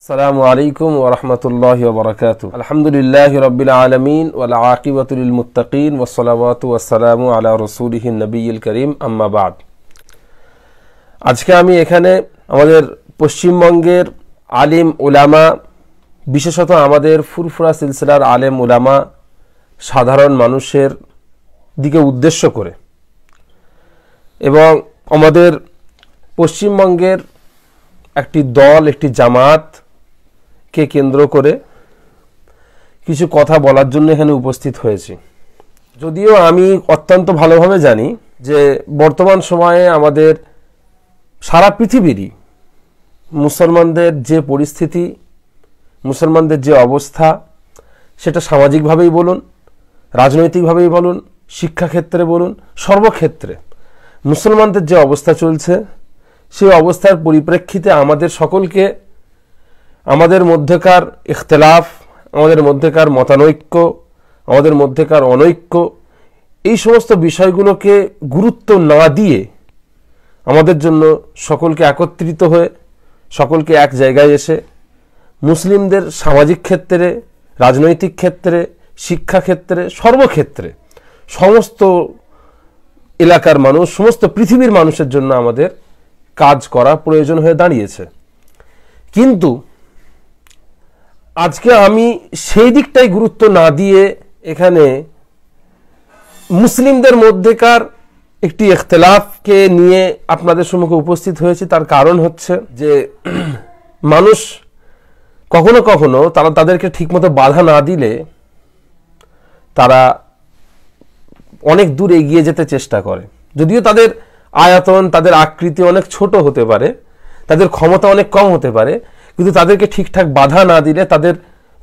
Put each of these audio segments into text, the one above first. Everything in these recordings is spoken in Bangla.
আসসালামু আলাইকুম ওয়া রাহমাতুল্লাহি ওয়া বারাকাতুহু। আলহামদুলিল্লাহি রাব্বিল আলামিন ওয়াল আকিবাতু লিল মুত্তাকিন ওয়াস সালাওয়াতু ওয়াস সালামু আলা রাসূলিহিন নবিয়্যিল কারীম, আম্মা বা'দ। আজকে আমি এখানে আমাদের পশ্চিমবঙ্গের আলিম উলামা, বিশেষত আমাদের ফুরফুরা সিলসিলার আলেম উলামা, সাধারণ মানুষের দিকে উদ্দেশ্য করে এবং আমাদের পশ্চিমবঙ্গের একটি দল, একটি জামাতকে কেন্দ্র করে কিছু কথা বলার জন্য এখানে উপস্থিত হয়েছি। যদিও আমি অত্যন্ত ভালোভাবে জানি যে বর্তমান সময়ে আমাদের সারা পৃথিবীরই মুসলমানদের যে পরিস্থিতি, মুসলমানদের যে অবস্থা, সেটা সামাজিকভাবেই বলুন, রাজনৈতিকভাবেই বলুন, শিক্ষাক্ষেত্রে বলুন, সর্বক্ষেত্রে মুসলমানদের যে অবস্থা চলছে, সেই অবস্থার পরিপ্রেক্ষিতে আমাদের সকলকে আমাদের মধ্যেকার ইখতিলাফ, আমাদের মধ্যেকার মতানৈক্য, আমাদের মধ্যেকার অনৈক্য, এই সমস্ত বিষয়গুলোকে গুরুত্ব না দিয়ে আমাদের জন্য সকলকে একত্রিত হয়ে, সকলকে এক জায়গায় এসে মুসলিমদের সামাজিক ক্ষেত্রে, রাজনৈতিক ক্ষেত্রে, শিক্ষাক্ষেত্রে, সর্বক্ষেত্রে সমস্ত এলাকার মানুষ, সমস্ত পৃথিবীর মানুষের জন্য আমাদের কাজ করা প্রয়োজন হয়ে দাঁড়িয়েছে। কিন্তু আজকে আমি সেই দিকটাই গুরুত্ব না দিয়ে এখানে মুসলিমদের মধ্যেকার একটি ইখতিলাফকে নিয়ে আপনাদের সম্মুখে উপস্থিত হয়েছে। তার কারণ হচ্ছে যে মানুষ কখনো কখনো তাদেরকে ঠিকমতো বাধা না দিলে তারা অনেক দূর এগিয়ে যেতে চেষ্টা করে। যদিও তাদের আয়তন, তাদের আকৃতি অনেক ছোট হতে পারে, তাদের ক্ষমতা অনেক কম হতে পারে, কিন্তু তাদেরকে ঠিকঠাক বাধা না দিলে তাদের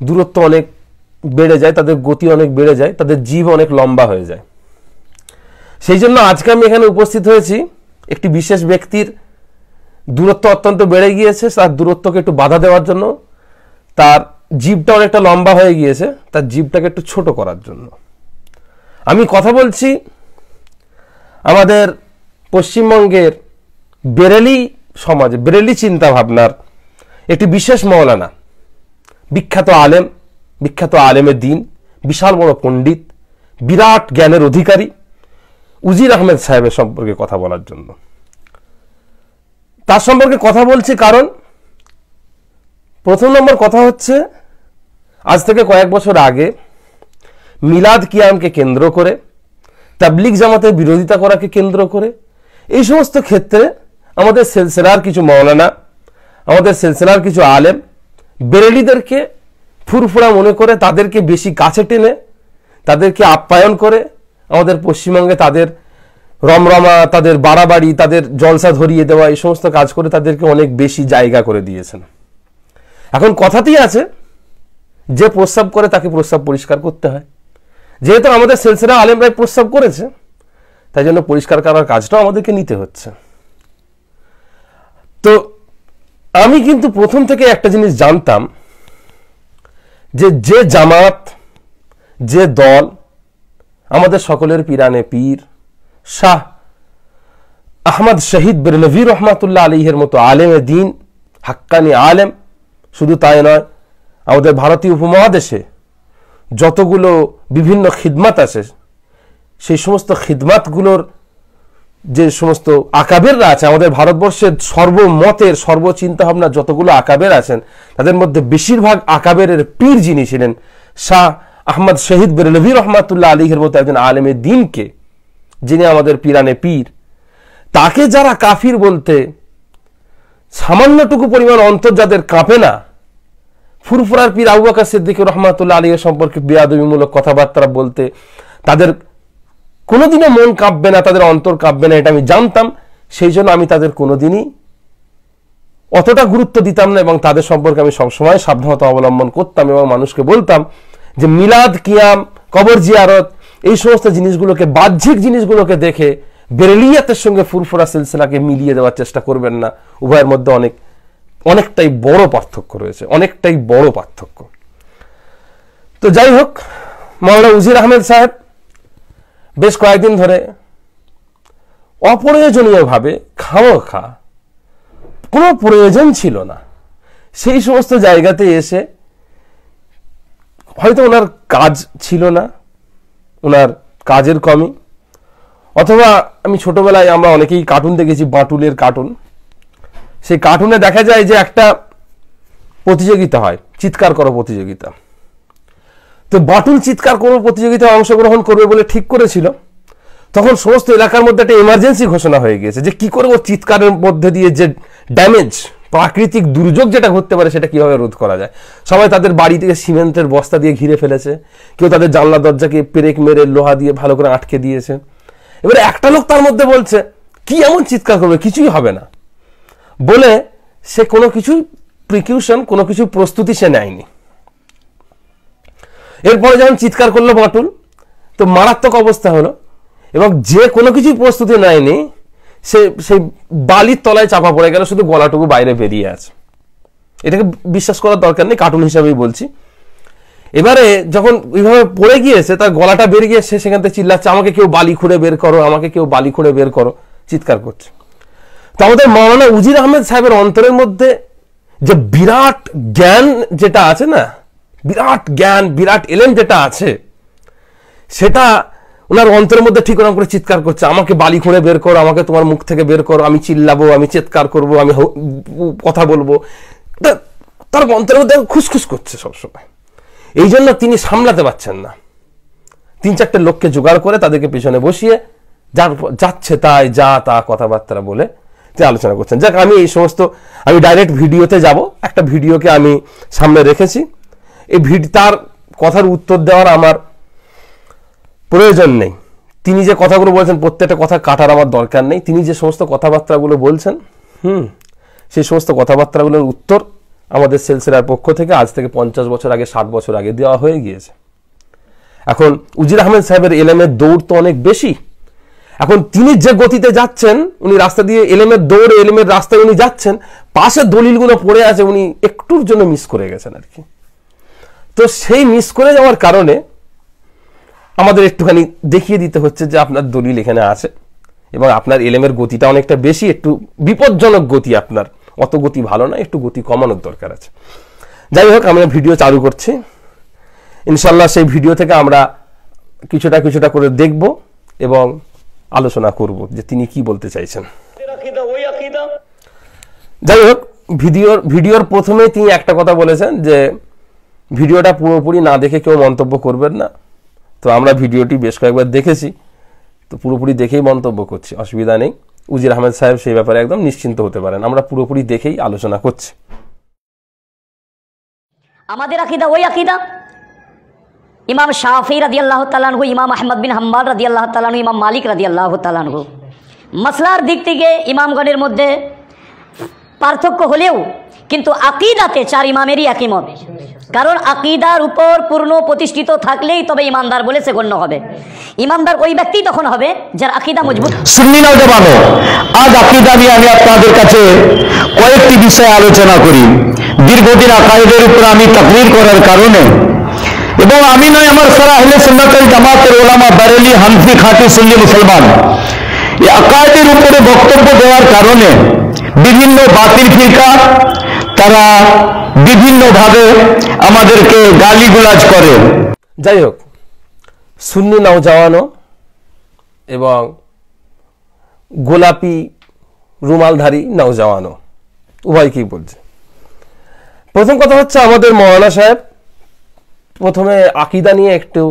দূরত্ব অনেক বেড়ে যায়, তাদের গতি অনেক বেড়ে যায়, তাদের জীব অনেক লম্বা হয়ে যায়। সেই জন্য আজকে আমি এখানে উপস্থিত হয়েছি একটি বিশেষ ব্যক্তির দূরত্ব অত্যন্ত বেড়ে গিয়েছে, তার দূরত্বকে একটু বাধা দেওয়ার জন্য, তার জীবটা অনেকটা লম্বা হয়ে গিয়েছে, তার জীবটাকে একটু ছোট করার জন্য। আমি কথা বলছি আমাদের পশ্চিমবঙ্গের বেরেলি সমাজে, বেরেলি চিন্তা ভাবনার একটি বিশেষ মৌলানা, বিখ্যাত আলেম, বিখ্যাত আলেমের দিন, বিশাল বড় পণ্ডিত, বিরাট জ্ঞানের অধিকারী উজির আহমেদ সাহেবের সম্পর্কে কথা বলার জন্য। তার সম্পর্কে কথা বলছি কারণ প্রথম নম্বর কথা হচ্ছে, আজ থেকে কয়েক বছর আগে মিলাদ কিয়ামকে কেন্দ্র করে, তাবলিগ জামাতের বিরোধিতা করাকে কেন্দ্র করে, এই সমস্ত ক্ষেত্রে আমাদের সিলসিলার কিছু মাওলানা, আমাদের সিলসিলার কিছু আলেম বেরেলিদেরকে ফুরফুরা মনে করে তাদেরকে বেশি কাছে টেনে, তাদেরকে আপ্যায়ন করে আমাদের পশ্চিমবঙ্গে তাদের রমরমা, তাদের বাড়াবাড়ি, তাদের জলসা ধরিয়ে দেওয়া, এই সমস্ত কাজ করে তাদেরকে অনেক বেশি জায়গা করে দিয়েছেন। এখন কথাতেই আছে, যে প্রস্রাব করে তাকে প্রস্রাব পরিষ্কার করতে হয়। যেহেতু আমাদের সিলসিলা আলেমরাই প্রস্রাব করেছে, তাই জন্য পরিষ্কার করার কাজটাও আমাদেরকে নিতে হচ্ছে। তো আমি কিন্তু প্রথম থেকে একটা জিনিস জানতাম যে যে জামাত, যে দল আমাদের সকলের পীরানে পীর শাহ আহমদ শহীদ বেরলভী রহমাতুল্লাহ আলাইহির মতো আলেমে দ্বীন, হাক্কানি আলেম, শুধু তাই নয়, আমাদের ভারতীয় উপমহাদেশে যতগুলো বিভিন্ন খিদমাত আছে, সেই সমস্ত খিদমাতগুলোর যে সমস্ত আকাবেররা আছে, আমাদের ভারতবর্ষের সর্বমতের, সর্বচিন্তাভাবনা যতগুলো আকাবের আছেন, তাদের মধ্যে বেশিরভাগ আকাবেরের পীর যিনি ছিলেন, শাহ আহমদ শহীদ বেরলভী রহমাতুল্লাহ আলাইহির মতো একজন আলেমে দ্বীনকে, যিনি আমাদের পীরানে পীর, তাকে যারা কাফির বলতে সামান্যটুকু পরিমাণ অন্তর যাদের কাঁপে না, ফুরফুরার পীর আবু বকর সিদ্দিক রহমাতুল্লাহ আলাইহির সম্পর্কে বেয়াদবিমূলক কথাবার্তা বলতে তাদের কোনোদিনও মন কাঁপবে না, তাদের অন্তর কাঁপবে না, এটা আমি জানতাম। সেই জন্য আমি তাদের কোনোদিনই অতটা গুরুত্ব দিতাম না এবং তাদের সম্পর্কে আমি সবসময় সাবধানতা অবলম্বন করতাম এবং মানুষকে বলতাম যে মিলাদ কিয়াম, কবর জিয়ারত, এই সমস্ত জিনিসগুলোকে, বাহ্যিক জিনিসগুলোকে দেখে বেরেলিয়াতের সঙ্গে ফুরফুরা সিলসিলাকে মিলিয়ে দেওয়ার চেষ্টা করবেন না। উভয়ের মধ্যে অনেকটাই বড় পার্থক্য রয়েছে, অনেকটাই বড় পার্থক্য। তো যাই হোক, মাওলানা উজির আহমেদ সাহেব বেশ কয়েকদিন ধরে অপ্রয়োজনীয়ভাবে, খামোখা, কোনো প্রয়োজন ছিল না, সেই সমস্ত জায়গাতে এসে হয়তো ওনার কাজ ছিল না, ওনার কাজের কমি, অথবা আমি ছোটবেলায় আমরা অনেকেই কার্টুন দেখেছি, বাঁটুলের কার্টুন। সেই কার্টুনে দেখা যায় যে একটা প্রতিযোগিতা হয়, চিৎকার করো প্রতিযোগিতা। তো বাঁটুল চিৎকার করো প্রতিযোগিতায় অংশগ্রহণ করবে বলে ঠিক করেছিল। তখন সমস্ত এলাকার মধ্যে একটা এমার্জেন্সি ঘোষণা হয়ে গিয়েছে যে কি করে ওর চিৎকারের মধ্যে দিয়ে যে ড্যামেজ, প্রাকৃতিক দুর্যোগ যেটা ঘটতে পারে সেটা কিভাবে রোধ করা যায়। সবাই তাদের বাড়ি থেকে সিমেন্টের বস্তা দিয়ে ঘিরে ফেলেছে, কেউ তাদের জানলা দরজাকে পেরেক মেরে লোহা দিয়ে ভালো করে আটকে দিয়েছে। এবারে একটা লোক তার মধ্যে বলছে কি এমন চিৎকার করবে, কিছুই হবে না বলে সে কোনো কিছু প্রিকিউশন, কোনো কিছু প্রস্তুতি সে নেয়নি। এরপরে যখন চিৎকার করলো বাঁটুল, তো মারাত্মক অবস্থা হলো, এবং যে কোনো কিছু প্রস্তুতি নেয়নি সে সেই বালির তলায় চাপা পড়ে গেল, শুধু গলাটুকু বাইরে বেরিয়ে আছে। এটাকে বিশ্বাস করার দরকার নেই, কার্টুন হিসাবেই বলছি। এবারে যখন ওইভাবে পড়ে গিয়েছে, তার গলাটা বেরিয়ে গিয়ে সে সেখান থেকে চিল্লাচ্ছে আমাকে কেউ বালি খুঁড়ে বের করো, আমাকে কেউ বালি খুঁড়ে বের করো, চিৎকার করছে। তো আমাদের মাওলানা উজির আহমেদ সাহেবের অন্তরের মধ্যে যে বিরাট জ্ঞান যেটা আছে না, বিরাট জ্ঞান, বিরাট এলেম যেটা আছে, সেটা ওনার অন্তরের মধ্যে ঠিক ওরকম করে চিৎকার করছে আমাকে বালি খুঁড়ে বের করো, আমাকে তোমার মুখ থেকে বের করো, আমি চিল্লাবো, আমি চিৎকার করবো, আমি কথা বলবো। তার অন্তরের মধ্যে খুসখুস করছে সবসময়। এই জন্য তিনি সামলাতে পারছেন না। 3-4টে লোককে জোগাড় করে তাদেরকে পেছনে বসিয়ে যাচ্ছে তাই যা তা কথাবার্তা বলে তিনি আলোচনা করছেন। যাক, আমি এই সমস্ত আমি ডাইরেক্ট ভিডিওতে যাব। একটা ভিডিওকে আমি সামনে রেখেছি, এই তার কথার উত্তর দেওয়ার আমার প্রয়োজন নেই। তিনি যে কথাগুলো বলছেন প্রত্যেকটা কথা কাটার আমার দরকার নেই। তিনি যে সমস্ত কথাবার্তাগুলো বলছেন, সেই সমস্ত কথাবার্তাগুলোর উত্তর আমাদের সিলসিলার পক্ষ থেকে আজ থেকে 50 বছর আগে, 60 বছর আগে দেওয়া হয়ে গিয়েছে। এখন উজির আহমেদ সাহেবের এলেমের দৌড় তো অনেক বেশি। এখন তিনি যে গতিতে যাচ্ছেন, উনি রাস্তা দিয়ে এলেমের দৌড়ে, এলেমের রাস্তায় উনি যাচ্ছেন, পাশে দলিলগুলো পড়ে আছে, উনি একটুর জন্য মিস করে গেছেন আর কি। তো সেই মিস করে যাওয়ার কারণে আমাদের একটুখানি দেখিয়ে দিতে হচ্ছে যে আপনার দলিল এখানে আছে এবং আপনার এলেমের গতিটা অনেকটা বেশি, একটু বিপজ্জনক গতি আপনার, অত গতি ভালো না, একটু গতি কমানোর দরকার আছে। যাই হোক, আমরা ভিডিও চালু করছি। ইনশাল্লাহ সেই ভিডিও থেকে আমরা কিছুটা কিছুটা করে দেখব এবং আলোচনা করব যে তিনি কি বলতে চাইছেন। যাই হোক, ভিডিওর প্রথমে তিনি একটা কথা বলেছেন যে ভিডিওটা পুরোপুরি না দেখে কেউ মন্তব্য করবেন না। তো আমরা ভিডিওটি বেশ কয়েকবার দেখেছি, তো পুরোপুরি দেখেই মন্তব্য করছি, অসুবিধা নেই। উজির আহমেদ সাহেব সেই ব্যাপারে একদম নিশ্চিন্ত হতে পারেন, আমরা পুরোপুরি দেখেই আলোচনা করছি। আমাদের আকীদা ওই আকীদা ইমাম শাফি রাদিয়াল্লাহু তাআলা আনহু, ইমাম আহমদ বিন হাম্বল রাদিয়াল্লাহু তাআলা আনহু, ইমাম মালিক রাদিয়াল্লাহু তাআলা আনহু। মাসলার দিক থেকে ইমামগণের মধ্যে পার্থক্য হলেও কিন্তু আকীদাতে 4 ইমামেরই একই মত। কারণ আকীদার উপর পূর্ণ প্রতিষ্ঠিত থাকলেই তবে ইমানদার বলে সে গণ্য হবে। ইমানদার ওই ব্যক্তি তখন হবে যার আকীদা মজবুত। সুন্নি নওজওয়ান, আজ আকীদা নিয়ে আমি আপনাদের কাছে কয়েকটি বিষয় আলোচনা করি। দীর্ঘদিন আকায়েদের উপর আমি তাকরীর করার কারণে, এবং আমি নয়, আমার সারা আহলে সুন্নাত ওয়াল জামাতের উলামা, বারেলি, হানফি, খাঁটি সুন্নি মুসলমান এই আকায়েদের উপরে বক্তব্য দেওয়ার কারণে বিভিন্ন বাতিল ফিরকা তারা বিভিন্নভাবে আমাদেরকে গালিগুলাজ করে। যাই হোক, সুন্নি নওজওয়ানও এবং গোলাপি রুমালধারী নওজওয়ানও উভয় কি বলছে। প্রথম কথা হচ্ছে, আমাদের মাওলানা সাহেব প্রথমে আকীদা নিয়ে একটু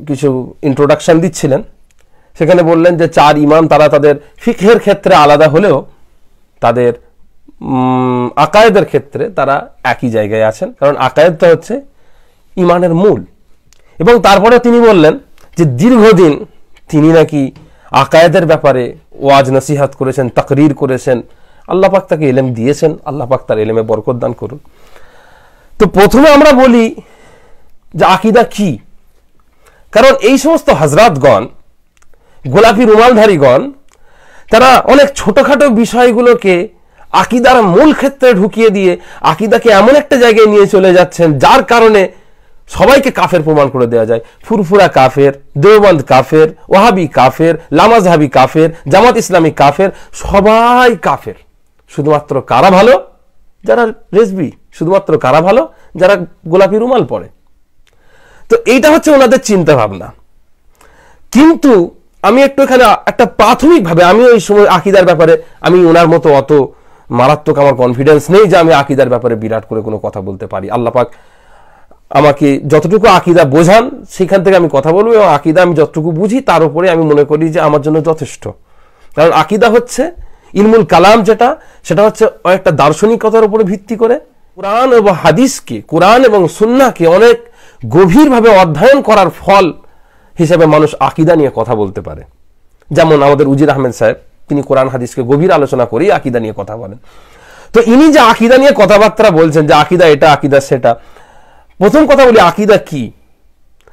কিছু ইন্ট্রোডাকশন দিচ্ছিলেন। সেখানে বললেন যে 4 ইমাম তারা তাদের ফিকহের ক্ষেত্রে আলাদা হলেও তাদের আকায়েদের ক্ষেত্রে তারা একই জায়গায় আছেন, কারণ আকায়েদটা হচ্ছে ইমানের মূল। এবং তারপরে তিনি বললেন যে দীর্ঘদিন তিনি নাকি আকায়েদের ব্যাপারে ওয়াজ নসিহাত করেছেন, তাকরীর করেছেন, আল্লাহ পাক তাকে ইলম দিয়েছেন, আল্লাহ পাক তার ইলমে বরকত দান করুন। তো প্রথমে আমরা বলি যে আকীদা কি, কারণ এই সমস্ত হযরতগণ, গোলাপি রুমালধারীগণ, তারা অনেক ছোটখাটো বিষয়গুলোকে আকীদার মূল ক্ষেত্রে ঢুকিয়ে দিয়ে আকীদাকে এমন একটা জায়গায় নিয়ে চলে যাচ্ছেন যার কারণে সবাইকে কাফের প্রমাণ করে দেওয়া যায়। ফুরফুরা কাফের, দেওবন্দ কাফের, ওয়াহাবি কাফের, লামাজহাবি কাফের, জামাত ইসলামী কাফের, সবাই কাফের। শুধুমাত্র কারা ভালো? যারা রেজবি, শুধুমাত্র কারা ভালো? যারা গোলাপি রুমাল পরে। তো এইটা হচ্ছে ওনাদের চিন্তা ভাবনা। কিন্তু আমি একটু এখানে একটা প্রাথমিকভাবে, আমি ওই সময় আকিদার ব্যাপারে আমি ওনার মতো অত মারাত্মক আমার কনফিডেন্স নেই যে আমি আকিদার ব্যাপারে বিরাট করে কোনো কথা বলতে পারি। আল্লাহ পাক আমাকে যতটুকু আকিদা বোঝান সেখান থেকে আমি কথা বলবো, এবং আকিদা আমি যতটুকু বুঝি তার উপরে আমি মনে করি যে আমার জন্য যথেষ্ট। কারণ আকিদা হচ্ছে ইলমুল কালাম, সেটা হচ্ছে একটা দার্শনিকতার উপরে ভিত্তি করে কোরআন এবং হাদিসকে, কোরআন এবং সুন্নাহকে অনেক গভীরভাবে অধ্যয়ন করার ফল হিসেবে মানুষ আকিদা নিয়ে কথা বলতে পারে। যেমন আমাদের উজির আহমেদ সাহেব, তিনি কোরআন হাদিসকে গভীর আলোচনা করেই আকিদা নিয়ে কথা বলেন। তো ইনি যে আকিদা নিয়ে কথাবার্তা বলছেন, যে আকিদা এটা, আকিদা সেটা, প্রথম কথা বলি আকিদা কি।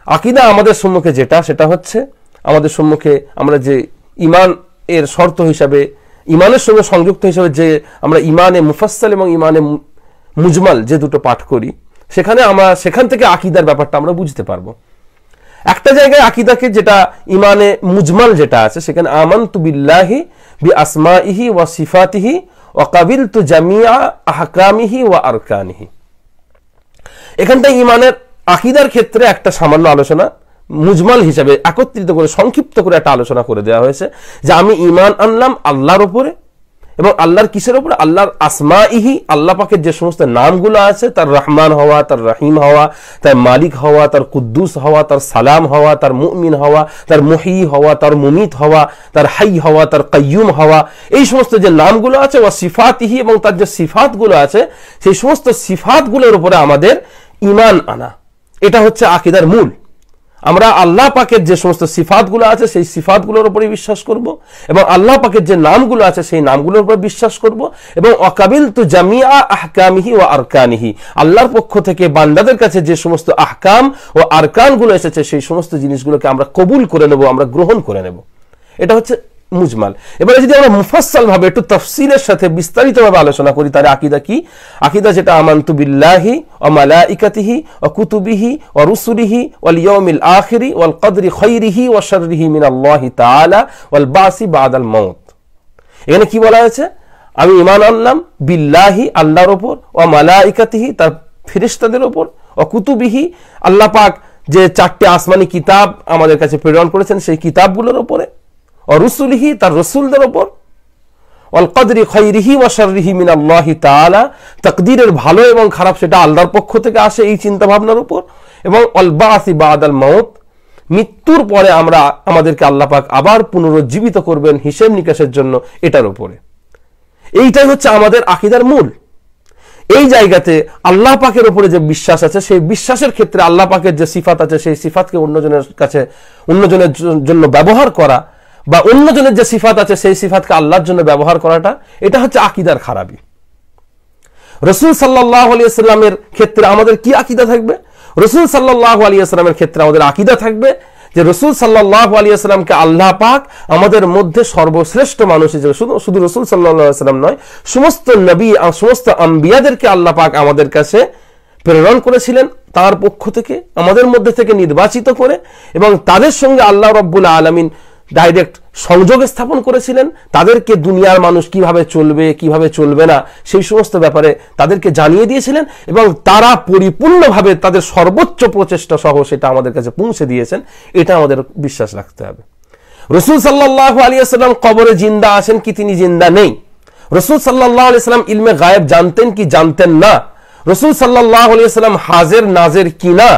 আকিদা আমাদের সম্মুখে যেটা, সেটা হচ্ছে আমাদের সম্মুখে আমরা যে ইমান এর শর্ত হিসাবে, ইমানের সঙ্গে সংযুক্ত হিসাবে যে আমরা ইমানে মুফাসসাল এবং ইমানে মুজমাল যে দুটো পাঠ করি, সেখান থেকে আকিদার ব্যাপারটা আমরা বুঝতে পারবো। একটা জায়গায় আকিদাকে, যেটা ইমানে মুজমাল যেটা আছে, সেখানে আমানতু বিল্লাহি বি আসমাইহি ওয়া সিফাতিহি ওয়া কাবিলতু জামিআ আহকামিহি ওয়া আরকানিহি। এখানটায় ইমানের আকিদার ক্ষেত্রে একটা সামান্য আলোচনা মুজমাল হিসাবে একত্রিত করে, সংক্ষিপ্ত করে একটা আলোচনা করে দেওয়া হয়েছে, যে আমি ঈমান আনলাম আল্লাহর উপরে, এবং আল্লাহর কিসের উপরে? আল্লাহর আসমাইহি, আল্লাহ পাকের যে সমস্ত নামগুলো আছে, তার রহমান হওয়া, তার রহিম হওয়া, তার মালিক হওয়া, তার কুদ্দুস হওয়া, তার সালাম হওয়া, তার মুমিন হওয়া, তার মুহি হওয়া, তার মুমিত হওয়া, তার হাই হওয়া, তার কাইয়ুম হওয়া, এই সমস্ত যে নামগুলো আছে, ওয়া সিফাতিহি, এবং তার যে সিফাতগুলো আছে, সেই সমস্ত সিফাতগুলোর উপরে আমাদের ঈমান আনা, এটা হচ্ছে আকীদার মূল। আমরা আল্লাহ পাকের যে সমস্ত সিফাতগুলো আছে সেই সিফাতগুলোর উপরে বিশ্বাস করব, এবং আল্লাহ পাকের যে নামগুলো আছে সেই নামগুলোর উপরে বিশ্বাস করব, এবং ওয়াকাবিলতু জামিআ আহকামিহি ওয়া আরকানিহি, আল্লাহর পক্ষ থেকে বান্দাদের কাছে যে সমস্ত আহকাম ও আরকানগুলো এসেছে সেই সমস্ত জিনিসগুলোকে আমরা কবুল করে নেব, আমরা গ্রহণ করে নেব। এটা হচ্ছে মুজমাল। এবারে যদি আমরা মুফাসসাল ভাবে একটু তাফসীলের সাথে বিস্তারিতভাবে আলোচনা করি, তাহলে আকীদা কি? আকীদা যেটা আমানতু বিল্লাহি ওয়া মালাইকাতিহি ওয়া কুতুবিহি ওয়া রুসুলিহি ওয়াল ইয়াউমিল আখিরি ওয়াল কদরি খাইরিহি ওয়া শাররিহি মিনাল্লাহি তাআলা ওয়াল বাসি বাদাল মাউত। এখানে কি বলা হয়েছে? আমি ঈমান আনলাম বিল্লাহি, আল্লাহর উপর, ওয়া মালাইকাতিহি, তার ফেরেশতাদের উপর, ওয়া কুতুবিহি, আল্লাহ পাক যে 4টি আসমানি কিতাব আমাদের কাছে প্রেরণ করেছেন সেই কিতাবগুলোর উপরে, ও রুসুলিহি, তার রসুলদের উপর, ওয়াল কদরি খাইরিহি ওয়া শাররিহি মিনাল্লাহি তাআলা, তাকদীরের ভালো এবং খারাপ সেটা আল্লাহর পক্ষ থেকে আসে এই চিন্তা ভাবনার উপর, এবং ওয়াল বাসি বাদাল মাউত, মৃত্যুর পরে আমাদেরকে আল্লাহ পাক আবার পুনরুজ্জীবিত করবেন হিসাব নিকাশের জন্য, এটার উপরে। এইটাই হচ্ছে আমাদের আকীদার মূল। এই জায়গাতে আল্লাহ পাকের উপরে যে বিশ্বাস আছে, সেই বিশ্বাসের ক্ষেত্রে আল্লাহ পাকের যে সিফাত আছে সেই সিফাতকে অন্যজনের জন্য ব্যবহার করা, বা অন্যজনের যে সিফাত আছে সেই সিফাতকে আল্লাহর জন্য ব্যবহার করাটা, এটা হচ্ছে আকীদার খারাপি। রাসূল সাল্লাল্লাহু আলাইহি ওয়াসাল্লামের ক্ষেত্রে আমাদের কি আকীদা থাকবে? রাসূল সাল্লাল্লাহু আলাইহি ওয়াসাল্লামের ক্ষেত্রে আমাদের আকীদা থাকবে যে রাসূল সাল্লাল্লাহু আলাইহি ওয়াসাল্লামকে আল্লাহ পাক আমাদের মধ্যে সর্বশ্রেষ্ঠ মানুষ হিসেবে, শুধু রাসূল সাল্লাল্লাহু আলাইহি ওয়াসাল্লাম নয়, সমস্ত নবী, সমস্ত আম্বিয়াদেরকে আল্লাহ পাক আমাদের কাছে প্রেরণ করেছিলেন তার পক্ষ থেকে, আমাদের মধ্যে থেকে নির্বাচিত করে, এবং তাদের সঙ্গে আল্লাহ রাব্বুল আলামিন ডাইরেক্ট সংযোগ স্থাপন করেছিলেন। তাদেরকে দুনিয়ার মানুষ কিভাবে চলবে, কিভাবে চলবে না, সেই সমস্ত ব্যাপারে তাদেরকে জানিয়ে দিয়েছিলেন, এবং তারা পরিপূর্ণভাবে তাদের সর্বোচ্চ প্রচেষ্টা সহ সেটা আমাদের কাছে পৌঁছে দিয়েছেন। এটা আমাদের বিশ্বাস রাখতে হবে। রাসূল সাল্লাল্লাহু আলাইহি ওয়াসাল্লাম কবরে জিন্দা আছেন কি তিনি জিন্দা নেই? রাসূল সাল্লাল্লাহু আলাইহি ওয়াসাল্লাম ইলমে গায়েব জানতেন কি জানতেন না? রাসূল সাল্লাল্লাহু আলাইহি ওয়াসাল্লাম হাজির নাজির কি না?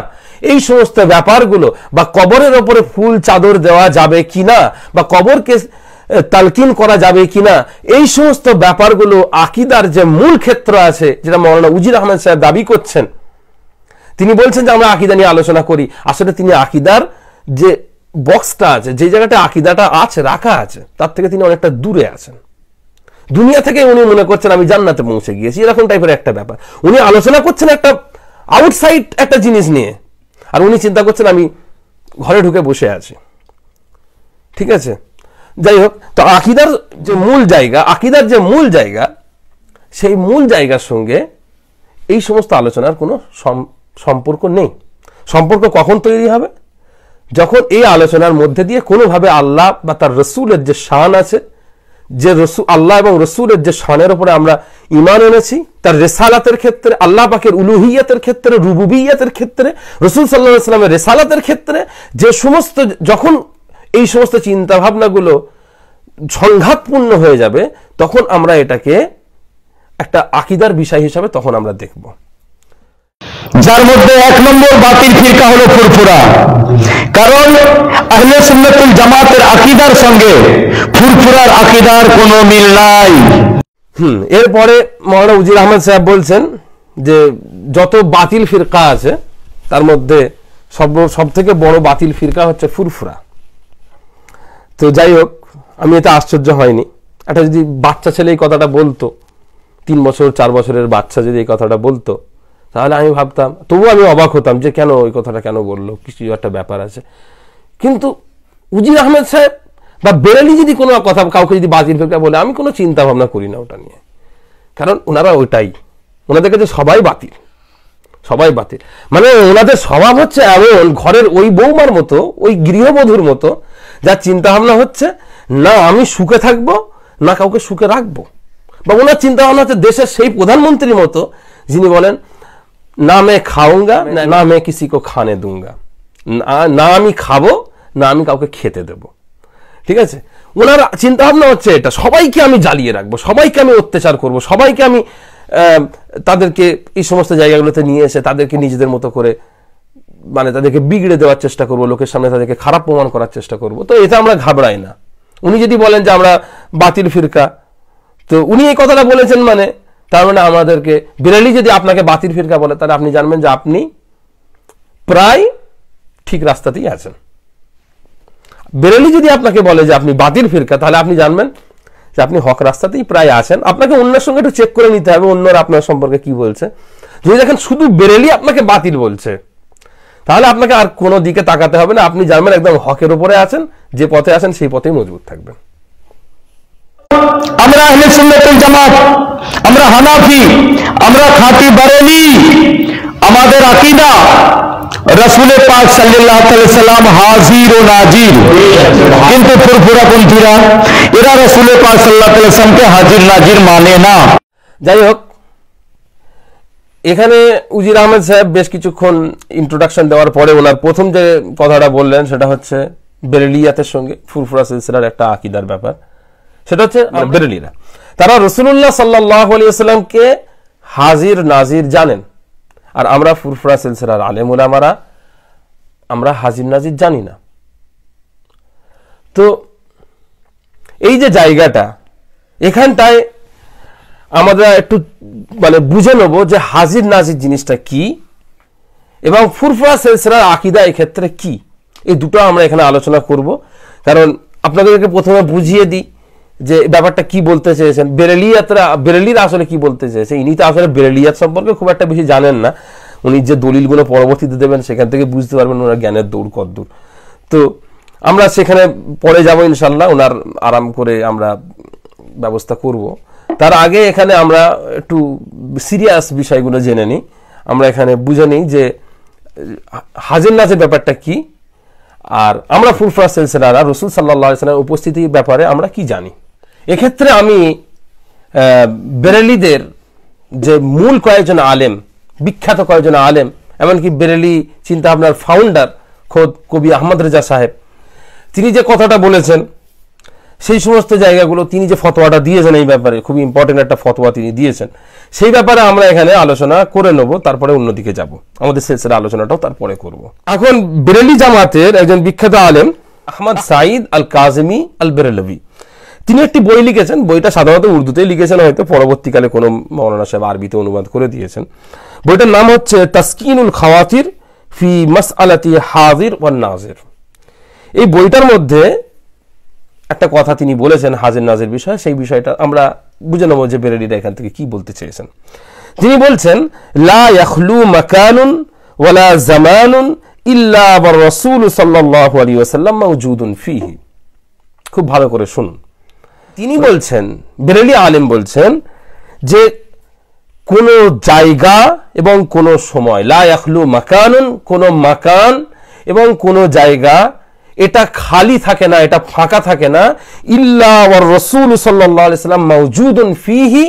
এই সমস্ত ব্যাপারগুলো, বা কবরের ওপরে ফুল চাদর দেওয়া যাবে কিনা, বা কবরকে তালকিন করা যাবে কিনা, এই সমস্ত ব্যাপারগুলো আকীদার যে মূল ক্ষেত্র আছে, যেটা মাওলানা উজির আহমেদ সাহেব দাবি করছেন, তিনি বলছেন যে আমরা আকীদা নিয়ে আলোচনা করি। আসলে তিনি আকীদার যে বক্সটা আছে, যে জায়গাটা আকীদাটা আছে, রাখা আছে, তার থেকে তিনি অনেকটা দূরে আছেন। দুনিয়া থেকে উনি মনে করছেন আমি জান্নাতে পৌঁছে গিয়েছি, এরকম টাইপের একটা ব্যাপার। উনি আলোচনা করছেন একটা আউটসাইড একটা জিনিস নিয়ে, আর উনি চিন্তা করছেন আমি ঘরে ঢুকে বসে আছি। ঠিক আছে, যাই হোক। তো আকীদার যে মূল জায়গা, সেই মূল জায়গার সঙ্গে এই সমস্ত আলোচনার কোনো সম্পর্ক নেই। সম্পর্ক কখন তৈরি হবে? যখন এই আলোচনার মধ্যে দিয়ে কোনোভাবে আল্লাহ বা তার রসুলের যে শান আছে, যে রসুল আল্লাহ এবং রসুলের যে শানের উপরে আমরা ঈমান এনেছি, তার রেসালাতের ক্ষেত্রে, আল্লাহ পাকের উলুহিয়াতের ক্ষেত্রে, রুবুবিয়াতের ক্ষেত্রে, রসুল সাল্লাল্লাহু আলাইহি ওয়াসাল্লামের রেসালাতের ক্ষেত্রে যে সমস্ত, যখন এই সমস্ত চিন্তা ভাবনাগুলো সংঘাতপূর্ণ হয়ে যাবে, তখন আমরা এটাকে একটা আকীদার বিষয় হিসাবে তখন আমরা দেখব। যার মধ্যে 1 নম্বর বাতিল ফিরকা হলো ফুরফুরা। কারণ আহলে সুন্নাতুল জামাতের আকীদার সঙ্গে ফুরফুরার আকীদার কোনো মিল নাই। এরপরে মাওলানা উজির আহমদ সাহেব বলছেন যে যত বাতিল ফিরকা আছে তার মধ্যে সব থেকে বড় বাতিল ফিরকা হচ্ছে ফুরফুরা। তো যাই হোক, আমি এতে আশ্চর্য হয়নি। একটা যদি বাচ্চা ছেলে এই কথাটা বলতো, 3 বছর 4 বছরের বাচ্চা যদি এই কথাটা বলতো, তাহলে আমি ভাবতাম, তবুও আমি অবাক হতাম যে কেন ওই কথাটা কেন বললো, কিছু একটা ব্যাপার আছে। কিন্তু উজির আহমেদ সাহেব বা বেরেলি যদি কোনো কথা কাউকে যদি বাতিল ফিরকা বলে, আমি কোনো চিন্তা ভাবনা করি না ওটা নিয়ে। কারণ ওনারা ওইটাই, ওনাদের কাছে সবাই বাতিল, সবাই বাতিল। মানে ওনাদের স্বভাব হচ্ছে এমন, ঘরের ওই বৌমার মতো, ওই গৃহবধূর মতো, যার চিন্তা ভাবনা হচ্ছে না আমি সুখে থাকবো, না কাউকে সুখে রাখবো। বা ওনার চিন্তা ভাবনা হচ্ছে দেশের সেই প্রধানমন্ত্রীর মতো, যিনি বলেন না मैं খাউঙ্গা না मैं किसी को खाने दूंगा, না আমি খাবো না আমি কাউকে খেতে দেব। ঠিক আছে, ওনার চিন্তা ভাবনা হচ্ছে এটা, সবাইকে আমি জ্বালিয়ে রাখবো, সবাইকে আমি অত্যাচার করব, সবাইকে আমি তাদেরকে এই সমস্ত জায়গাগুলোতে নিয়ে এসে তাদেরকে নিজেদের মতো করে, মানে তাদেরকে বিগড়ে দেওয়ার চেষ্টা করব, লোকের সামনে তাদেরকে খারাপ প্রমাণ করার চেষ্টা করব। তো এতে আমরা ঘাবড়াই না। উনি যদি বলেন যে আমরা বাতিল ফিরকা, তো উনি এই কথাটা বলেছেন, মানে তার মানে আমাদেরকে, বেরেলি যদি আপনাকে বাতিল ফিরকা বলে, তাহলে আপনি জানবেন যে আপনি প্রায় ঠিক রাস্তাতেই আছেন। বেরেলি যদি আপনাকে বলে যে আপনি বাতিল ফিরকা, তাহলে আপনি জানবেন যে আপনি হক রাস্তাতেই প্রায় আছেন। আপনাকে অন্যের সঙ্গে একটু চেক করে নিতে হবে অন্যরা আপনার সম্পর্কে কি বলছে। যদি দেখেন শুধু বেরেলি আপনাকে বাতিল বলছে, তাহলে আপনাকে আর কোনো দিকে তাকাতে হবে না, আপনি জানবেন একদম হকের উপরে আছেন, যে পথে আছেন সেই পথেই মজবুত থাকবেন। আমরা আহলে সুন্নাতুল জামাত, আমরা হানাফি, আমরা খাঁটি বারেলি। আমাদের আকীদা রাসূল পাক সাল্লাল্লাহু আলাইহি সাল্লাম হাজির ও নাজির। কিন্তু ফুরফুরাপন্থীরা এরা রাসূল পাক সাল্লাল্লাহু আলাইহি সাল্লামকে হাজির নাজির মানে না। যাই হোক, এখানে উজির আহমেদ সাহেব বেশ কিছুক্ষণ ইন্ট্রোডাকশন দেওয়ার পরে ওনার প্রথম যে কথাটা বললেন সেটা হচ্ছে বেরেলিয়াতের সঙ্গে ফুরফুরা সিলসিলার একটা আকীদার ব্যাপার। সেটা হচ্ছে বেরেলিরা, তারা রাসূলুল্লাহ সাল্লাল্লাহু আলাইহি ওয়াসাল্লামকে হাজির নাজির জানেন, আর আমরা ফুরফুরা সিলসিলার আলেম উলামারা আমরা হাজির নাজির জানি না। তো এই যে জায়গাটা, এখানটায় আমরা একটু মানে বুঝে নেব যে হাজির নাজির জিনিসটা কি এবং ফুরফুরা সিলসিলার আকীদা এই ক্ষেত্রে কি। এই দুটো আমরা এখানে আলোচনা করব। কারণ আপনাদেরকে প্রথমে বুঝিয়ে দিই যে ব্যাপারটা কি বলতে চেয়েছেন, বেরেলিরা আসলে কি বলতে চেয়েছে। ইনি তো আসলে বেরেলিয়াত সম্পর্কে খুব একটা বেশি জানেন না, উনি যে দলিলগুলো পরবর্তীতে দেবেন সেখান থেকে বুঝতে পারবেন ওনার জ্ঞানের দৌড় কতদূর। তো আমরা সেখানে পরে যাব ইনশাল্লাহ, ওনার আরাম করে আমরা ব্যবস্থা করব। তার আগে এখানে আমরা একটু সিরিয়াস বিষয়গুলো জেনে নিই। আমরা এখানে বুঝে নিই যে হাজির নাজির ব্যাপারটা কি, আর আমরা ফুরফুরা সিলসিলারা রাসূল সাল্লাল্লাহু আলাইহি ওয়াসাল্লামের উপস্থিতির ব্যাপারে আমরা কি জানি। এক্ষেত্রে আমি বেরেলিদের যে মূল কয়েকজন আলেম, বিখ্যাত কয়েকজন আলেম, এমনকি বেরেলি চিন্তা ভাবনার ফাউন্ডার খোদ কবি আহমদ রেজা সাহেব, তিনি যে কথাটা বলেছেন সেই সমস্ত জায়গাগুলো, তিনি যে ফতোয়াটা দিয়েছেন এই ব্যাপারে, খুবই ইম্পর্টেন্ট একটা ফতোয়া তিনি দিয়েছেন, সেই ব্যাপারে আমরা এখানে আলোচনা করে নেব, তারপরে অন্যদিকে যাব। আমাদের সিলসিলা আলোচনাটাও তারপরে করব। এখন বেরেলি জামাতের একজন বিখ্যাত আলেম আহমদ সাঈদ আল কাজেমি আল বেরেলভি, তিনি একটি বই লিখেছেন। বইটা সাধারণত উর্দুতেই লিখেছেন, হয়তো পরবর্তীকালে কোনো মাওলানা সাহেব আরবিতে অনুবাদ করে দিয়েছেন। বইটার নাম হচ্ছে তাসকিনুল খাওয়াতির ফি মাসআলাতি হাজির ওয়ান নাজির। এই বইটার মধ্যে একটা কথা তিনি বলেছেন হাজির নাজির বিষয়, সেই বিষয়টা আমরা বুঝে নেব যে বেরেলিরা এখান থেকে কি বলতে চেয়েছেন। তিনি বলছেন লা ইয়াখলু মাকানুন ওয়ালা জামানুন ইল্লা ওয়ার রাসূল সাল্লাল্লাহু আলাইহি ওয়াসাল্লাম মাওজুদুন ফিহি। খুব ভালো করে শুনুন। তিনি বলছেন, বেরেলি আলেম বলছেন যে কোন জায়গা এবং কোন সময়, লা ইয়াখলু মাকানুন, কোন মাকান এবং কোন জায়গা, এটা খালি থাকে না, এটা ফাঁকা থাকে না, ইল্লা ওয়ার রাসূল সাল্লাল্লাহু আলাইহি সাল্লাম মাওজুদুন ফিহি,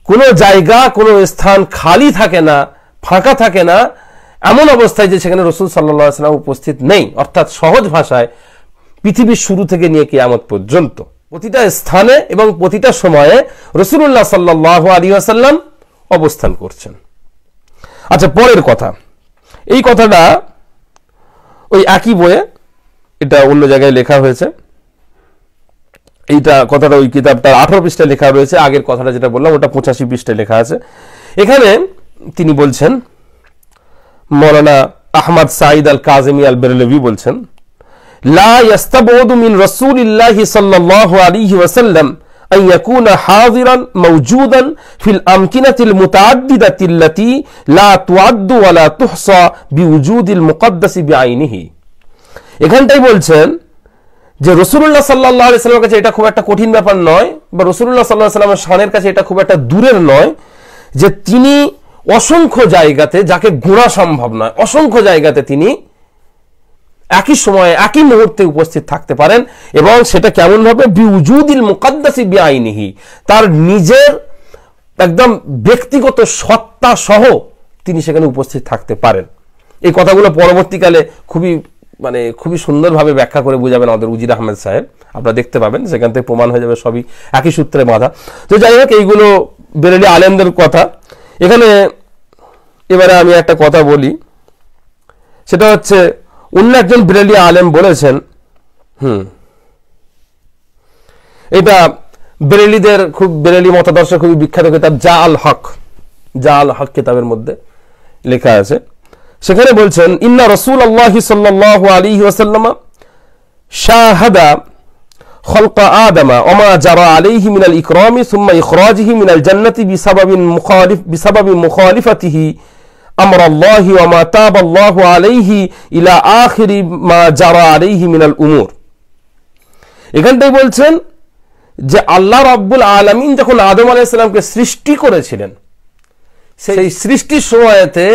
কোনো জায়গা কোনো স্থান খালি থাকে না, ফাঁকা থাকে না এমন অবস্থায় যে সেখানে রাসূল সাল্লাল্লাহু আলাইহি সাল্লাম উপস্থিত নেই। অর্থাৎ সহজ ভাষায় পৃথিবীর শুরু থেকে নিয়ে কিয়ামত পর্যন্ত প্রতিটা স্থানে এবং প্রতিটা সময়ে রাসূলুল্লাহ সাল্লাল্লাহু আলাইহি ওয়াসাল্লাম অবস্থান করছেন। আচ্ছা, পরের কথা, এই কথাটা ওই একই বইয়ে, এটা অন্য জায়গায় লেখা হয়েছে, এইটা কথাটা ওই কিতাবটার 18 পৃষ্ঠায় লেখা রয়েছে। আগের কথাটা যেটা বললাম ওটা 85 পৃষ্ঠায় লেখা আছে। এখানে তিনি বলছেন, মৌলানা আহমদ সাঈদ আল কাজিমি আল বেরলভি বলছেন, লা ইয়াস্তাবউদু মিন রাসূলিল্লাহি সাল্লাল্লাহু আলাইহি ওয়াসাল্লাম আন ইয়াকুনা হাযিরান মাওজুদান ফিল আমকিনাতিল মুতাআদ্দিদাতি আল্লাতী লা তুআদ্দু ওয়া লা তুহসা বিউজুদিল মুকদ্দাসি বিআইনিহি। এখানটাই বলছেন যে রাসূলুল্লাহ সাল্লাল্লাহু আলাইহি ওয়াসাল্লামের কাছে এটা খুব একটা কঠিন ব্যাপার নয়, বা রাসূলুল্লাহ সাল্লাল্লাহু আলাইহি ওয়াসাল্লামের শানের কাছে এটা খুব একটা দূরের নয় যে তিনি অসংখ্য জায়গাতে, যাকে গোনা সম্ভব নয়, অসংখ্য জায়গাতে তিনি একই সময়ে একই মুহূর্তে উপস্থিত থাকতে পারেন। এবং সেটা কেমন ভাবে? বিউজুদিল মুকদ্দাসি বিআইনিহি, তার নিজের একদম ব্যক্তিগত সত্তা সহ তিনি সেখানে উপস্থিত থাকতে পারেন। এই কথাগুলো পরবর্তীকালে খুবই সুন্দরভাবে ব্যাখ্যা করে বুঝাবেন আমাদের উজির আহমেদ সাহেব, আপনারা দেখতে পাবেন, সেখান থেকে প্রমাণ হয়ে যাবে সবই একই সূত্রে বাঁধা। তো যাই হোক, এইগুলো বেরেলি আলেমদের কথা। এখানে এবারে আমি একটা কথা বলি, সেটা হচ্ছে অন্য একজন বেরেলি আলেম বলেছেন, এটা বেরেলিদের বেরেলি মতাদর্শ খুবই বিখ্যাত কিতাব জা আল হক কিতাবের মধ্যে লেখা আছে। সেখানে বলছেন, ইন্না রাসূলুল্লাহ সাল্লাল্লাহু আলাইহি ওয়াসাল্লাম শাহাদা খালকা আদম ওয়া মা জারা আলাইহি মিনাল ইকরামি সুম্মা ইখরাজিহি মিনাল জান্নাতি বিসাবাবি মুখালিফাতিহি আমরাল্লাহি ওয়া মা তাবাল্লাহু আলাইহি ইলা আখিরি মা জারা আলাইহি মিনাল উমুর। এখানটাই বলছেন যে আল্লাহ রাব্বুল আলামিন যখন আদম আলাইহিস সালামকে সৃষ্টি করেছিলেন, সেই সৃষ্টির সময়তে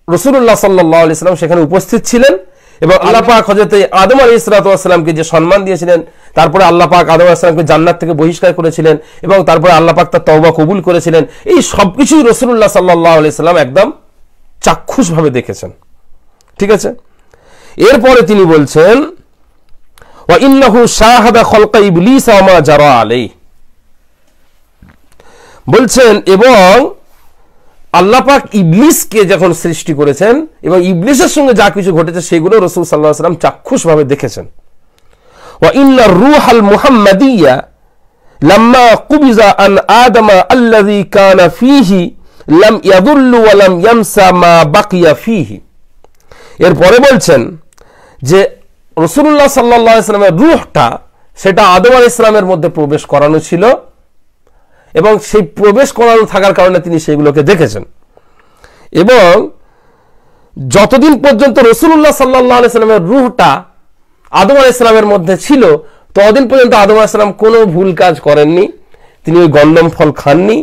রাসূলুল্লাহ সাল্লাল্লাহু আলাইহি ওয়াসাল্লাম সেখানে উপস্থিত ছিলেন এবং আল্লাহ পাক হযরত আদম আলাইহিস সালামকে যে সম্মান দিয়েছিলেন, তারপরে আল্লাহ পাক আদম আলাইহিস সালামকে জান্নাত থেকে বহিষ্কার করেছিলেন এবং তারপরে আল্লাহ পাক তার তওবা কবুল করেছিলেন, এই সবকিছুই রাসূলুল্লাহ সাল্লাল্লাহু আলাইহি ওয়াসাল্লাম একদম চাক্ষুষভাবে দেখেছেন। ঠিক আছে, এরপরে তিনি বলছেন, ওয়া ইন্নাহু শাহাদা খালকা ইবলিস ওয়া মা জারা আলাইহি, বলছেন এবং আল্লাহ পাক ইবলিসকে যখন সৃষ্টি করেছেন এবং ইবলিসের সঙ্গে যা কিছু ঘটেছে সেগুলো রাসূল সাল্লাল্লাহু আলাইহি ওয়াসাল্লাম চাক্ষুষভাবে দেখেছেন। ওয়া ইন্নার রূহাল মুহাম্মাদিয়্যা লাম্মা কুবিজা আন আদম আল্লাযী কানা ফীহি লাম ইয়াদুল্লু ওয়া লাম ইয়ামসা মা বাকিয়া ফীহি। এরপরে বলছেন যে রাসূলুল্লাহ সাল্লাল্লাহু আলাইহি ওয়াসাল্লামের রূহটা সেটা আদম আলাইহিস সালামের মধ্যে প্রবেশ করানো ছিল এবং সেই প্রবেশ করানো থাকার কারণে তিনি সেগুলোকে দেখেছেন। এবং যতদিন পর্যন্ত রাসূলুল্লাহ সাল্লাল্লাহু আলাইহি ওয়াসাল্লামের রূহটা আদম আলাইহিস সালামের মধ্যে ছিল, ততদিন পর্যন্ত আদম আলাইহিস সালাম কোনো ভুল কাজ করেননি, তিনি ওই গন্ধম ফল খাননি,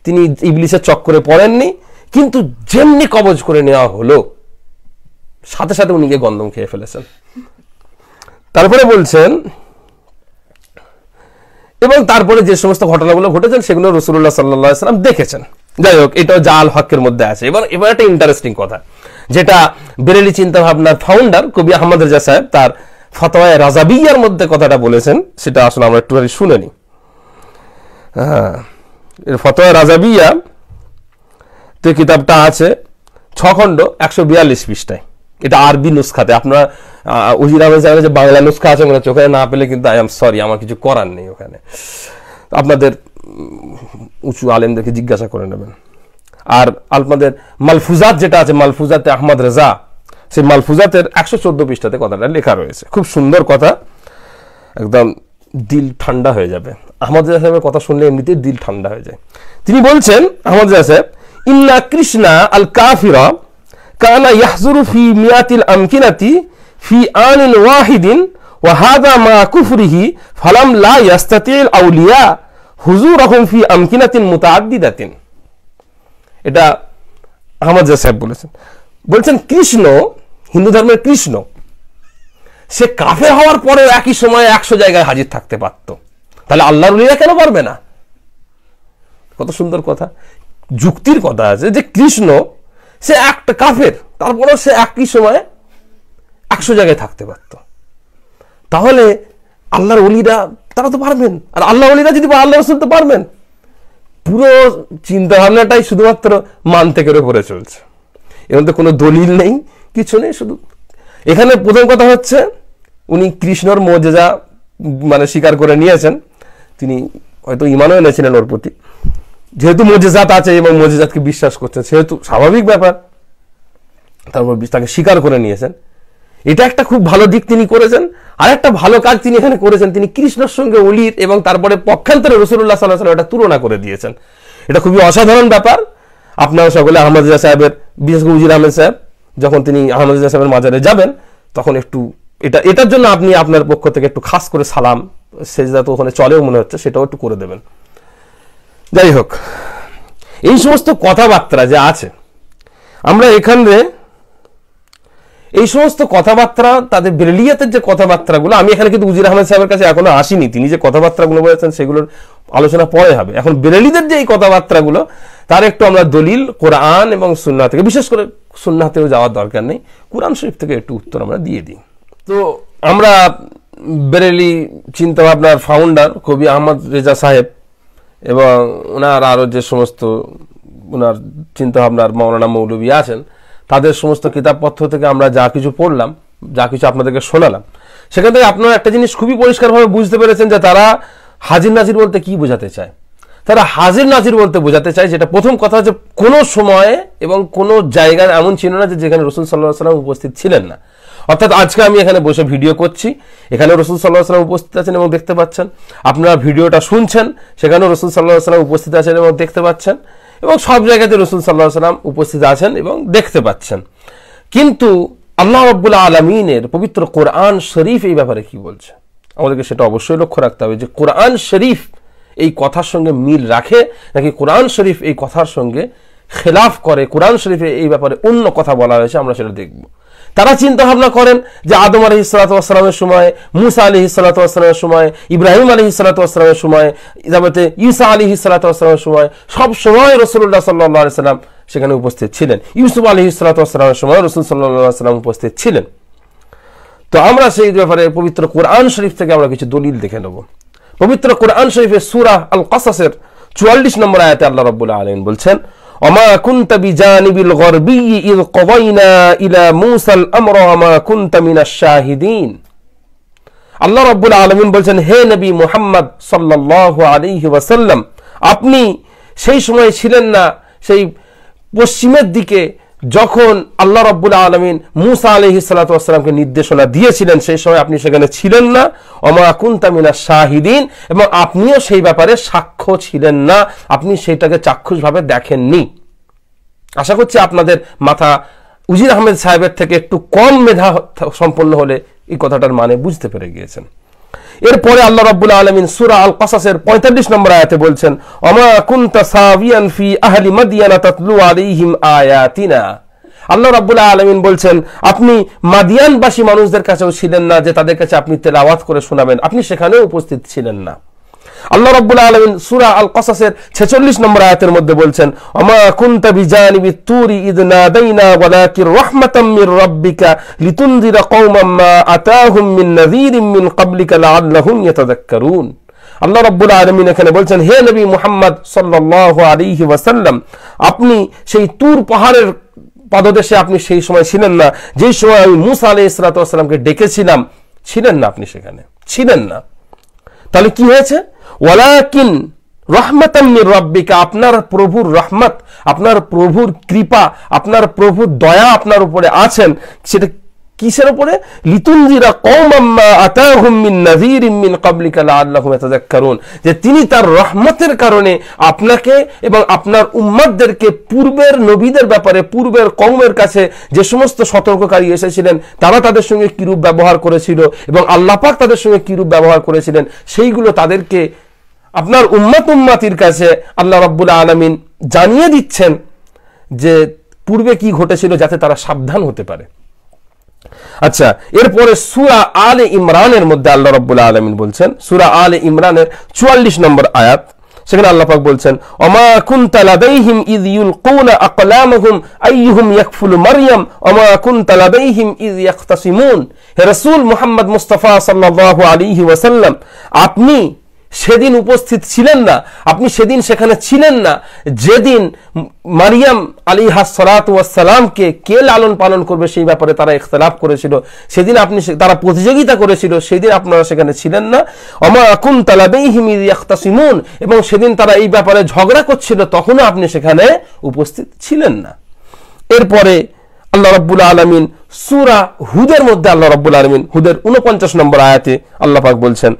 তিনি ইবলিসের চক্করে পড়েননি। কিন্তু যেমনি কবজ করে নেওয়া হলো, সাথে সাথে উনি গিয়ে গন্ধম খেয়ে ফেলেছেন। তারপরে বলছেন, এবং তারপরে যে সমস্ত ঘটনাগুলো ঘটেছেন সেগুলো রাসূলুল্লাহ সাল্লাল্লাহু আলাইহি ওয়াসাল্লাম দেখেছেন। যাই হোক, এটাও জাল হকের মধ্যে আছে। এবার একটা ইন্টারেস্টিং কথা, যেটা বেরেলি চিন্তা ভাবনার ফাউন্ডার কবি আহমদ রেজা সাহেব তার ফতোয়ায়ে রাজাবিয়ার মধ্যে কথাটা বলেছেন, সেটা আসলে আমরা একটু শুনে নিই। ফতোয়া রাজাবিয়া তো কিতাবটা আছে 6 খণ্ড 142 পৃষ্ঠায়, এটা আরবি নুসখাতে। আপনারা উজির আহমেদ সাহেবের যে বাংলা নুসখা আছে ওখানে চোখে না পেলে কিন্তু আই এম সরি, আমার কিছু করার নেই, ওখানে আপনাদের উঁচু আলেমদেরকে জিজ্ঞাসা করে নেবেন। আর আপনাদের মালফুজাত যেটা আছে, মালফুজাতে আহমদ রেজা, সেই মালফুজাতের 114 পৃষ্ঠাতে কথাটা লেখা রয়েছে। খুব সুন্দর কথা, একদম দিল ঠান্ডা হয়ে যাবে। আহমদ রেজা সাহেবের কথা শুনলে এমনিতেই দিল ঠান্ডা হয়ে যায়। তিনি বলছেন, আহমদ রেজা সাহেব, ইন্না কৃষ্ণা আল কাফিরা কানা ইয়াহজুরু ফি মিয়াতিল আমকিনাতি ফি আনিন ওয়াহিদিন ওয়া হাযা মা কুফরিহি ফালাম লা ইয়াস্তাতিল আউলিয়া হুজুরহুম ফি আমকিনাতিন মুতাআদ্দিদাতিন। এটা আহমদ রেজা সাহেব বলেছেন। কৃষ্ণ হিন্দু ধর্মের কৃষ্ণ, সে কাফের হওয়ার পরেও একই সময়ে 100 জায়গায় হাজির থাকতে পারত, তাহলে আল্লাহর ওলিরা কেন পারবে না? কত সুন্দর কথা, যুক্তির কথা আছে যে কৃষ্ণ সে একটা কাফের, তারপরেও সে একই সময়ে 100 জায়গায় থাকতে পারত, তাহলে আল্লাহর ওলিরা তারা তো পারবেন, আর আল্লাহ ওলিরা যদি আল্লাহ রাসূল তো পারবেন। পুরো চিন্তা ভাবনাটাই শুধুমাত্র মানতেকের উপরে চলছে, এর মধ্যে কোনো দলিল নেই, কিছু নেই। শুধু এখানে প্রথম কথা হচ্ছে উনি কৃষ্ণর মুজিজা মানে স্বীকার করে নিয়েছেন, তিনি হয়তো ঈমানও এনেছিলেন ওর প্রতি, যেহেতু মুজিজাত আছে এবং মুজিজাতকে বিশ্বাস করছেন, সেহেতু স্বাভাবিক ব্যাপার, তারপর তাকে স্বীকার করে নিয়েছেন। এটা একটা খুব ভালো দিক তিনি করেছেন। আর একটা ভালো কাজ তিনি এখানে করেছেন, তিনি কৃষ্ণের সঙ্গে অলির এবং তারপরে পক্ষান্তরে রাসূলুল্লাহ সাল্লাল্লাহু আলাইহি ওয়াসাল্লাম এটা তুলনা করে দিয়েছেন। এটা খুবই অসাধারণ ব্যাপার। আপনারা সকলে আহমদ রেজা সাহেবের, বিশেষ করে উজির আহমেদ সাহেব যখন তিনি আহমদ রেজা সাহেবের মাজারে যাবেন, তখন একটু এটার জন্য আপনি আপনার পক্ষ থেকে একটু খাস করে সালাম, সেজদা তো ওখানে চলেও মনে হচ্ছে, সেটাও একটু করে দেবেন। যাই হোক, এই সমস্ত কথাবার্তা যে আছে, আমরা এখানে এই সমস্ত কথাবার্তা, তাদের বেরেলিয়াতের যে কথাবার্তাগুলো, আমি এখানে কিন্তু উজির আহমেদ সাহেবের কাছে এখনো আসিনি, তিনি যে কথাবার্তাগুলো বলেছেন সেগুলোর আলোচনা পরে হবে। এখন বেরেলিদের যে এই কথাবার্তাগুলো, তার একটু আমরা দলিল কোরআন এবং সুন্নাহ থেকে, বিশেষ করে সুন্নাহতেও যাওয়ার দরকার নেই, কোরআন শরীফ থেকে একটু উত্তর আমরা দিয়ে দিই। তো আমরা বেরেলি চিন্তা ভাবনার ফাউন্ডার কবি আহমদ রেজা সাহেব এবং ওনার আরও যে সমস্ত ওনার চিন্তা ভাবনার মাওলানা মৌলবী আছেন, তাদের সমস্ত কিতাবপত্র থেকে আমরা যা কিছু পড়লাম, যা কিছু আপনাদেরকে শোনালাম, সেখান থেকে আপনারা একটা জিনিস খুবই পরিষ্কারভাবে বুঝতে পেরেছেন যে তারা হাজির নাজির বলতে কি বোঝাতে চায়। তারা হাজির নাজির বলতে বোঝাতে চায়, যেটা প্রথম কথা যে কোনো সময়ে এবং কোনো জায়গায় এমন ছিল না যে যেখানে রাসূল সাল্লাল্লাহু আলাইহি ওয়াসাল্লাম উপস্থিত ছিলেন না। অর্থাৎ আজকে আমি এখানে বসে ভিডিও করছি, এখানে রাসূল সাল্লাল্লাহু আলাইহি ওয়াসাল্লাম উপস্থিত আছেন এবং দেখতে পাচ্ছেন, আপনারা ভিডিওটা শুনছেন, সেখানেও রাসূল সাল্লাল্লাহু আলাইহি ওয়াসাল্লাম উপস্থিত আছেন এবং দেখতে পাচ্ছেন, এবং সব জায়গাতে রাসূল সাল্লাল্লাহু আলাইহি ওয়াসাল্লাম উপস্থিত আছেন এবং দেখতে পাচ্ছেন। কিন্তু আল্লাহ রাব্বুল আলামিনের পবিত্র কোরআন শরীফ এই ব্যাপারে কি বলছে, আমাদেরকে সেটা অবশ্যই লক্ষ্য রাখতে হবে যে কোরআন শরীফ এই কথার সঙ্গে মিল রাখে নাকি কোরআন শরীফ এই কথার সঙ্গে খেলাফ করে, কোরআন শরীফে এই ব্যাপারে অন্য কথা বলা হয়েছে, আমরা সেটা দেখব। তারা চিন্তা ভাবনা করেন যে আদম আলাইহিসসালাতু ওয়াসসালামের সময়, মুসা আলাইহিসসালাতু ওয়াসসালামের সময়, ইব্রাহিম আলাইহিসসালাতু ওয়াসসালামের সময়, যাবতে ঈসা আলাইহিসসালাতু ওয়াসসালামের সময়, সব সময় রাসূলুল্লাহ সাল্লাল্লাহু আলাইহি সাল্লাম সেখানে উপস্থিত ছিলেন। ইউসুফ আলাইহিসসালাতু ওয়াসসালামের সময় রাসূল সাল্লাল্লাহু আলাইহি সাল্লাম উপস্থিত ছিলেন। তো আমরা সেই ব্যাপারে পবিত্র কোরআন শরীফ থেকে আমরা কিছু দলিল দেখে নেব। পবিত্র কোরআন শরীফের সূরা আল কাসাসের 44 নম্বর আয়াতে আল্লাহ রাব্বুল আলামিন বলছেন, ওমা কুনতা বিজানিবিল গরবি ইয কদাইনা ইলা মূসাল আমরা ওমা কুনতা মিনাশ শাহিদিন। আল্লাহ রাব্বুল আলামিন বলছেন, হে নবী মুহাম্মদ সাল্লাল্লাহু আলাইহি ওয়াসাল্লাম, আপনি সেই সময় ছিলেন না, সেই পশ্চিমের দিকে যখন আল্লাহ রাব্বুল আলামিন মূসা আলাইহিসসালাতু ওয়াসসালামকে নির্দেশনা দিয়েছিলেন, সেই সময় আপনি সেখানে ছিলেন না। ওমা কুনতা মিনাশ শাহিদিন, এবং আপনিও সেই ব্যাপারে সাক্ষ্য ছিলেন না, আপনি সেটাকে চাক্ষুষভাবে দেখেননি। আশা করছি আপনাদের মাথা উজির আহমেদ সাহেবের থেকে একটু কম মেধা সম্পন্ন হলে এই কথাটার মানে বুঝতে পেরে গিয়েছেন। এরপরে আল্লাহ রাব্বুল আলামিন সূরা আল কাসাসের 45 নম্বর আয়াতে বলছেন, ওমা কুনতা সাবিয়ান ফি আহলি মাদিয়ানা তাতলু আলাইহিম আয়াতিনা। আল্লাহ রাব্বুল আলামিন বলছেন, আপনি মাদিয়ানবাসী মানুষদের কাছেও ছিলেন না যে তাদের কাছে আপনি তেলাওয়াত করে শোনাবেন, আপনি সেখানেও উপস্থিত ছিলেন না। আল্লাহ রাব্বুল আলামিন সূরা আল কাসাসের 46 নম্বর আয়াতের মধ্যে বলছেন, ওমা কুনতা বিজানিবিত তুরি ইয নাদাইনা ওয়ালাকির রাহমাতাম মির রাব্বিকা লিতুনযিরা কওমান মা আতাহুম মিন নাযীরিম মিন ক্বাবলিকা লাআল্লাহুম ইয়াতাযাক্কারুন। আল্লাহ রাব্বুল আলামিন এখানে বলছেন, হে নবী মুহাম্মদ সাল্লাল্লাহু আলাইহি ওয়াসাল্লাম, আপনি সেই তুর পাহাড়ের পাদদেশে আপনি সেই সময় ছিলেন না, যেই সময় আমি মূসা আলাইহিসসালাতু ওয়াসসালামকে ডেকেছিলাম, ছিলেন না, আপনি সেখানে ছিলেন না। তাহলে কি হয়েছে? ওয়ালাকিন রাহমাতাম মির রাব্বিকা, আপনার প্রভুর রহমত, আপনার প্রভুর কৃপা, আপনার প্রভুর দয়া আপনার উপরে আছেন। সেটা কিসের উপরে? লিতুনযিরা কওমান মা আতাহুম মিন নাযীরিম মিন ক্বাবলিকা লাআল্লাহুম ইয়াতাযাক্কারুন, যে তিনি তার রহমতের কারণে আপনাকে এবং আপনার উম্মতদেরকে পূর্বের নবীদের ব্যাপারে, পূর্বের কওমের কাছে যে সমস্ত সতর্ককারী এসেছিলেন, তারা তাদের সঙ্গে কিরূপ ব্যবহার করেছিল এবং আল্লাহ পাক তাদের সঙ্গে কিরূপ ব্যবহার করেছিলেন, সেইগুলো তাদেরকে আপনার উম্মতির কাছে আল্লাহ রাব্বুল আলামিন জানিয়ে দিচ্ছেন যে পূর্বে কি ঘটেছিল, যাতে তারা সাবধান হতে পারে। আচ্ছা, এরপরে সূরা আলে ইমরানের মধ্যে আল্লাহ রাব্বুল আলামিন বলছেন, সূরা আলে ইমরানের 44 নম্বর আয়াত, সেখানে আল্লাহ পাক বলছেন, ওমা কুনতা লাদাইহিম ইয ইউলকুনা আকলামহুম আইয়ুহুম ইয়াকফুলু মারইয়াম ওমা কুনতা লাদাইহিম ইয ইয়াখতাসিমুন। হে রাসূল মুহাম্মদ মুস্তাফা সাল্লাল্লাহু আলাইহি ওয়াসাল্লাম, আপনি সেদিন উপস্থিত ছিলেন না, আপনি সেদিন সেখানে ছিলেন না যেদিন মারিয়াম আলাইহিস সালাতু ওয়াস সালামকে কে লালন পালন করবে সেই ব্যাপারে তারা ইখতিলাফ করেছিল, সেদিন তারা প্রতিযোগিতা করেছিল, সেদিন আপনারা সেখানে ছিলেন না। ওমা কুনতা লাদাইহিম ইয ইয়াখতাসিমুন, এবং সেদিন তারা এই ব্যাপারে ঝগড়া করছিল, তখনও আপনি সেখানে উপস্থিত ছিলেন না। এরপরে আল্লাহ রাব্বুল আলামিন সূরা হুদের মধ্যে আল্লাহ রাব্বুল আলামিন হুদের 49 নম্বর আয়াতে আল্লাহ পাক বলছেন,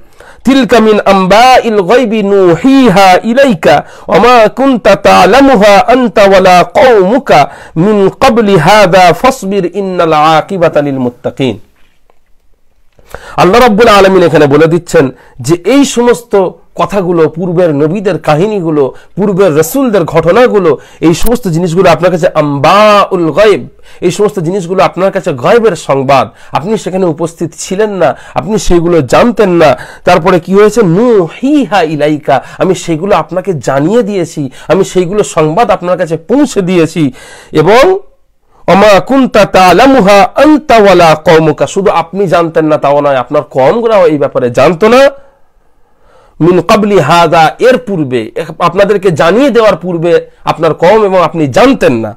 তিলকা মিন আমবাইল গায়বি নুহিহা ইলাইকা ওমা কুনতা তা'লামুহা আনতা ওয়ালা কওমুকা মিন ক্বাবলি হাযা ফাসবির ইন্নাল আকিবাতা লিল মুত্তাকিন। আল্লাহ রাব্বুল আলামিন এখানে বলে দিচ্ছেন যে এই সমস্ত কথাগুলো, পূর্বের নবীদের কাহিনীগুলো, পূর্বের রাসূলদের ঘটনাগুলো, এই সমস্ত জিনিসগুলো আপনার কাছে আম্বাউল গায়ব, এই সমস্ত জিনিসগুলো আপনার কাছে গায়বের সংবাদ, আপনি সেখানে উপস্থিত ছিলেন না, আপনি সেগুলো জানতেন না। তারপরে কি হয়েছে, নুহিহা ইলাইকা, আমি সেগুলো আপনাকে জানিয়ে দিয়েছি, আমি সেইগুলো সংবাদ আপনার কাছে পৌঁছে দিয়েছি। এবং ওমা কুনতা তা'লামুহা আনতা ওয়ালা কওমুকা, শুধু আপনি জানতেন না তাও নয়, আপনার কওমগুলো এই ব্যাপারে জানতো না। মিন ক্বাবলি হাযা, এর পূর্বে, আপনাদেরকে জানিয়ে দেওয়ার পূর্বে আপনার কওম এবং আপনি জানতেন না।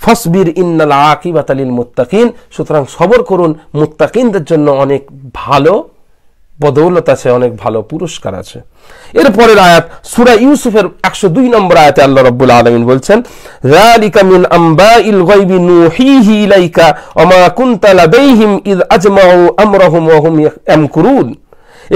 ফাসবির ইন্নাল আকিবাতা লিল মুত্তাকিন, সুতরাং সবর করুন, মুত্তাকিনদের জন্য অনেক ভালো বদৌলত আছে, অনেক ভালো পুরস্কার আছে। এরপরের আয়াত সূরা ইউসুফের 102 নম্বর আয়াতে আল্লাহ রাব্বুল আলামিন বলছেন, যালিকা মিন আমবাইল গায়বি নুহিহি ইলাইকা ওমা কুনতা লাদাইহিম ইয আজমাউ আমরাহুম ওয়া হুম ইয়ামকুরুন।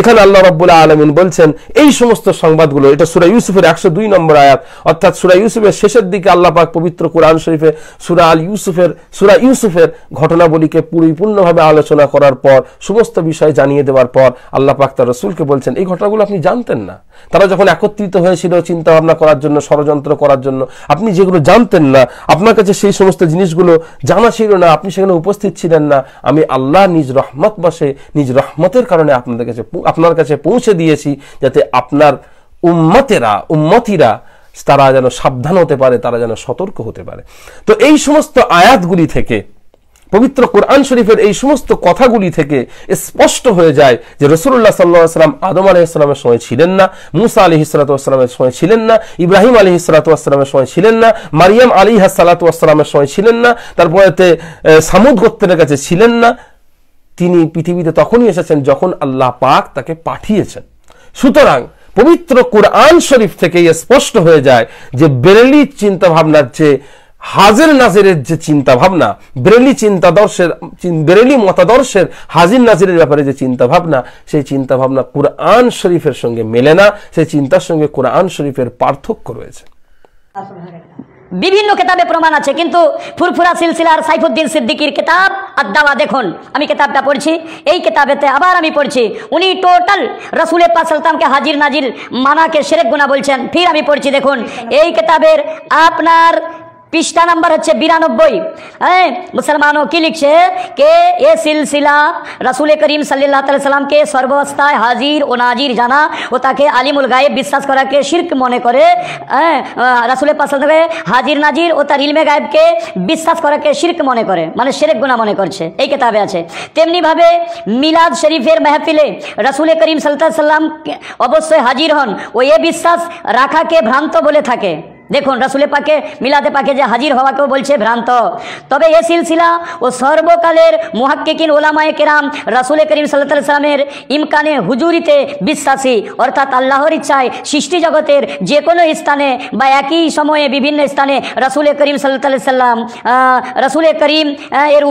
এখানে আল্লাহ রাব্বুল আলামিন বলছেন এই সমস্ত সংবাদগুলো, এটা সূরা ইউসুফের 102 নম্বর আয়াত, অর্থাৎ সূরা ইউসুফের শেষের দিকে আল্লাহ পাক পবিত্র কোরআন শরীফে সূরা ইউসুফের ঘটনাবলীকে পরিপূর্ণভাবে আলোচনা করার পর, সমস্ত বিষয় জানিয়ে দেওয়ার পর আল্লাহ পাক তার রাসূলকে বলছেন এই ঘটনাগুলো আপনি জানতেন না। তারা যখন একত্রিত হয়েছিল চিন্তা ভাবনা করার জন্য, ষড়যন্ত্র করার জন্য, আপনি যেগুলো জানতেন না, আপনার কাছে সেই সমস্ত জিনিসগুলো জানা ছিল না, আপনি সেখানে উপস্থিত ছিলেন না, আমি আল্লাহ নিজ রহমত বসে, নিজ রহমতের কারণে আপনার কাছে পৌঁছে দিয়েছি, যাতে আপনার উম্মতিরা তারা যেন সাবধান হতে পারে, তারা যেন সতর্ক হতে পারে। তো এই সমস্ত আয়াতগুলি থেকে, পবিত্র কোরআন শরীফের এই সমস্ত কথাগুলি থেকে স্পষ্ট হয়ে যায় যে রাসূলুল্লাহ সাল্লাল্লাহু আলাইহি ওয়াসাল্লাম আদম আলাইহিস সালামের সময় ছিলেন না, মূসা আলাইহিস সালাতু ওয়াস সালামের সময় ছিলেন না, ইব্রাহিম আলাইহিস সালাতু ওয়াস সালামের সময় ছিলেন না, মারিয়াম আলাইহাস সালাতু ওয়াস সালামের সময় ছিলেন না, তারপরেতে সামুদ গোত্রের কাছে ছিলেন না। তিনি পৃথিবীতে তখনই এসেছেন যখন আল্লাহ পাক তাকে পাঠিয়েছেন। সুতরাং পবিত্র কোরআন শরীফ থেকে স্পষ্ট হয়ে যায় যে বেরেলি চিন্তা ভাবনার যে হাজির নাজিরের যে চিন্তা ভাবনা, বেরেলি মতাদর্শের হাজির নাজিরের ব্যাপারে যে চিন্তা ভাবনা, সেই চিন্তা ভাবনা কোরআন শরীফের সঙ্গে মেলে না, সেই চিন্তার সঙ্গে কোরআন শরীফের পার্থক্য রয়েছে। বিভিন্ন কিতাবে প্রমাণ আছে, কিন্তু ফুরফুরা সিলসিলার সাইফুদ্দিন সিদ্দিকীর কিতাব আদ-দাওয়া দেখুন, আমি কিতাবটা পড়ছি, এই কিতাবেতে আবার আমি পড়ছি, উনি টোটাল রাসূল পাক সাল্লাল্লাহু আলাইহি ওয়াসাল্লামকে হাজির নাজির মানাকে শিরক গুনাহ বলছেন। ফির আমি পড়ছি, দেখুন এই কিতাবের আপনার পৃষ্ঠা নাম্বার হচ্ছে 92। মুসলমানों কি লিখছে কে এ সিলসিলা রাসূল করিম সাল্লাল্লাহু আলাইহি সাল্লামকে সর্বাবস্থায় হাজির ও নাজির জানা ও তাকে আলিমুল গায়েব বিশ্বাস করাকে শিরক মনে করে, রাসূল পাক সাল্লাল্লাহু আলাইহি ওয়াসাল্লাম হাজির নাজির ও তার ইলমে গায়েবকে বিশ্বাস করাকে শিরক মনে করে, মানে শিরক গুনাহ মনে করছে, এই কিতাবে আছে। তেমনি ভাবে মিলাদ শরীফের মাহফিলে রাসূল করিম সাল্লাল্লাহু আলাইহি সাল্লাম অবশ্যই হাজির হন ও এই বিশ্বাস রাখাকে ভ্রান্ত বলে থাকে। দেখুন রাসূলে পাকে মিলাদে পাকে যে হাজির হওয়াকেও বলছে ভ্রান্ত। তবে এই সিলসিলা ও সর্বকালের মুহাক্কিকিন ওলামায়ে কেরাম রাসূল করিম সাল্লাল্লাহু আলাইহি ওয়াসাল্লামের ইমকানে হুজুরিতে বিশ্বাসী, অর্থাৎ আল্লাহর ইচ্ছায় সৃষ্টি জগতের যে কোনো স্থানে বা একই সময়ে বিভিন্ন স্থানে রাসূল করিম সাল্লাল্লাহু আলাইহি ওয়াসাল্লাম রাসূল করিম এর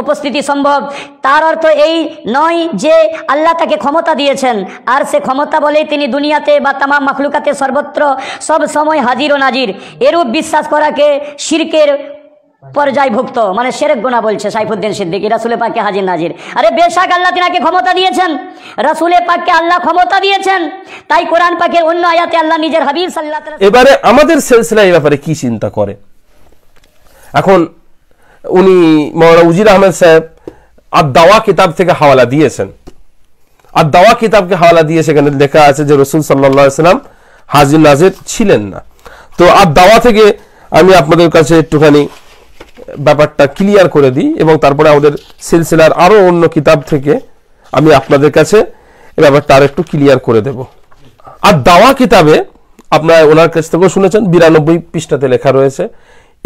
উপস্থিতি সম্ভব। তার অর্থ এই নয় যে আল্লাহ তাকে ক্ষমতা দিয়েছেন, আর সে ক্ষমতা বলেই তিনি দুনিয়াতে বা তামাম মাখলুকাতে সর্বত্র সব সময় হাজির ও নাজির, এরূপ বিশ্বাস করাকে শিরকের পর্যায়ভুক্ত, মানে শিরক গুনাহ বলছে সাইফুদ্দিন সিদ্দিকী রাসূল পাককে হাজির নাজির। আরে বেশক আল্লাহ তিনাকে ক্ষমতা দিয়েছেন, রাসূল পাককে আল্লাহ ক্ষমতা দিয়েছেন, তাই কোরআন পাকের অন্য আয়াতে আল্লাহ নিজের হাবিব সাল্লাল্লাহু আলাইহি ওয়াসাল্লাম। এবারে আমাদের সিলসিলা এই ব্যাপারে কি চিন্তা করে? এখন উনি মৌলানা উজির আহমেদ সাহেব আদ-দাওয়া কিতাব থেকে হাওয়ালা দিয়েছেন। আদ-দাওয়া কিতাবকে হাওয়ালা দিয়ে সেখানে লেখা আছে যে রাসূল সাল্লাল্লাহু আলাইহি ওয়াসাল্লাম হাজির নাজির ছিলেন না। তো আদ-দাওয়া থেকে আমি আপনাদের কাছে একটুখানি ব্যাপারটা ক্লিয়ার করে দিই এবং তারপরে আমাদের সিলসিলার আরো অন্য কিতাব থেকে আমি আপনাদের কাছে এই ব্যাপারটা আর একটু ক্লিয়ার করে দেব। আদ-দাওয়া কিতাবে আপনারা ওনার কাছ থেকেও শুনেছেন 92 পৃষ্ঠাতে লেখা রয়েছে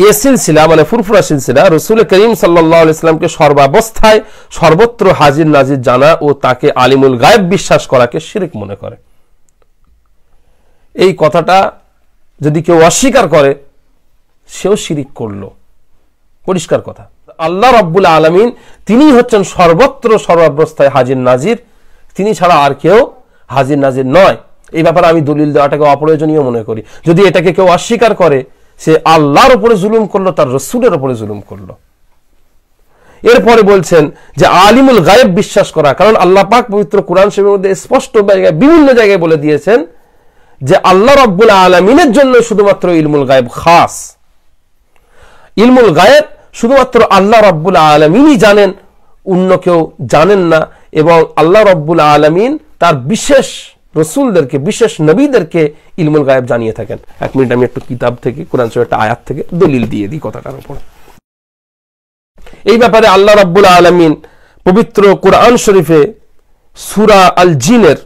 এ সিলসিলা মানে ফুরফুরা সিলসিলা রাসূল করিম সাল্লাল্লাহু আলাইহি ওয়াসাল্লামকে সর্বাবস্থায় সর্বত্র হাজির নাজির জানা ও তাকে আলিমুল গায়েব বিশ্বাস করাকে শিরক মনে করে। এই কথাটা যদি কেউ অস্বীকার করে সেও শিরিক করলো, পরিষ্কার কথা। আল্লাহ রাব্বুল আলামিন তিনি হচ্ছেন সর্বত্র সর্বাবস্থায় হাজির নাজির, তিনি ছাড়া আর কেউ হাজির নাজির নয়। এই ব্যাপারে আমি দলিল দেওয়াটাকে অপ্রয়োজনীয় মনে করি। যদি এটাকে কেউ অস্বীকার করে সে আল্লাহর উপরে জুলুম করলো, তার রাসূলের উপরে জুলুম করলো। এরপরে বলছেন যে আলিমুল গায়েব বিশ্বাস করা, কারণ আল্লাহ পাক পবিত্র কোরআন শরীফের মধ্যে স্পষ্ট বিভিন্ন জায়গায় বলে দিয়েছেন যে আল্লাহ রাব্বুল আলামিনের জন্য শুধুমাত্র ইলমুল গায়েব খাস। ইলমুল গায়েব শুধুমাত্র আল্লাহ রাব্বুল আলামিনই জানেন, অন্য কেউ জানেন না। এবং আল্লাহ রাব্বুল আলামিন তার বিশেষ রাসূলদেরকে, বিশেষ নবীদেরকে ইলমুল গায়েব জানিয়ে থাকেন। এক মিনিট আমি একটু কিতাব থেকে কোরআন শরীফের একটা আয়াত থেকে দলিল দিয়ে দিই কথাটার উপর। এই ব্যাপারে আল্লাহ রাব্বুল আলামিন পবিত্র কোরআন শরীফে সূরা আল জিনের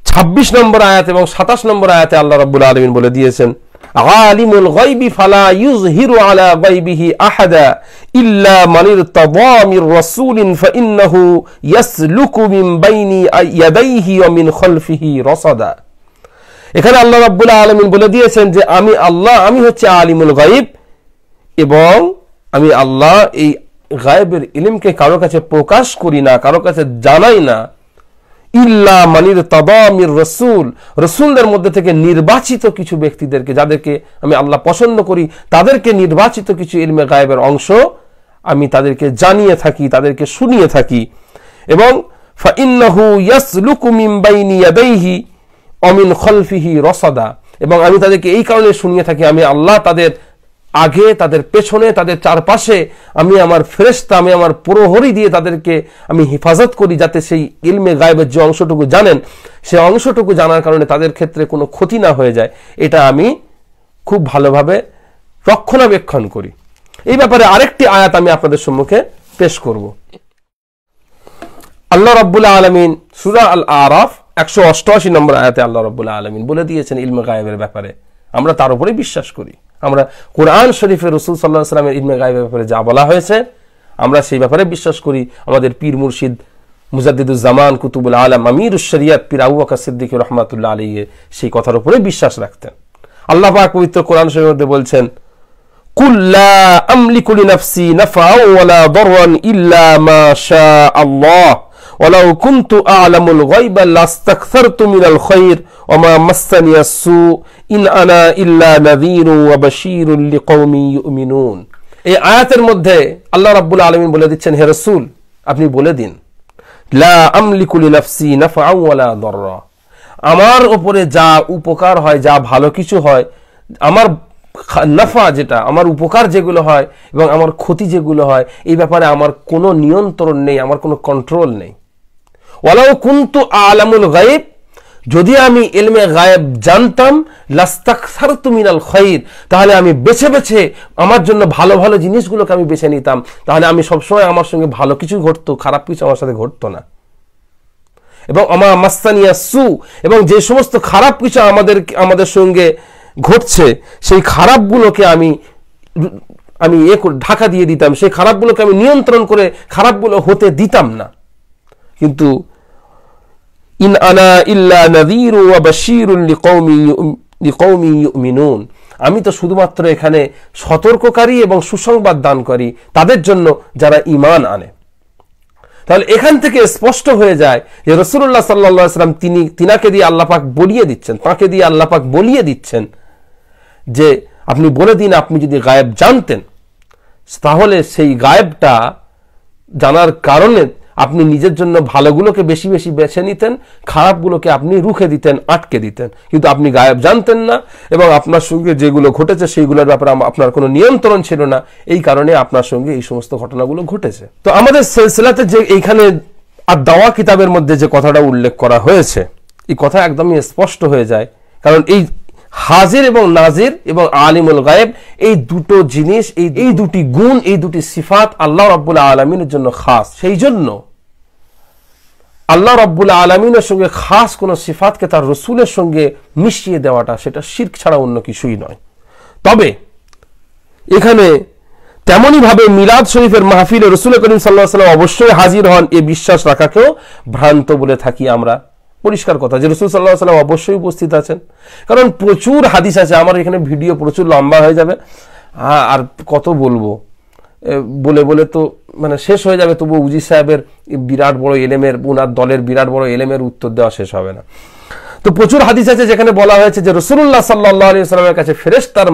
26 নম্বর আয়াত এবং 27 নম্বর আয়াতে আল্লাহ রাব্বুল আলামিন বলে দিয়েছেন আলিমুল গায়বি ফালা ইউযহিরু আলা গায়বিহি আহাদা ইল্লা মান ইরতাদা মির রাসূলিন ফাইন্নাহু ইয়াসলুকু মিন বাইনি ইয়াদাইহি ওয়া মিন খালফিহি রাসাদা। এখানে আল্লাহ রাব্বুল আলামিন বলে দিয়েছেন যে আমি আল্লাহ, আমি হচ্ছে আলিমুল গায়ব এবং আমি আল্লাহ এই গায়েবের ইলমকে কারো কাছে প্রকাশ করি না, কারো কাছে জানাই না। ইল্লা মানির তাদামির রাসূল, রাসূলদের মধ্যে থেকে নির্বাচিত কিছু ব্যক্তিদেরকে, যাদেরকে আমি আল্লাহ পছন্দ করি, তাদেরকে নির্বাচিত কিছু ইলমে গায়েবের অংশ আমি তাদেরকে জানিয়ে থাকি, তাদেরকে শুনিয়ে থাকি। এবং ফাইন্নাহু ইয়াসলুকু মিন বাইনি ইয়াদাইহি ওয়া মিন খালফিহি রাসাদা, এবং আমি তাদেরকে এই কারণে শুনিয়ে থাকি আমি আল্লাহ তাদের আগে, তাদের পেছনে, তাদের চারপাশে আমি আমার ফেরেশতা, আমি আমার প্রহরী দিয়ে তাদেরকে আমি হেফাজত করি, যাতে সেই ইলমে গায়েবের যে অংশটুকু জানেন সেই অংশটুকু জানার কারণে তাদের ক্ষেত্রে কোনো ক্ষতি না হয়ে যায়, এটা আমি খুব ভালোভাবে রক্ষণাবেক্ষণ করি। এই ব্যাপারে আরেকটি আয়াত আমি আপনাদের সম্মুখে পেশ করব। আল্লাহ রাব্বুল আলামিন সূরা আল আরাফ 188 নম্বর আয়াতে আল্লাহ রাব্বুল আলামিন বলে দিয়েছেন ইলমে গায়েবের ব্যাপারে আমরা তার উপরে বিশ্বাস করি। আমরা কোরআন শরীফে রাসূল সাল্লাল্লাহু আলাইহি ওয়াসাল্লামের ইলমে গায়েবের ব্যাপারে যা বলা হয়েছে আমরা সেই ব্যাপারে বিশ্বাস করি। আমাদের পীর মুর্শিদ মুজাদ্দিদুজ জামান কুতুবুল আলম আমিরুশ শরিয়ত পীর আবু বকর সিদ্দিক রাহমাতুল্লাহ আলাইহি সেই কথার উপরে বিশ্বাস রাখতেন। আল্লাহ পাক পবিত্র কোরআন শরীফের মধ্যে বলছেন কুল লা আমলিকু লিনাফসি নাফআন ওয়ালা দাররান ইল্লা মা শাআল্লাহ ওয়ালাউ কুনতু আ'লামুল গায়বা লাস্তাকসারতু মিনাল খায়র ওয়া মা মাসসানিয়াস সু ইন আনা ইল্লা নাযীরু ওয়া বাশীরুল লিকওমি ইউমিনুন। এই আয়াতের মধ্যে আল্লাহ রাব্বুল আলামিন বলে দিচ্ছেন, হে রাসূল আপনি বলে দিন লা আমলিকু লিনাফসি নাফআন ওয়ালা দাররা, আমার উপরে যা উপকার হয়, যা ভালো কিছু হয়, আমার নাফা যেটা, আমার উপকার যেগুলো হয় এবং আমার ক্ষতি যেগুলো হয়, এই ব্যাপারে আমার কোনো নিয়ন্ত্রণ নেই, আমার কোনো কন্ট্রোল নেই। ওয়ালাউ কুনতু আ'লামুল গায়ব, যদি আমি ইলমে গায়েব জানতাম, লাস্তাকসারতু মিনাল খায়র, তাহলে আমি বেছে বেছে আমার জন্য ভালো ভালো জিনিসগুলোকে আমি বেছে নিতাম, তাহলে আমি সবসময় আমার সঙ্গে ভালো কিছু ঘটতো, খারাপ কিছু আমার সাথে ঘটতো না। এবং আমার মাসসানিয়া সু, এবং যে সমস্ত খারাপ কিছু আমাদের সঙ্গে ঘটছে সেই খারাপগুলোকে আমি ঢাকা দিয়ে দিতাম, সেই খারাপগুলোকে আমি নিয়ন্ত্রণ করে খারাপগুলো হতে দিতাম না। কিন্তু ইন আনা ইল্লা নাযীরু ওয়া বাশীরুল লিকওমি ইউমিনুন, আমি তো শুধুমাত্র এখানে সতর্ককারী এবং সুসংবাদ দানকারী তাদের জন্য যারা ঈমান আনে। তাহলে এখান থেকে স্পষ্ট হয়ে যায় যে রাসূলুল্লাহ সাল্লাল্লাহু আলাইহি ওয়াসাল্লাম তিনাকে দিয়ে আল্লাহ পাক বলিয়ে দিচ্ছেন, তাকে দিয়ে আল্লাহ পাক বলিয়ে দিচ্ছেন যে আপনি বলে দিন আপনি যদি গায়েব জানতেন তাহলে সেই গায়েবটা জানার কারণে আপনি নিজের জন্য ভালোগুলোকে বেশি বেশি বেছে নিতেন, খারাপগুলোকে আপনি রুখে দিতেন, আটকে দিতেন, কিন্তু আপনি গায়েব জানতেন না এবং আপনার সঙ্গে যেগুলো ঘটেছে সেইগুলোর ব্যাপারে আপনার কোনো নিয়ন্ত্রণ ছিল না। এই কারণে আপনার সঙ্গে এই সমস্ত ঘটনাগুলো ঘটেছে। তো আমাদের সিলসিলাতে যে এইখানে আর দাওয়া কিতাবের মধ্যে যে কথাটা উল্লেখ করা হয়েছে, এই কথা একদমই স্পষ্ট হয়ে যায়। কারণ এই হাজির এবং নাজির এবং আলিমুল গায়েব এই দুটো জিনিস, এই দুটি গুণ, এই দুটি সিফাত আল্লাহ রাব্বুল আলামিনের জন্য খাস। সেই জন্য আল্লাহ রাব্বুল আলামিনের সঙ্গে খাস কোন সিফাতকে তার রসুলের সঙ্গে মিশিয়ে দেওয়াটা সেটা শিরক ছাড়া অন্য কিছুই নয়। তবে এখানে তেমনি ভাবে মিলাদ শরীফের মাহফিলে রসুল করিম সাল্লাল্লাহু আলাইহি ওয়াসাল্লাম অবশ্যই হাজির হন, এ বিশ্বাস রাখাকেও ভ্রান্ত বলে থাকি আমরা। পরিষ্কার কথা যে রসুল সাল্লাল্লাহু আলাইহি ওয়াসাল্লাম অবশ্যই উপস্থিত আছেন, কারণ প্রচুর হাদিস আছে। আমার এখানে ভিডিও প্রচুর লম্বা হয়ে যাবে, আর কত বলবো, বলে বলে তো মানে শেষ হয়ে যাবে। তবু উজি সাহেবের বিরাট বড় এলেমের, উনার দলের বিরাট বড় এলেমের উত্তর দেওয়া শেষ হবে না। তো প্রচুর হাদিস আছে যেখানে বলা হয়েছে যে রাসূলুল্লাহ সাল্লাল্লাহু আলাইহি ওয়াসাল্লামের কাছে ফেরেশতার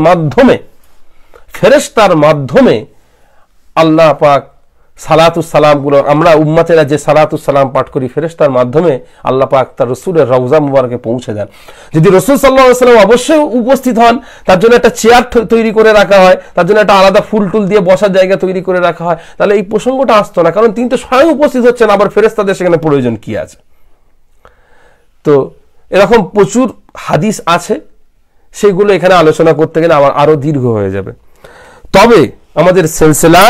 মাধ্যমে আল্লাহ পাক সালাতুস সালাম গুলো, আমরা উম্মতেরা যে সালাতুস সালাম পাঠ করি, ফেরেশতার মাধ্যমে আল্লাহ পাক তার রসুলের রওজা মুবারকে পৌঁছে দেন। যদি রসুল সাল্লাল্লাহু আলাইহি ওয়াসাল্লাম অবশ্যই উপস্থিত হন, তার জন্য একটা চেয়ার তৈরি করে রাখা হয়, তার জন্য একটা আলাদা ফুল টুল দিয়ে বসার জায়গা তৈরি করে রাখা হয়, তাহলে এই প্রসঙ্গটা আসতো না। কারণ তিনি তো স্বয়ং উপস্থিত হচ্ছেন, আবার ফেরেশতাদের সেখানে প্রয়োজন কি আছে? তো এরকম প্রচুর হাদিস আছে, সেগুলো এখানে আলোচনা করতে গেলে আরো দীর্ঘ হয়ে যাবে। তবে আমাদের সিলসিলা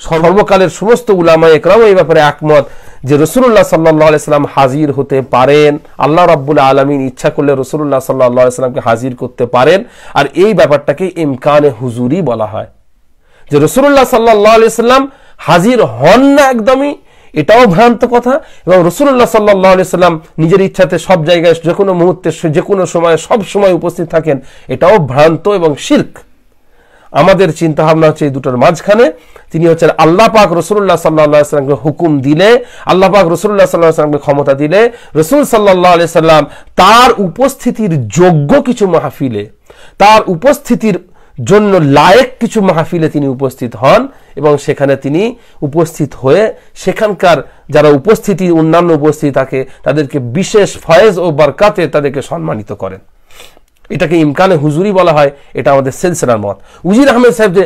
সর্বকালের সমস্ত উলামা একরাম এই ব্যাপারে একমত যে রাসূলুল্লাহ সাল্লাল্লাহু আলাইহি ওয়াসাল্লাম হাজির হতে পারেন। আল্লাহ রাব্বুল আলামিন ইচ্ছা করলে রাসূলুল্লাহ সাল্লাল্লাহু আলাইহি ওয়াসাল্লামকে হাজির করতে পারেন, আর এই ব্যাপারটাকে ইমকানে হুজুরি বলা হয়। যে রাসূলুল্লাহ সাল্লাল্লাহু আলাইহি ওয়াসাল্লাম হাজির হন না একদমই, এটাও ভ্রান্ত কথা। এবং রাসূলুল্লাহ সাল্লাল্লাহু আলাইহি ওয়াসাল্লাম নিজের ইচ্ছাতে সব জায়গায়, যে কোনো মুহূর্তে, যে কোনো সময়, সব সময় উপস্থিত থাকেন, এটাও ভ্রান্ত এবং শিরক। আমাদের চিন্তা ভাবনা হচ্ছে এই দুটোর মাঝখানে। তিনি হচ্ছেন আল্লাহ পাক রাসূলুল্লাহ সাল্লাল্লাহু আলাইহি ওয়াসাল্লামকে হুকুম দিলে, আল্লাহ পাক রাসূলুল্লাহ সাল্লাল্লাহু আলাইহি ওয়াসাল্লামকে ক্ষমতা দিলে, রাসূল সাল্লাল্লাহু আলাইহি ওয়াসাল্লাম তার উপস্থিতির যোগ্য কিছু মাহফিলে, তার উপস্থিতির জন্য লায়েক কিছু মাহফিলে তিনি উপস্থিত হন এবং সেখানে তিনি উপস্থিত হয়ে সেখানকার যারা উপস্থিতি, অন্যান্য উপস্থিতি থাকে, তাদেরকে বিশেষ ফয়েজ ও বরকতে তাদেরকে সম্মানিত করেন। এটাকে ইমকানে হুজুরি বলা হয়। এটা আমাদের সিলসিলার মত। উজির আহমেদ সাহেব যে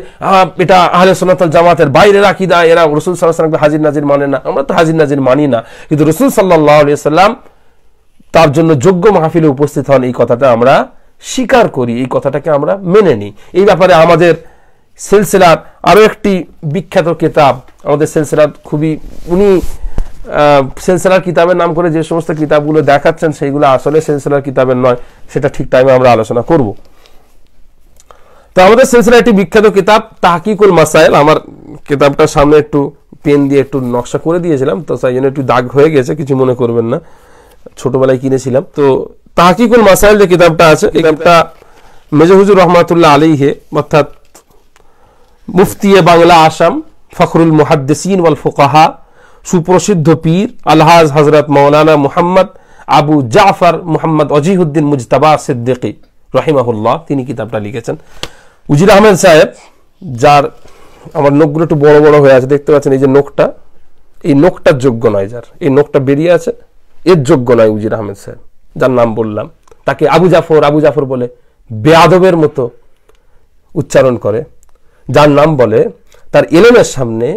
এটা আহলে সুন্নাত ওয়াল জামাতের বাইরের আকীদা, এরা রাসূল সাল্লাল্লাহু আলাইহি ওয়াসাল্লামকে হাজির নাজির মানে না। আমরা তো হাজির নাজির মানি না, কিন্তু রাসূল সাল্লাল্লাহু আলাইহি ওয়াসাল্লাম তার জন্য যোগ্য মাহফিলে উপস্থিত হন, এই কথাটা আমরা স্বীকার করি, এই কথাটাকে আমরা মেনে নিই। এই ব্যাপারে আমাদের সিলসিলার আরো একটি বিখ্যাত কিতাব, আমাদের সিলসিলার খুবই, উনি সিলসিলার কিতাবের নাম করে যে সমস্ত কিতাবগুলো দেখাচ্ছেন সেইগুলো আসলে সিলসিলার কিতাবের নয়, সেটা ঠিক টাইমে আমরা আলোচনা করব। তো আমাদের সিলসিলার একটি বিখ্যাত কিতাব তাহকিকুল মাসাইল, আমার কিতাবটার সামনে একটু পেন দিয়ে একটু নকশা করে দিয়েছিলাম, তো তাই জন্য একটু দাগ হয়ে গেছে, কিছু মনে করবেন না, ছোটবেলায় কিনেছিলাম। তো তাহকিকুল মাসাইল যে কিতাবটা আছে, এই কিতাবটা মেজর হুজুর রহমাতুল্লাহ আলাইহি, অর্থাৎ মুফতি বাংলা আসাম, ফখরুল মুহাদ্দিসিন ওয়াল ফুকাহা, সুপ্রসিদ্ধ পীর আলহাজ হযরত মাওলানা মুহাম্মদ আবু জাফর মুহাম্মদ ওয়াজিহুদ্দিন মুজতাবা সিদ্দিকী রাহিমাহুল্লাহ, তিনি কিতাবটা লিখেছেন। উজির আহমেদ সাহেব, যার আমার নখগুলো একটু বড় বড় হয়ে আছে, দেখতে পাচ্ছেন এই যে নখটা, এই নখটার যোগ্য নয়, যার এই নখটা বেরিয়ে আছে এর যোগ্য নয় উজির আহমেদ সাহেব, যার নাম বললাম, তাকে আবু জাফর বলে বেয়াদবের মতো উচ্চারণ করে, যার নাম বলে, তার এলেমের সামনে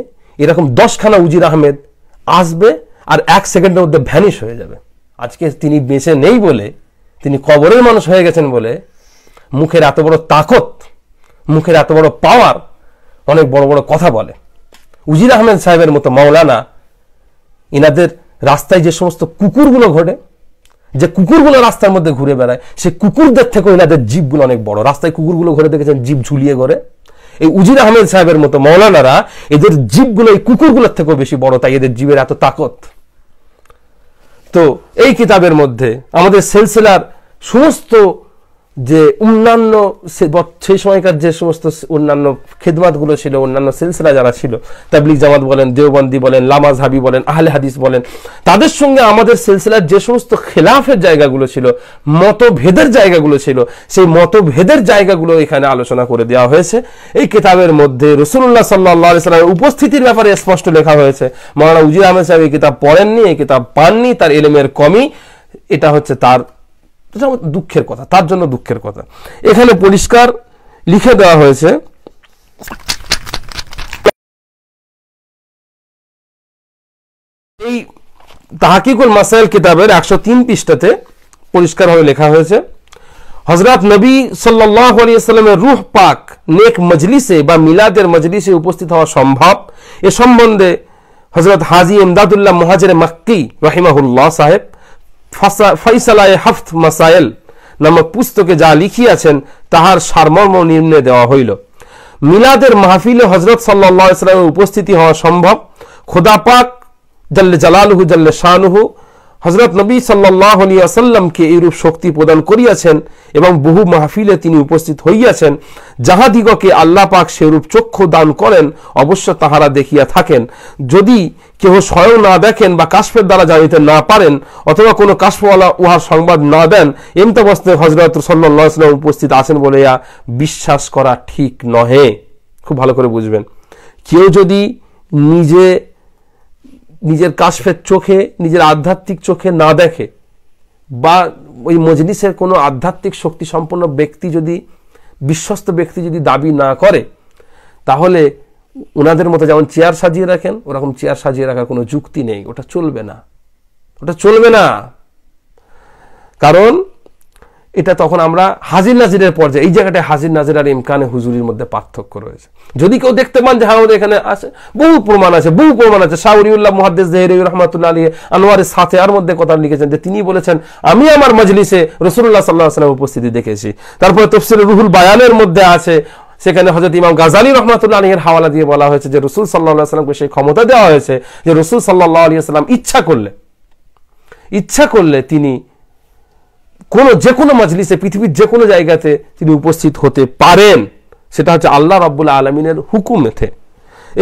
এরকম 10খানা উজির আহমেদ আসবে আর 1 সেকেন্ডের মধ্যে ভ্যানিশ হয়ে যাবে। আজকে তিনি বেঁচে নেই বলে, তিনি কবরের মানুষ হয়ে গেছেন বলে, মুখের এত বড় তাকত, মুখের এত বড় পাওয়ার, অনেক বড় বড় কথা বলে। উজির আহমেদ সাহেবের মতো মাওলানা, ইনাদের রাস্তায় যে সমস্ত কুকুরগুলো ঘটে, যে কুকুরগুলো রাস্তার মধ্যে ঘুরে বেড়ায়, সে কুকুরদের থেকে ইনাদের জিভগুলো অনেক বড়। রাস্তায় কুকুরগুলো ঘুরে দেখেছেন, জিভ ঝুলিয়ে ঘরে, এই উজির আহমেদ সাহেবের মতো মাওলানারা, এদের জিভগুলো এই কুকুরগুলোর থেকেও বেশি বড়, তাই এদের জিভের এত তাকত। তো এই কিতাবের মধ্যে আমাদের সিলসিলার সমস্ত যে অন্যান্য সেই সময়কার যে সমস্ত অন্যান্য খেদমাতগুলো ছিল, অন্যান্য সিলসিলা যারা ছিল, তাবলিগ জামাত বলেন, দেওবন্দি বলেন, লামাজহাবি বলেন, আহলে হাদিস বলেন, তাদের সঙ্গে আমাদের সিলসিলার যে সমস্ত খেলাফের জায়গাগুলো ছিল, মতভেদের জায়গাগুলো ছিল, সেই মতভেদের জায়গাগুলো এখানে আলোচনা করে দেওয়া হয়েছে। এই কিতাবের মধ্যে রাসূলুল্লাহ সাল্লাল্লাহু আলাইহি সাল্লামের উপস্থিতির ব্যাপারে স্পষ্ট লেখা হয়েছে। মাওলানা উজির আহমেদ সাহেব এই কিতাব পড়েননি, এই কিতাব পাননি, তার ইলমের কমি, এটা হচ্ছে তার দুঃখের কথা, তার জন্য দুঃখের কথা। এখানে পরিষ্কার লিখে দেওয়া হয়েছে, এই তাহকিকুল মাসাইল কিতাবের 103 পৃষ্ঠাতে পরিষ্কারভাবে লেখা হয়েছে, হযরত নবী সাল্লাল্লাহু আলাইহি ওয়াসাল্লামের রূহ পাক নেক মজলিসে বা মিলাদের মজলিসে উপস্থিত হওয়া সম্ভব, এ সম্বন্ধে হযরত হাজী ইমদাদুল্লাহ মুহাজির মক্কি রাহিমাহুল্লাহ সাহেব ফয়সালায়ে হাফত মাসাইল নামক পুস্তকে যা লিখিয়াছেন তাহার সারমর্ম নিম্নে দেওয়া হইল। মিলাদের মাহফিলে হযরত সাল্লাল্লাহু আলাইহি ওয়াসাল্লামের উপস্থিতি হওয়া সম্ভব। খোদা পাক জাল্লে জালালুহু জাল্লে শানুহু হযরত নবী সাল্লাল্লাহু আলাইহি ওয়াসাল্লামকে এইরূপ শক্তি প্রদান করিয়াছেন এবং বহু মাহফিলে তিনি উপস্থিত হইয়াছেন। যাহাদিগকে আল্লাহ পাক সেরূপ চক্ষু দান করেন অবশ্য তাহারা দেখিয়া থাকেন। যদি কেহ স্বয়ং না দেখেন বা কাশফের দ্বারা জানিতে না পারেন অথবা কোনো কাশফওয়ালা উহার সংবাদ না দেন, এমতাবস্থায় হযরত সাল্লাল্লাহু আলাইহি ওয়াসাল্লাম উপস্থিত আছেন বলিয়া বিশ্বাস করা ঠিক নহে। খুব ভালো করে বুঝবেন, কেউ যদি নিজের কাশফের চোখে, নিজের আধ্যাত্মিক চোখে না দেখে, বা ওই মজলিসের কোনো আধ্যাত্মিক শক্তি সম্পন্ন ব্যক্তি যদি, বিশ্বস্ত ব্যক্তি যদি দাবি না করে, তাহলে ওনাদের মতো যেমন চেয়ার সাজিয়ে রাখেন ওরকম চেয়ার সাজিয়ে রাখার কোনো যুক্তি নেই। ওটা চলবে না, ওটা চলবে না। কারণ এটা তখন আমরা হাজির নাজিরের পর্যায়ে, এই জায়গাটায় হাজির নাজির আর ইমকানে হুজুরির মধ্যে পার্থক্য রয়েছে। যদি কেউ দেখতে পান যে হ্যাঁ আমাদের এখানে আছে, বহু প্রমাণ আছে। শাহরিউল্লাহ মুহাদ্দিস দেহরি রাহমাতুল্লাহ আলাইহি আনোয়ারের সাথে আর মধ্যে কথা লিখেছেন যে তিনি বলেছেন আমি আমার মজলিসে রাসূলুল্লাহ সাল্লাল্লাহু আলাইহি ওয়াসাল্লামের উপস্থিতি দেখেছি। তারপরে তাফসীরে রুহুল বায়ানের মধ্যে আছে, সেখানে হযরত ইমাম গাজালি রাহমাতুল্লাহ আলাইহির হাওয়ালা দিয়ে বলা হয়েছে যে রাসূল সাল্লাল্লাহু আলাইহি ওয়াসাল্লামকে সেই ক্ষমতা দেওয়া হয়েছে যে রাসূল সাল্লাল্লাহু আলাইহি ওয়াসাল্লাম ইচ্ছা করলে তিনি যে কোনো মজলিসে, পৃথিবীর যে কোনো জায়গাতে তিনি উপস্থিত হতে পারেন। সেটা হচ্ছে আল্লাহ রাব্বুল আলামিনের হুকুমেতে।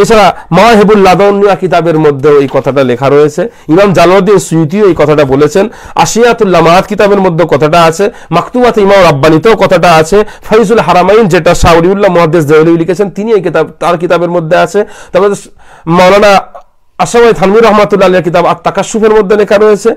এছাড়া মাওয়াহিবুল লাদুনিয়া কিতাবের মধ্যেও এই কথাটা লেখা রয়েছে। ইমাম জালালউদ্দিন সুয়ুতিও এই কথাটা বলেছেন। আশিয়াতুল লামাহাত কিতাবের মধ্যে কথাটা আছে। মাকতুবাত ইমাম রাব্বানিতেও কথাটা আছে। ফাইজুল হারামাইন যেটা শাহরিউল্লাহ মুহাদ্দিস দেহলভী লিখেছেন তিনি এই কিতাব, তার কিতাবের মধ্যে আছে। তারপরে মাওলানা আশরাফ থানভী রাহমাতুল্লাহ আলাইহির কিতাব আত-তাকাশুফের মধ্যে লেখা রয়েছে।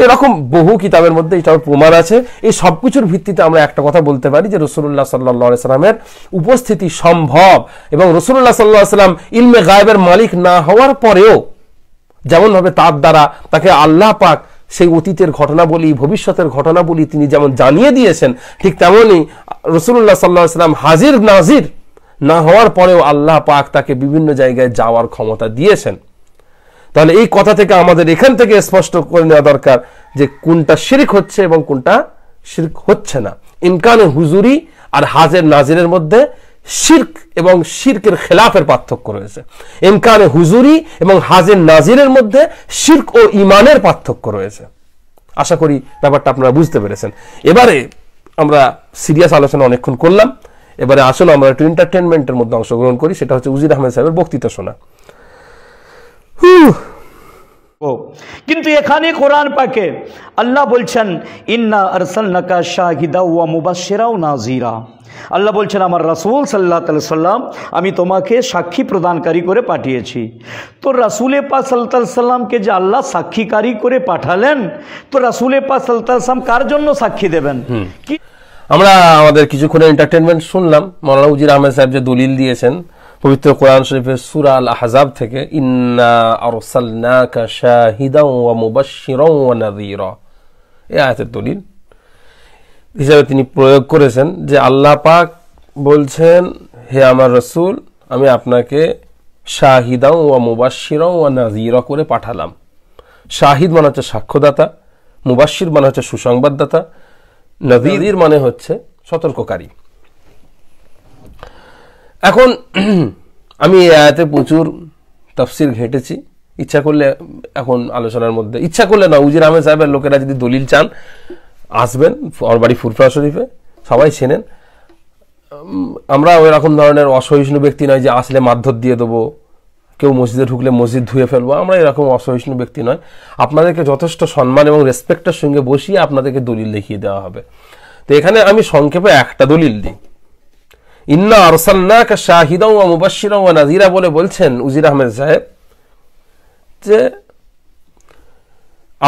এরকম বহু কিতাবের মধ্যে এটার প্রমাণ আছে। এই সবকিছুর ভিত্তিতে আমরা একটা কথা বলতে পারি যে রাসূলুল্লাহ সাল্লাল্লাহু আলাইহি সাল্লামের উপস্থিতি সম্ভব, এবং রাসূলুল্লাহ সাল্লাল্লাহু আলাইহি সাল্লাম ইলমে গায়বের মালিক না হওয়ার পরেও যেমন ভাবে তার দ্বারা তাকে আল্লাহ পাক সেই অতীতের ঘটনাবলী, ভবিষ্যতের ঘটনাবলী তিনি যেমন জানিয়ে দিয়েছেন, ঠিক তেমনই রাসূলুল্লাহ সাল্লাল্লাহু আলাইহি সাল্লাম হাজির নাজির না হওয়ার পরেও আল্লাহ পাক তাকে বিভিন্ন জায়গায় যাওয়ার ক্ষমতা দিয়েছেন। তাহলে এই কথা থেকে আমাদের এখান থেকে স্পষ্ট করে নেওয়া দরকার যে কোনটা শিরক হচ্ছে এবং কোনটা শিরক হচ্ছে না। ইমকানে হুজুরি আর হাজির নাজিরের মধ্যে শিরক এবং শিরকের খেলাফের পার্থক্য রয়েছে। ইমকানে হুজুরি এবং হাজির নাজিরের মধ্যে শিরক ও ঈমানের পার্থক্য রয়েছে। আশা করি ব্যাপারটা আপনারা বুঝতে পেরেছেন। এবারে আমরা সিরিয়াস আলোচনা অনেকক্ষণ করলাম, এবারে আসুন আমরা একটু এন্টারটেনমেন্টের মধ্যে অংশগ্রহণ করি। সেটা হচ্ছে উজির আহমেদ সাহেবের বক্তৃতা শোনা। কিন্তু এখানে কোরআন পাকে আল্লাহ বলছেন ইন্না আরসালনাকা শাহিদা ওয়া মুবাশশিরা ওয়া নাযীরা। আল্লাহ বলছেন আমার রাসূল সাল্লাল্লাহু আলাইহি সাল্লাম আমি তোমাকে সাক্ষী প্রদানকারী করে পাঠিয়েছি। তো রাসূলে পাক সাল্লাল্লাহু আলাইহি সাল্লামকে যে আল্লাহ সাক্ষীকারী করে পাঠালেন, তো রাসূলে পাক সাল্লাল্লাহু আলাইহি সাল্লাম কার জন্য সাক্ষী দেবেন? কি আমরা আমাদের কিছুক্ষণ এন্টারটেনমেন্ট শুনলাম। মাওলানা উজির আহমেদ সাহেব যে দলিল দিয়েছেন পবিত্র কোরআন শরীফের সূরা আল আহজাব থেকে, ইন্না আরসালনাকা শাহিদাও ওয়া মুবাশশিরাও ওয়া নাযীরা, এই আয়াতের দলিল হিসাবে তিনি প্রয়োগ করেছেন যে আল্লাহ পাক বলছেন হে আমার রাসূল আমি আপনাকে শাহিদাও ওয়া মুবাশশিরাও ওয়া নাযীরা করে পাঠালাম। শাহিদ মানে হচ্ছে সাক্ষ্যদাতা, মুবাশশির মানে হচ্ছে সুসংবাদদাতা, নাযীর মানে হচ্ছে সতর্ককারী। এখন আমি এই আয়াতে প্রচুর তাফসীর ঘেটেছি। ইচ্ছা করলে এখন আলোচনার মধ্যে, ইচ্ছা করলে না, উজির আহমেদ সাহেবের লোকেরা যদি দলিল চান আসবেন, আমার বাড়ি ফুরফুরা শরীফে, সবাই চেনেন। আমরা ওই রকম ধরনের অসহিষ্ণু ব্যক্তি নয় যে আসলে মারধর দিয়ে দেবো, কেউ মসজিদে ঢুকলে মসজিদ ধুয়ে ফেলবো, আমরা এরকম অসহিষ্ণু ব্যক্তি নয়। আপনাদেরকে যথেষ্ট সম্মান এবং রেসপেক্টের সঙ্গে বসিয়ে আপনাদেরকে দলিল দেখিয়ে দেওয়া হবে। তো এখানে আমি সংক্ষেপে একটা দলিল দিই। ইন্না আরসালনাকা শাহিদাও ওয়া মুবাশশিরাও ওয়া নাযীরা বলে বলছেন উজির আহমেদ সাহেব যে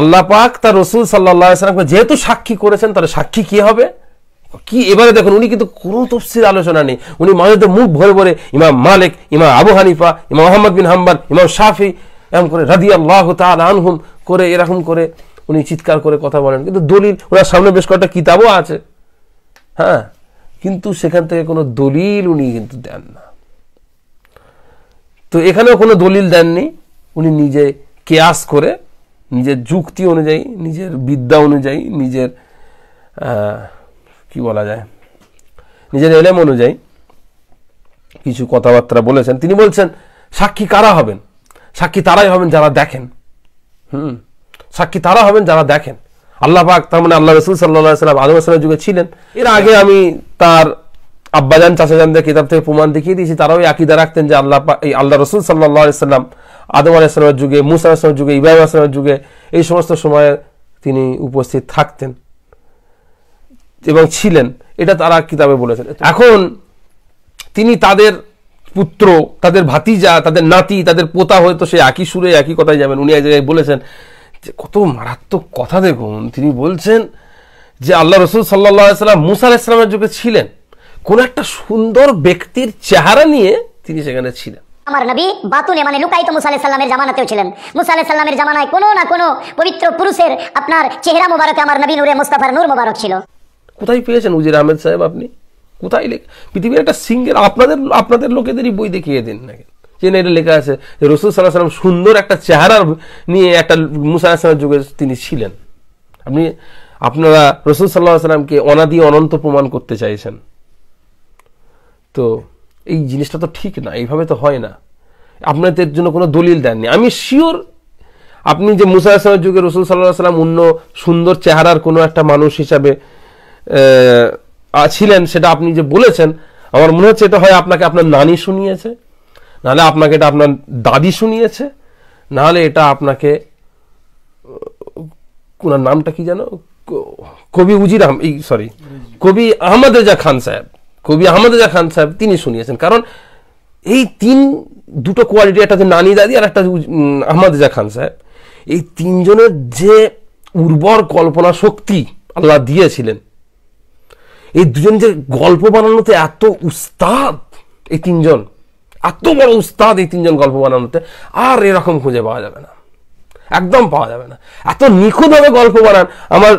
আল্লাহ পাক তার রাসূল সাল্লাল্লাহু আলাইহি ওয়াসাল্লামকে যেহেতু সাক্ষী করেছেন, তাহলে সাক্ষী কি হবে কি? এবারে দেখুন, উনি কিন্তু কোনো তাফসীর আলোচনা নেই, উনি মানুষদের মুখ ভরে ভরে ইমাম মালিক, ইমাম আবু হানিফা, ইমাম আহমদ বিন হাম্বল, ইমাম শাফি এরকম করে রাদিয়াল্লাহু তাআলা আনহুম করে এরকম করে উনি চিৎকার করে কথা বলেন, কিন্তু দলিল ওনার সামনে বেশ কয়েকটা কিতাবও আছে, হ্যাঁ, কিন্তু সেখান থেকে কোনো দলিল উনি কিন্তু দেন না। তো এখানেও কোনো দলিল দেননি, উনি নিজে কিয়াস করে নিজের যুক্তি অনুযায়ী, নিজের বিদ্যা অনুযায়ী, নিজের কি বলা যায়, নিজের এলেম অনুযায়ী কিছু কথাবার্তা বলেছেন। তিনি বলছেন সাক্ষী কারা হবেন? সাক্ষী তারাই হবেন যারা দেখেন। সাক্ষী তারা হবেন যারা দেখেন। আল্লাহ পাক, তার মানে আল্লাহ রাসূল সাল্লাল্লাহু আলাইহি ওয়াসাল্লাম আদম আলাইহিস যুগে ছিলেন। এর আগে আমি তার আব্বাজান চাচাজানদের কিতাব থেকে প্রমাণ দেখিয়ে দিয়েছি, তারাও আকীদা রাখতেন যে আল্লাহ রাসূল সাল্লাল্লাহু আলাইহি ওয়াসাল্লাম আদম আলাইহিস সালামের যুগে, মুসা আলাইহিস সালামের যুগে, ইব্রাহিম আলাইহিস সালামের যুগে এই সমস্ত সময়ে তিনি উপস্থিত থাকতেন এবং ছিলেন, এটা তারা কিতাবে বলেছেন। এখন তিনি তাদের পুত্র, তাদের ভাতিজা, তাদের নাতি, তাদের পোতা হয়তো সে একই সুরে একই কথাই যাবেন। উনি এক জায়গায় বলেছেন যে কত মারাত্মক কথা, দেখুন, তিনি বলছেন যে আল্লাহ রাসূল সাল্লাল্লাহু আলাইহি ওয়াসাল্লাম মুসা আলাইহিস সালামের যুগে ছিলেন, কোন একটা সুন্দর ব্যক্তির চেহারা নিয়ে তিনি সেখানে ছিলেন। আমার নবী বাতুনে মানে লুকায়িত মুসা আলাইহিস সালামের জামানাতেও ছিলেন। মুসা আলাইহিস সালামের জামানায় কোনো না কোনো পবিত্র পুরুষের আপনার চেহারা মোবারকে আমার নবী নূরে মুস্তাফার নূর মোবারক ছিল। কোথায় পেয়েছেন উজির আহমেদ সাহেব আপনি? কোথায় পৃথিবীর একটা সিঙ্গেল আপনাদের লোকেদেরই বই দেখিয়ে দিন না, যে এটা লেখা আছে যে রাসূল সাল্লাল্লাহু আলাইহি ওয়াসাল্লাম সুন্দর একটা চেহারা নিয়ে একটা মুসা আলাইহিস সালামের যুগে তিনি ছিলেন। আপনারা রাসূল সাল্লাল্লাহু আলাইহি ওয়াসাল্লামকে অনাদি অনন্ত প্রমাণ করতে চাইছেন, তো এই জিনিসটা তো ঠিক না, এইভাবে তো হয় না। আপনাদের জন্য কোনো দলিল দেননি। আমি শিওর আপনি যে মুসা আলাইহিস সালামের যুগে রাসূল সাল্লাল্লাহু আলাইহি ওয়াসাল্লাম অন্য সুন্দর চেহারার কোনো একটা মানুষ হিসাবে ছিলেন, সেটা আপনি যে বলেছেন, আমার মনে হচ্ছে এটা হয় আপনাকে আপনার নানি শুনিয়েছে, নাহলে আপনাকে এটা আপনার দাদি শুনিয়েছে, নাহলে এটা আপনাকে কোন নামটা কি জানো, কবি কবি আহমদ রেজা খান সাহেব তিনি শুনিয়েছেন। কারণ এই দুটো কোয়ালিটি, একটা হচ্ছে নানি দাদি আর একটা আহমদ রেজা খান সাহেব, এই তিনজনের যে উর্বর কল্পনা শক্তি আল্লাহ দিয়েছিলেন, এই দুজন যে গল্প বানানোতে এত উস্তাদ, এই তিনজন এত বড় উস্তাদ, এই তিনজন গল্প বানানোতে আর এরকম খুঁজে পাওয়া যাবে না, একদম পাওয়া যাবে না। এত নিখুঁতভাবে গল্প বানান। আমার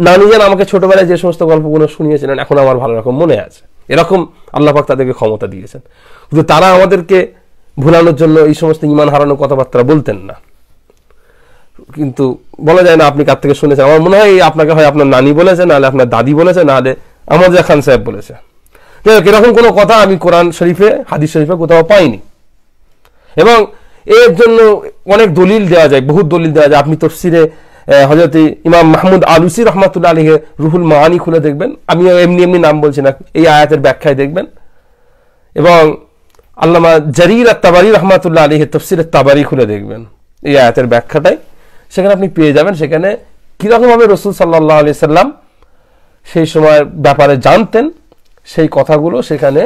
নানিজান আমাকে ছোটবেলায় যে সমস্ত গল্পগুলো শুনিয়েছিলেন এখন আমার ভালো রকম মনে আছে, এরকম আল্লাহ পাক তাদেরকে ক্ষমতা দিয়েছেন। কিন্তু তারা আমাদেরকে ভুলানোর জন্য এই সমস্ত ঈমান হারানোর কথাবার্তা বলতেন না। কিন্তু বলা যায় না আপনি কার থেকে শুনেছেন। আমার মনে হয় আপনাকে হয় আপনার নানি বলেছে, নাহলে আপনার দাদি বলেছে, নাহলে আহমদ রেজা খান সাহেব বলেছে। এরকম কোনো কথা আমি কোরআন শরীফে, হাদিস শরীফে কোথাও পাইনি। এবং এর জন্য অনেক দলিল দেওয়া যায়, বহুত দলিল দেওয়া যায়। আপনি তাফসীরে হযরত ইমাম মাহমুদ আলুসি রহমাতুল্লাহ আলাইহি রুহুল মাআনি খুলে দেখবেন, আমি এমনি নাম বলছি না, এই আয়াতের ব্যাখ্যায় দেখবেন। এবং আল্লামা জারীর আত-তাবারী রহমাতুল্লাহ আলাইহি তাফসীর আত-তাবারী খুলে দেখবেন, এই আয়াতের ব্যাখ্যাটাই সেখানে আপনি পেয়ে যাবেন। সেখানে কিরকমভাবে রাসূল সাল্লাল্লাহু আলাইহি সাল্লাম সেই সময়ের ব্যাপারে জানতেন, সেই কথাগুলো সেখানে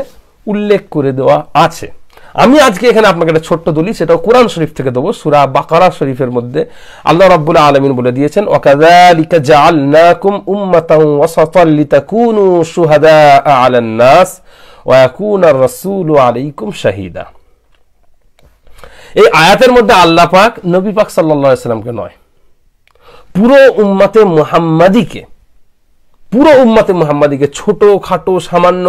উল্লেখ করে দেওয়া আছে। আমি আজকে এখানে আপনাকে একটা ছোট্ট দলিল, সেটাও কোরআন শরীফ থেকে দেবো। সূরা বাকারা শরীফের মধ্যে আল্লাহ রাব্বুল আলামিন বলে দিয়েছেন, ওয়াকাযালিকা জাআলনাকুম উম্মাতান ওয়াসাতান লিতাকুনু শুহাদাআ আলান নাস ওয়া ইয়াকুনার রাসূলু আলাইকুম শাহীদা। এই আয়াতের মধ্যে আল্লাহ পাক নবী পাক সাল্লাল্লাহু আলাইহি সাল্লামকে নয়, পুরো উম্মতে মুহাম্মাদিকে ছোট খাটো সামান্য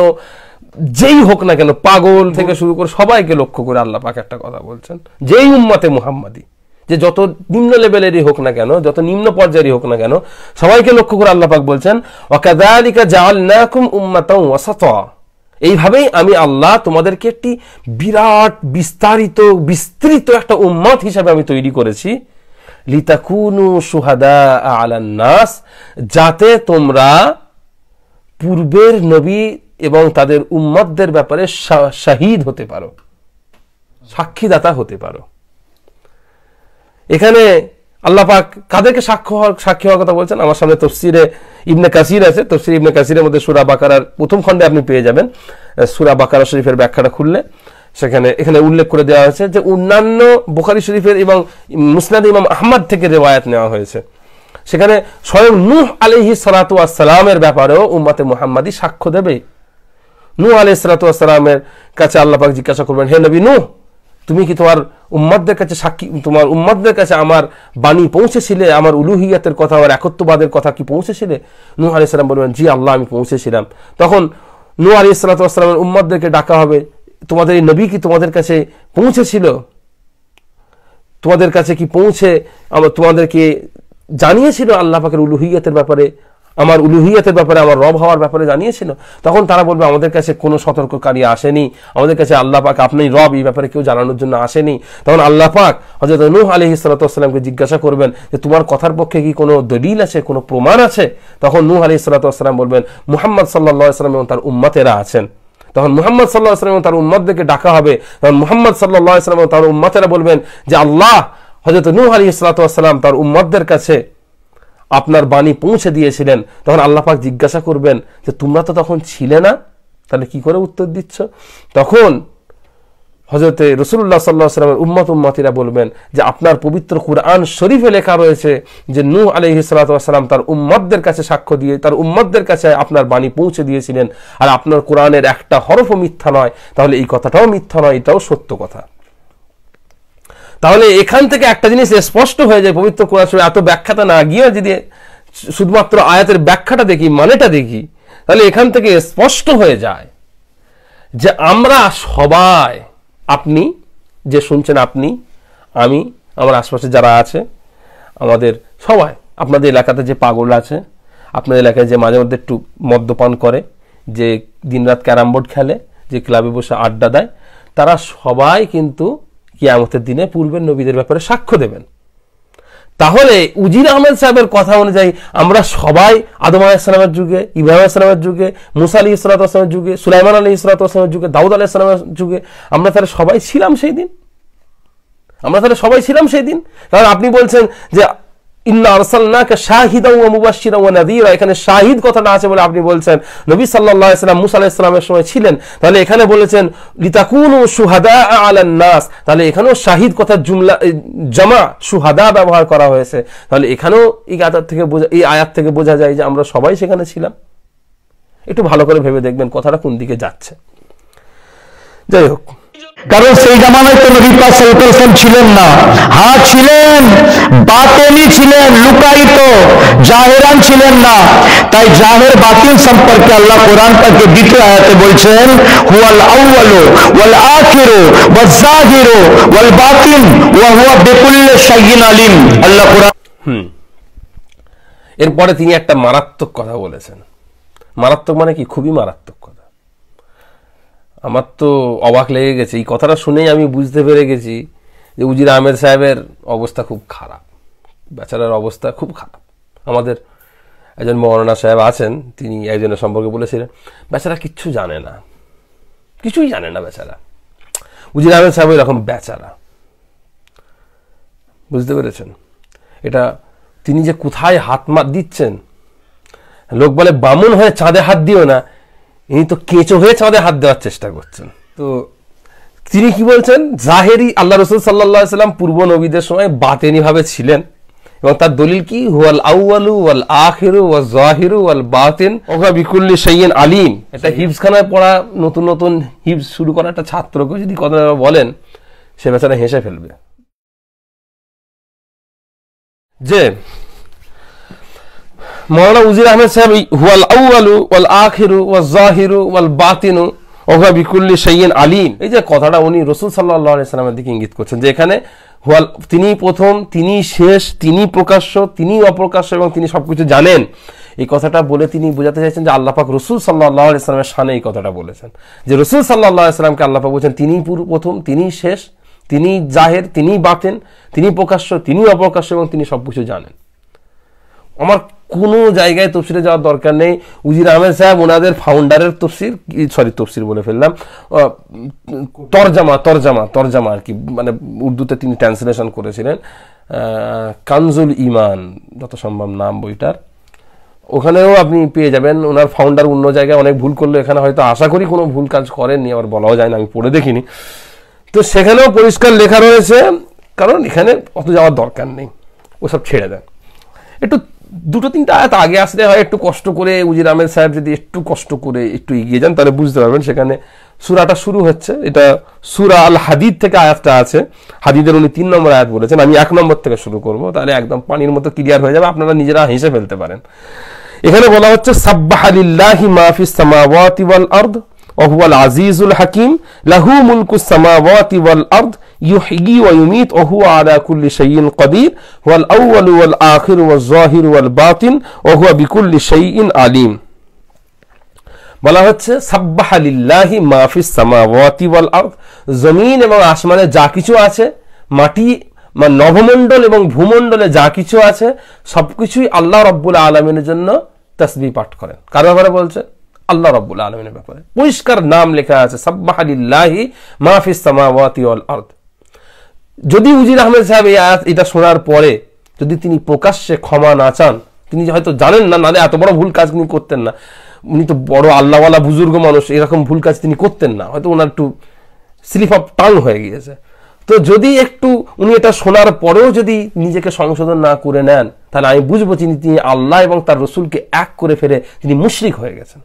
যেই হোক না কেন, পাগল থেকে শুরু করে সবাইকে লক্ষ্য করে আল্লাহ পাক একটা কথা বলছেন, যেই উম্মতে মুহাম্মাদি, যে যত নিম্ন লেভেলেরই হোক না কেন, যত নিম্ন পর্যায়েরই হোক না কেন, সবাইকে লক্ষ্য করে আল্লাহ পাক বলছেন, ওয়াকাযালিকা জাআলনাকুম উম্মাতান ওয়াসাতা, এইভাবেই আমি আল্লাহ তোমাদেরকে একটি বিরাট বিস্তৃত একটা উম্মত হিসাবে আমি তৈরি করেছি, লিতাকুনু শুহাদা আলান নাস, যাতে তোমরা পূর্বের নবী এবং তাদের উম্মতদের ব্যাপারে শাহিদ হতে পারো, সাক্ষীদাতা হতে পারো। এখানে আল্লাহ পাক কাদেরকে সাক্ষী হওয়ার কথা বলছেন? আমার সামনে তাফসীরে ইবনে কাসির আছে, তাফসীর ইবনে কাসিরের মধ্যে সূরা বাকারার প্রথম খণ্ডে আপনি পেয়ে যাবেন। সূরা বাকারা শরীফের ব্যাখ্যাটা খুললে এখানে উল্লেখ করে দেওয়া হয়েছে যে অন্যান্য বুখারী শরীফের এবং মুসনাদ ইমাম আহমদ থেকে রিওয়ায়াত নেওয়া হয়েছে। সেখানে স্বয়ং নূহ আলাইহিস সালাতু ওয়াস সালামের ব্যাপারেও উম্মতে মুহাম্মাদি সাক্ষ্য দেবে। নূহ আলাইহিস সালাতু ওয়াস সালামের কাছে আল্লাহ পাক জিজ্ঞাসা করবেন, হে নবী নূহ, তুমি কি তোমার উম্মতদের কাছে তোমার উম্মতদের কাছে আমার বাণী পৌঁছেছিলে, আমার উলুহিয়াতের কথা, আমার একত্ববাদের কথা কি পৌঁছেছিলে? নূহ আলাইহিস সালাম বলবেন, জি আল্লাহ, আমি পৌঁছেছিলাম। তখন নূহ আলাইহিস সালাতু ওয়াস সালামের উম্মতদেরকে ডাকা হবে, তোমাদের এই নবী কি তোমাদের কাছে পৌঁছেছিল? তোমাদের কাছে কি পৌঁছে তোমাদেরকে জানিয়েছিল আল্লাহ পাকের উলুহিয়াতের ব্যাপারে, আমার উলুহিয়াতের ব্যাপারে, আমার রব হওয়ার ব্যাপারে জানিয়েছিল? তখন তারা বলবে, আমাদের কাছে কোনো সতর্ককারী আসেনি, আমাদের কাছে আল্লাহ পাক আপনি রব এই ব্যাপারে কেউ জানানোর জন্য আসেনি। তখন আল্লাহ পাক হযরত নূহ আলাইহিস সালাতু ওয়াস সালামকে জিজ্ঞাসা করবেন যে তোমার কথার পক্ষে কি কোনো দলিল আছে, কোনো প্রমাণ আছে? তখন নূহ আলাইহিস সালাতু ওয়াস সালাম বলবেন, মুহাম্মদ সাল্লাল্লাহু আলাইহি ওয়াসাল্লাম এবং তার উম্মতেরা আছেন। তখন মুহাম্মদ সাল্লাল্লাহু আলাইহি ওয়াসাল্লাম এবং তার উম্মতদেরকে ডাকা হবে। তখন মুহাম্মদ সাল্লাল্লাহু আলাইহি ওয়াসাল্লাম এবং তার উম্মতেরা বলবেন যে আল্লাহ হযরত নূহ আলাইহিস সালাতু ওয়াস সালাম তার উম্মতদের কাছে আপনার বাণী পৌঁছে দিয়েছিলেন। তখন আল্লাহ পাক জিজ্ঞাসা করবেন যে তোমরা তো তখন ছিলে না, তাহলে কি করে উত্তর দিচ্ছ? তখন হযরতে রাসূলুল্লাহ সাল্লাল্লাহু আলাইহি ওয়াসাল্লামের উম্মতিরা বলবেন যে আপনার পবিত্র কুরআন শরীফে লেখা রয়েছে যে নূহ আলাইহিস সালাতু ওয়াস সালাম তার উম্মতদের কাছে সাক্ষ্য দিয়ে তার উম্মতদের কাছে আপনার বাণী পৌঁছে দিয়েছিলেন, আর আপনার কোরআনের একটা হরফও মিথ্যা নয়। তাহলে এই কথাটাও মিথ্যা নয়, এটাও সত্য কথা। তাহলে এখান থেকে একটা জিনিস স্পষ্ট হয়ে যায়, পবিত্র কোরআন শরীফে এত ব্যাখ্যাটা না গিয়ে যদি শুধুমাত্র আয়াতের ব্যাখ্যাটা দেখি, মানেটা দেখি, তাহলে এখান থেকে স্পষ্ট হয়ে যায় যে আমরা সবাই, আপনি যে শুনছেন, আপনি, আমি, আমার আশপাশে যারা আছে, আমাদের সবাই, আপনাদের এলাকাতে যে পাগল আছে, আপনাদের এলাকায় যে মাঝে মধ্যে একটু মদ্যপান করে, যে দিনরাত ক্যারাম বোর্ড খেলে, যে ক্লাবে বসে আড্ডা দেয়, তারা সবাই কিন্তু কিয়ামতের দিনে পূর্বের নবীদের ব্যাপারে সাক্ষ্য দেবেন। তাহলে উজির আহমেদ সাহেবের কথা অনুযায়ী আমরা সবাই আদম আলাইহিস সালামের যুগে, ইব্রাহিম আলাইহিস সালামের যুগে, মুসা আলাইহিস সালামের যুগে, সুলাইমান আলাইহিস সালামের যুগে, দাউদ আলাইহিস সালামের যুগে আমরা তাহলে সবাই ছিলাম সেই দিন। কারণ আপনি বলছেন যে ইন্না আরসালনাকা শাহিদাও ওয়া মুবাশশিরাও ওয়া নাযীরা, এখানে শাহিদ কথাটা আছে বলে আপনি বলছেন নবী সাল্লাল্লাহু আলাইহি ওয়াসাল্লাম মুসা আলাইহিস সালামের সময় ছিলেন। তাহলে এখানে বলেছেন লিতাকুনু শুহাদা আলান নাস, তাহলে এখানেও শাহিদ কথার জুমলা জামা শুহাদা ব্যবহার করা হয়েছে। তাহলে এখানেও এই আয়াত থেকে বোঝা যায় যে আমরা সবাই সেখানে ছিলাম। একটু ভালো করে ভেবে দেখবেন কথাটা কোন দিকে যাচ্ছে। যাই হোক, কারণ সেই জামানায় তো নবী পাক সাল্লাল্লাহু আলাইহি ওয়াসাল্লাম ছিলেন না। হ্যাঁ ছিলেন, বাতিনি ছিলেন, লুকায়িত, জাহেরান ছিলেন না। তাই জাহের বাতিন সম্পর্কে আল্লাহ কোরআন পাকে দ্বিতীয় আয়াতে বলছেন হুয়াল আউয়ালু ওয়াল আখিরু ওয়াজ জাহিরু ওয়াল বাতিন ওয়া হুয়া বিকুল্লি শাইইন আলিম। আল্লাহ কোরআন এরপরে তিনি একটা মারাত্মক কথা বলেছেন। মারাত্মক মানে কি? খুবই মারাত্মক কথা। আমার তো অবাক লেগে গেছে এই কথাটা শুনেই। আমি বুঝতে পেরে গেছি যে উজির আহমেদ সাহেবের অবস্থা খুব খারাপ, বেচারার অবস্থা খুব খারাপ। আমাদের একজন মৌলানা সাহেব আছেন, তিনি একজনের সম্পর্কে বলেছিলেন বেচারা কিচ্ছু জানে না, কিছুই জানে না বেচারা। উজির আহমেদ সাহেব এরকম বেচারা, বুঝতে পেরেছেন? এটা তিনি যে কোথায় হাত দিচ্ছেন, লোক বলে বামুন হয়ে চাঁদে হাত দিও না, ইনি তো কেঁচো হয়ে চাঁদে হাত দেওয়ার চেষ্টা করছেন। তো তিনি কি বলছেন? জাহেরি আল্লাহ রাসূল সাল্লাল্লাহু আলাইহি ওয়াসাল্লাম পূর্ব নবীদের সময় বাতেনি ভাবে ছিলেন, এবং তার দলিল কি? হুয়াল আউয়ালু ওয়াল আখিরু ওয়াজ জাহিরু ওয়াল বাতিন ওয়া হুয়া বিকুল্লি শাইইন আলিম। এটা হিফজখানায় পড়া নতুন নতুন হিফজ শুরু করা একটা ছাত্রকে যদি কথাটা বলেন, সে বেচারা হেসে ফেলবে। যে মৌলানা উজির আহমেদ সাহেব হুয়াল আউয়ালু ওয়াল আখিরু ওয়াজ জাহিরু ওয়াল বাতিনু ওয়া হুয়া বিকুল্লি শাইইন আলিম, এই যে কথাটা উনি রাসূল সাল্লাল্লাহু আলাইহি ওয়াসাল্লামের দিকে ইঙ্গিত করছেন যে এখানে হুয়াল, তিনি প্রথম, তিনি শেষ, তিনি প্রকাশ্য, তিনি অপ্রকাশ্য এবং তিনি সবকিছু জানেন। এই কথাটা বলে তিনি বোঝাতে চাইছেন যে আল্লাহ পাক রাসূল সাল্লাল্লাহু আলাইহি ওয়াসাল্লামের শানে এই কথাটা বলেছেন, যে রাসূল সাল্লাল্লাহু আলাইহি ওয়াসাল্লামকে আল্লাহ পাক বলেছেন তিনি প্রথম, তিনি শেষ, তিনি জাহের, তিনি বাতিন, তিনি প্রকাশ্য, তিনি অপ্রকাশ্য এবং তিনি সবকিছু জানেন। আমার কোনো জায়গায় তফসিরে যাওয়ার দরকার নেই। উজির আহমেদ সাহেব ওনাদের ফাউন্ডারের তফসির বলে ফেললাম, তরজামা আর কি, মানে উর্দুতে তিনি ট্রান্সলেশন করেছিলেন, কানজুল ইমান যত সম্ভব নাম বইটার, ওখানেও আপনি পেয়ে যাবেন। ওনার ফাউন্ডার অন্য জায়গায় অনেক ভুল করলো, এখানে হয়তো আশা করি কোনো ভুল কাজ করেননি, আবার বলাও যায় না, আমি পড়ে দেখিনি। তো সেখানেও পরিষ্কার লেখা রয়েছে, কারণ এখানে অত যাওয়ার দরকার নেই, ওসব ছেড়ে দেন। একটু 2-3টা আয়াত আগে আসলে হয়, একটু কষ্ট করে উজির আহমেদ সাহেব যদি একটু কষ্ট করে একটু এগিয়ে যান তাহলে বুঝতে পারবেন। সেখানে সূরাটা শুরু হচ্ছে, এটা সূরা আল হাদিদ থেকে আয়াতটা আছে, হাদিদের উনি 3 নম্বর আয়াত বলেছেন, আমি 1 নম্বর থেকে শুরু করব, তাহলে একদম পানির মতো ক্লিয়ার হয়ে যাবে, আপনারা নিজেরা হেসে ফেলতে পারেন। এখানে বলা হচ্ছে সাব্বাহা লিল্লাহি মা ফিস সামাওয়াতি ওয়াল আরদ ওয়া হুয়াল আজিজুল হাকিম লাহু মুলকুস সামাওয়াতি ওয়াল আরদ ইউহয়ি ওয়া ইউমীত ওয়া হুয়া আলা কুল্লি শাইইন কাদির ওয়াল আউয়ালু ওয়াল আখিরু ওয়াজ যাহিরু ওয়াল বাতিন ওয়া হুয়া বিকুল্লি শাইইন আলিম। বলা হচ্ছে সাব্বাহা লিল্লাহি মা ফিস সামাওয়াতি ওয়াল আরদ, জমিন এবং আসমানে যা কিছু আছে, মাটি মানে নভমণ্ডল এবং ভূমণ্ডলে যা কিছু আছে সবকিছুই আল্লাহ রাব্বুল আলামিনের জন্য তাসবিহ পাঠ করেন। কার ব্যাপারে বলছে? আল্লাহ রাব্বুল আলামিনের ব্যাপারে। পরিষ্কার নাম লেখা আছে সাব্বাহা লিল্লাহি মা ফিস সামাওয়াতি ওয়াল আরদ। যদি উজির আহমেদ সাহেব এই আয়াত এটা শোনার পরে যদি তিনি প্রকাশ্যে ক্ষমা না চান, তিনি হয়তো জানেন না, নালে এত বড় ভুল কাজ তিনি করতেন না, উনি তো বড় আল্লাহওয়ালা বুজুর্গ মানুষ, এরকম ভুল কাজ তিনি করতেন না, হয়তো ওনার একটু স্লিপ অফ টাং হয়ে গিয়েছে। তো যদি একটু উনি এটা শোনার পরেও যদি নিজেকে সংশোধন না করে নেন, তাহলে আমি বুঝবো তিনি আল্লাহ এবং তার রসুলকে এক করে ফেলে তিনি মুশরিক হয়ে গেছেন।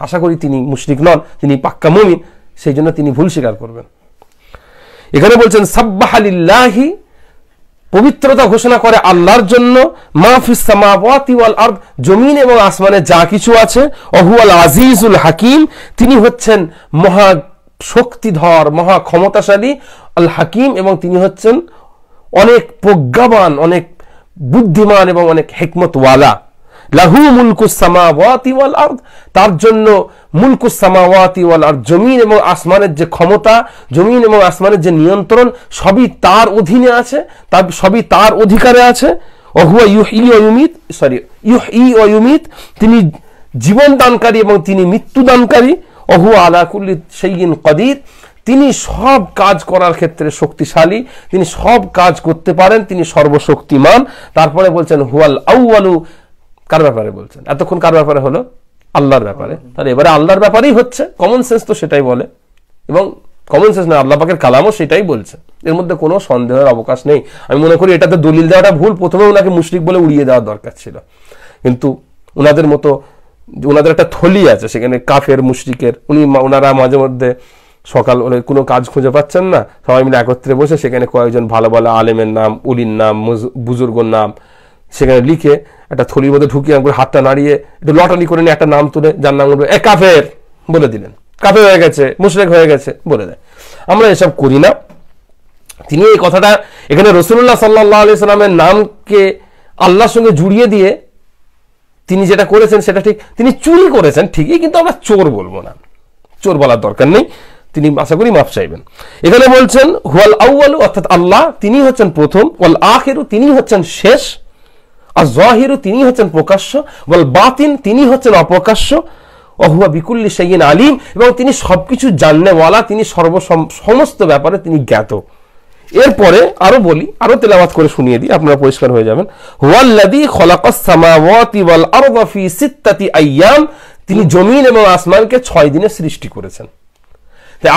আশা করি তিনি মুশরিক নন, তিনি পাক্কা মুমিন, সেই জন্য তিনি ভুল স্বীকার করবেন। এখানে বলছেন সাব্বাহা লিল্লাহি, পবিত্রতা ঘোষণা করে আল্লাহর জন্য, মা ফিস সামাওয়াতি ওয়াল আরদ, জমিন এবং আসমানে যা কিছু আছে, ওয়া হুয়াল আজিজুল হাকিম, তিনি হচ্ছেন মহা শক্তিধর, মহা ক্ষমতাশালী, আল হাকিম, এবং তিনি হচ্ছেন অনেক প্রজ্ঞাবান, অনেক বুদ্ধিমান এবং অনেক হিকমতওয়ালা। লাহু মুলকুস সামাওয়াতি ওয়াল আরদ, তার জন্য মুলকুস সামাওয়াতি ওয়াল আরদ, জমিন এবং আসমানের যে ক্ষমতা, জমিন এবং আসমানের যে নিয়ন্ত্রণ, সবই তার অধীনে আছে, তার সবই তার অধিকারে আছে। ওয়া হুয়া ইউহয়ি ওয়া ইউমীত, তিনি জীবন দানকারী এবং তিনি মৃত্যু দানকারী। ওয়া হুয়া আলা কুল্লি শাইইন কাদির, তিনি সব কাজ করার ক্ষেত্রে শক্তিশালী, তিনি সব কাজ করতে পারেন, তিনি সর্বশক্তিমান। তারপরে বলছেন হুয়াল আউয়ালু, কার ব্যাপারে বলছেন? এতক্ষণ কার ব্যাপারে হলো? আল্লাহর ব্যাপারে। তাহলে এবারে আল্লাহর ব্যাপারেই হচ্ছে, কমন সেন্স তো সেটাই বলে, এবং কমন সেন্স না, আল্লাহ পাকের কালামও সেটাই বলছে, এর মধ্যে কোনো সন্দেহের অবকাশ নেই। আমি মনে করি এটাতে দলিল দেওয়াটা ভুল, প্রথমে ওনাকে মুশরিক বলে উড়িয়ে দেওয়ার দরকার ছিল, কিন্তু ওনাদের মতো ওনাদের একটা থলি আছে, সেখানে কাফের মুশরিকের, ওনারা মাঝে মধ্যে সকাল কোনো কাজ খুঁজে পাচ্ছেন না, সবাই মিলে একত্রে বসে সেখানে কয়েকজন ভালো ভালো আলেমের নাম, উলির নাম, বুজুর্গর নাম সেখানে লিখে একটা থলির মধ্যে ঢুকিয়ে হাতটা নাড়িয়ে একটু লটারি করে নিয়ে একটা নাম তুলে, যার নাম বলবে কাফের বলে দিলেন, কাফের হয়ে গেছে, মুশরিক হয়ে গেছে বলে দেয়। আমরা এসব করি না। তিনি এই কথাটা এখানে রাসূলুল্লাহ সাল্লাল্লাহু আলাইহি সাল্লামের নামকে আল্লাহর সঙ্গে জুড়িয়ে দিয়ে তিনি যেটা করেছেন সেটা ঠিক, তিনি চুরি করেছেন ঠিকই, কিন্তু আমরা চোর বলবো না, চোর বলার দরকার নেই, তিনি আশা করি মাফ চাইবেন। এখানে বলছেন হুয়াল আউয়ালু, অর্থাৎ আল্লাহ তিনি হচ্ছেন প্রথম, ওয়াল আখিরু তিনি হচ্ছেন শেষ, আর যাহিরু তিনি হচ্ছেন প্রকাশ্য, ওয়াল বাতিন তিনি হচ্ছেন অপ্রকাশ্য, ওয়া হুয়া বিকুল্লি শাইইন আলিম, এবং তিনি সবকিছু জাননেওয়ালা, তিনি সমস্ত ব্যাপারে তিনি জ্ঞাত। এরপরে আরো বলি, আরো তেলাওয়াত করে শুনিয়ে দিই, আপনারা পরিষ্কার হয়ে যাবেন। হুয়াল্লাযী খালাকাস সামাওয়াতি ওয়াল আরদা ফি সিত্তাতি আইয়াম, তিনি জমিন এবং আসমানকে 6 দিনে সৃষ্টি করেছেন।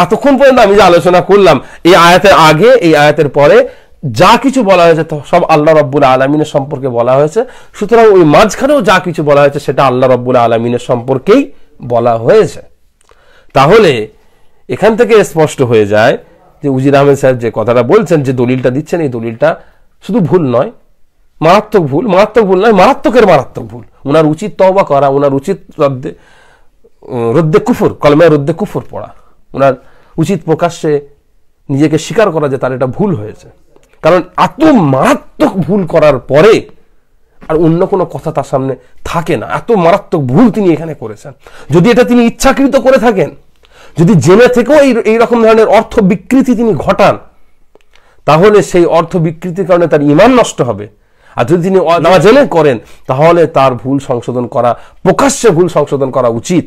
এতক্ষণ পর্যন্ত আমি যে আলোচনা করলাম, এই আয়াতের আগে এই আয়াতের পরে যা কিছু বলা হয়েছে সব আল্লাহ রাব্বুল আলামিনের সম্পর্কে বলা হয়েছে, সুতরাং ওই মাঝখানেও যা কিছু বলা হয়েছে সেটা আল্লাহ রাব্বুল আলামিনের সম্পর্কেই বলা হয়েছে। তাহলে এখান থেকে স্পষ্ট হয়ে যায় যে উজির আহমেদ সাহেব যে কথাটা বলছেন, যে দলিলটা দিচ্ছেন, এই দলিলটা শুধু ভুল নয়, মারাত্মক ভুল, মারাত্মক ভুল নয়, মারাত্মকের মারাত্মক ভুল। ওনার উচিত তওবা করা, ওনার উচিত রদ্দে কুফর, কলমায় রদ্দে কুফর পড়া, ওনার উচিত প্রকাশ্যে নিজেকে স্বীকার করা যে তার এটা ভুল হয়েছে। কারণ এত মারাত্মক ভুল করার পরে আর অন্য কোনো কথা তার সামনে থাকে না, এত মারাত্মক ভুল তিনি এখানে করেছেন। যদি এটা তিনি ইচ্ছাকৃত করে থাকেন, যদি জেনে থেকেও এইরকম ধরনের অর্থ বিকৃতি তিনি ঘটান, তাহলে সেই অর্থ বিকৃতির কারণে তার ঈমান নষ্ট হবে, আর যদি তিনি না জেনে করেন তাহলে তার ভুল সংশোধন করা, প্রকাশ্যে ভুল সংশোধন করা উচিত।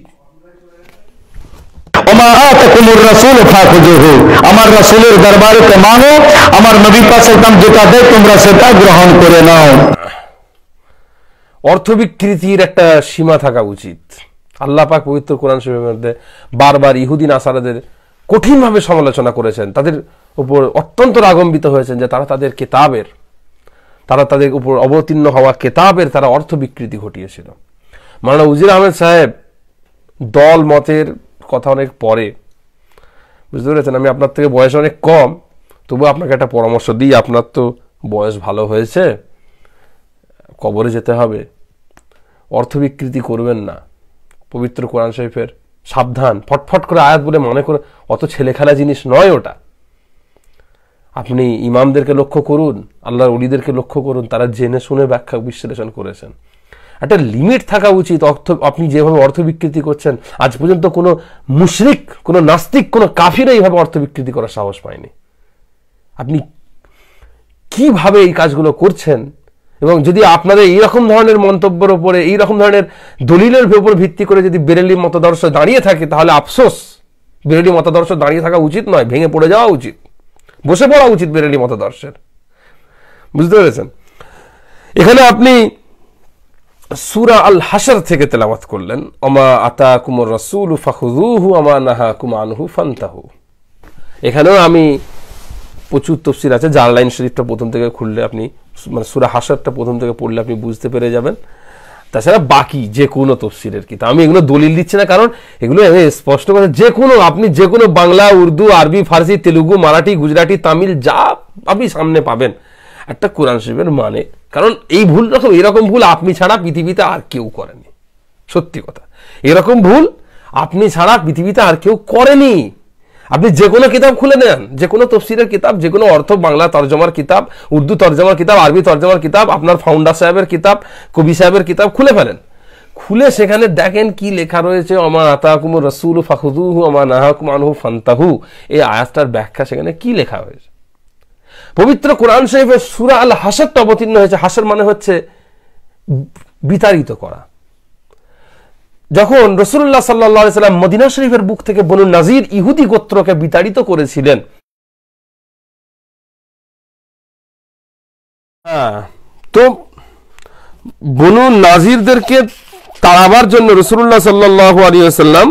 আমার রাসূলের দরবারে মানো, আমার নবী পাক সাল্লাল্লাহু আলাইহি ওয়াসাল্লাম যেটা দেয় তোমরা সেটা গ্রহণ করে নাও। অর্থ বিকৃতির একটা সীমা থাকা উচিত। আল্লাহ পাক পবিত্র কোরআন শরীফের মধ্যে বারবার ইহুদি নাসারাদের কঠিনভাবে সমালোচনা করেছেন, তাদের উপর অত্যন্ত রাগম্বিত হয়েছেন যে তারা তাদের উপর অবতীর্ণ হওয়া কেতাবের তারা অর্থ বিকৃতি ঘটিয়েছিল। মাওলানা উজির আহমেদ সাহেব দল মতের কথা অনেক পরে, বুঝতে পেরেছেন, আমি আপনার থেকে বয়স অনেক কম, তবু আপনাকে একটা পরামর্শ দিই, আপনার তো বয়স ভালো হয়েছে, কবরে যেতে হবে, অর্থ বিকৃতি করবেন না। পবিত্র কোরআন শরীফের সাবধান, ফটফট করে আয়াত বলে মনে করে অত ছেলেখেলা জিনিস নয় ওটা। আপনি ইমামদেরকে লক্ষ্য করুন, আল্লাহর ওলিদেরকে লক্ষ্য করুন, তারা জেনে শুনে ব্যাখ্যা বিশ্লেষণ করেছেন। একটা লিমিট থাকা উচিত। আপনি যেভাবে অর্থ বিকৃতি করছেন, আজ পর্যন্ত কোনো মুশরিক, কোনো নাস্তিক, কোনো কাফির এইভাবে অর্থ বিকৃতি করার সাহস পায়নি। আপনি কিভাবে এই কাজগুলো করছেন, এবং যদি আপনাদের এইরকম ধরনের মন্তব্যের উপরে, এইরকম ধরনের দলিলের উপর ভিত্তি করে যদি বেরেলি মতাদর্শ দাঁড়িয়ে থাকে, তাহলে আফসোস, বেরেলি মতাদর্শ দাঁড়িয়ে থাকা উচিত নয়, ভেঙে পড়ে যাওয়া উচিত, বসে পড়া উচিত বেরেলি মতাদর্শের। বুঝতে পেরেছেন? এখানে আপনি সূরা আল হাশর থেকে তেলাওয়াত করলেন, ওমা আতাকুমুর রাসূলু ফাখুযুহু ওমা নাহাকুম আনহু ফান্তাহু। এখানেও আমি প্রচুর তাফসীর আছে, জালালাইন শরীফটা প্রথম থেকে খুললে আপনি, মানে সূরা হাশরটা প্রথম থেকে পড়লে আপনি বুঝতে পেরে যাবেন। তাছাড়া বাকি যে কোনো তাফসীরের কিতাব, আমি এগুলো দলিল দিচ্ছি না, কারণ এগুলো স্পষ্ট করে যে কোনো, আপনি যে কোনো বাংলা, উর্দু, আরবি, ফার্সি, তেলুগু, মারাঠি, গুজরাটি, তামিল যা আপনি সামনে পাবেন একটা কোরআন শরীফের মানে। কারণ এই ভুল, এরকম ভুল আপনি ছাড়া পৃথিবীতে আর কেউ করেনি। সত্যি কথা, এরকম ভুল আপনি ছাড়া পৃথিবীতে আর কেউ করেনি। আপনি যে কোনো কিতাব খুলে নেন, যে কোনো তফসিরের কিতাব, যে কোনো অর্থ বাংলা তর্জমার কিতাব, উর্দু তর্জমার কিতাব, আরবি তর্জমার কিতাব, আপনার ফাউন্ডার সাহেবের কিতাব, কবি সাহেবের কিতাব খুলে ফেলেন, খুলে সেখানে দেখেন কি লেখা রয়েছে, ওমা আতাকুমুর রাসূলু ফাখুযুহু ওমা নাহাকুম আনহু ফান্তাহু। এই আয়াতটার ব্যাখ্যা সেখানে কি লেখা হয়েছে। পবিত্র কোরআন শরীফে সূরা আল হাশরটা অবতীর্ণ হয়েছে। হাশর মানে হচ্ছে বিতাড়িত করা। যখন রাসূলুল্লাহ সাল্লাল্লাহু আলাইহি সাল্লাম মদিনা শরীফের বুক থেকে বনু নাজির ইহুদি গোত্রকে বিতাড়িত করেছিলেন, তো বনু নাজিরদেরকে তাড়াবার জন্য রাসূলুল্লাহ সাল্লাল্লাহু আলাইহি ওয়াসাল্লাম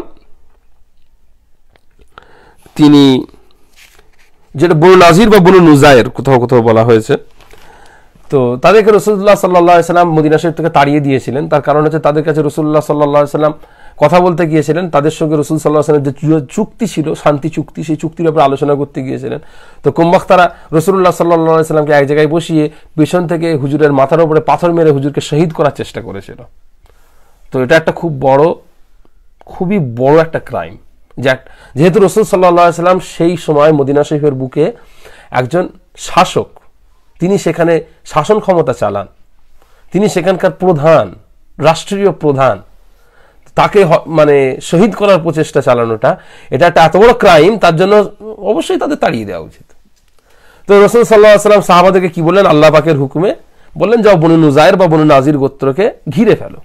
তিনি, যেটা বনু নাজির বা বনু নুজায়ের কোথাও কোথাও বলা হয়েছে, তো তাদেরকে রাসূলুল্লাহ সাল্লাল্লাহু আলাইহি সাল্লাম মদিনা শরীফ থেকে তাড়িয়ে দিয়েছিলেন। তার কারণ হচ্ছে তাদের কাছে রাসূলুল্লাহ সাল্লাল্লাহু আলাইহি সাল্লাম কথা বলতে গিয়েছিলেন, তাদের সঙ্গে রাসূল সাল্লাল্লাহু আলাইহি সাল্লামের যে চুক্তি ছিল, শান্তি চুক্তি, সেই চুক্তির ব্যাপারে আলোচনা করতে গিয়েছিলেন। তো কমবখতারা রাসূলুল্লাহ সাল্লাল্লাহু আলাইহি সাল্লামকে এক জায়গায় বসিয়ে পেছন থেকে হুজুরের মাথার উপরে পাথর মেরে হুজুরকে শহীদ করার চেষ্টা করেছিল। তো এটা একটা খুবই বড় একটা ক্রাইম। যেহেতু রাসূল সাল্লাল্লাহু আলাইহি সাল্লাম সেই সময় মদিনা শরীফের বুকে একজন শাসক, তিনি সেখানে শাসন ক্ষমতা চালান, তিনি সেখানকার প্রধান, রাষ্ট্রীয় প্রধান, তাকে মানে শহীদ করার প্রচেষ্টা চালানোটা, এটা একটা এত বড় ক্রাইম, তার জন্য অবশ্যই তাদের তাড়িয়ে দেওয়া উচিত। তো রাসূল সাল্লাল্লাহু আলাইহি সাল্লাম সাহাবাদেরকে কি বললেন, আল্লাহ পাকের হুকুমে বললেন, যাও বনু নুজায়ের বা বনু নাজির গোত্রকে ঘিরে ফেলো।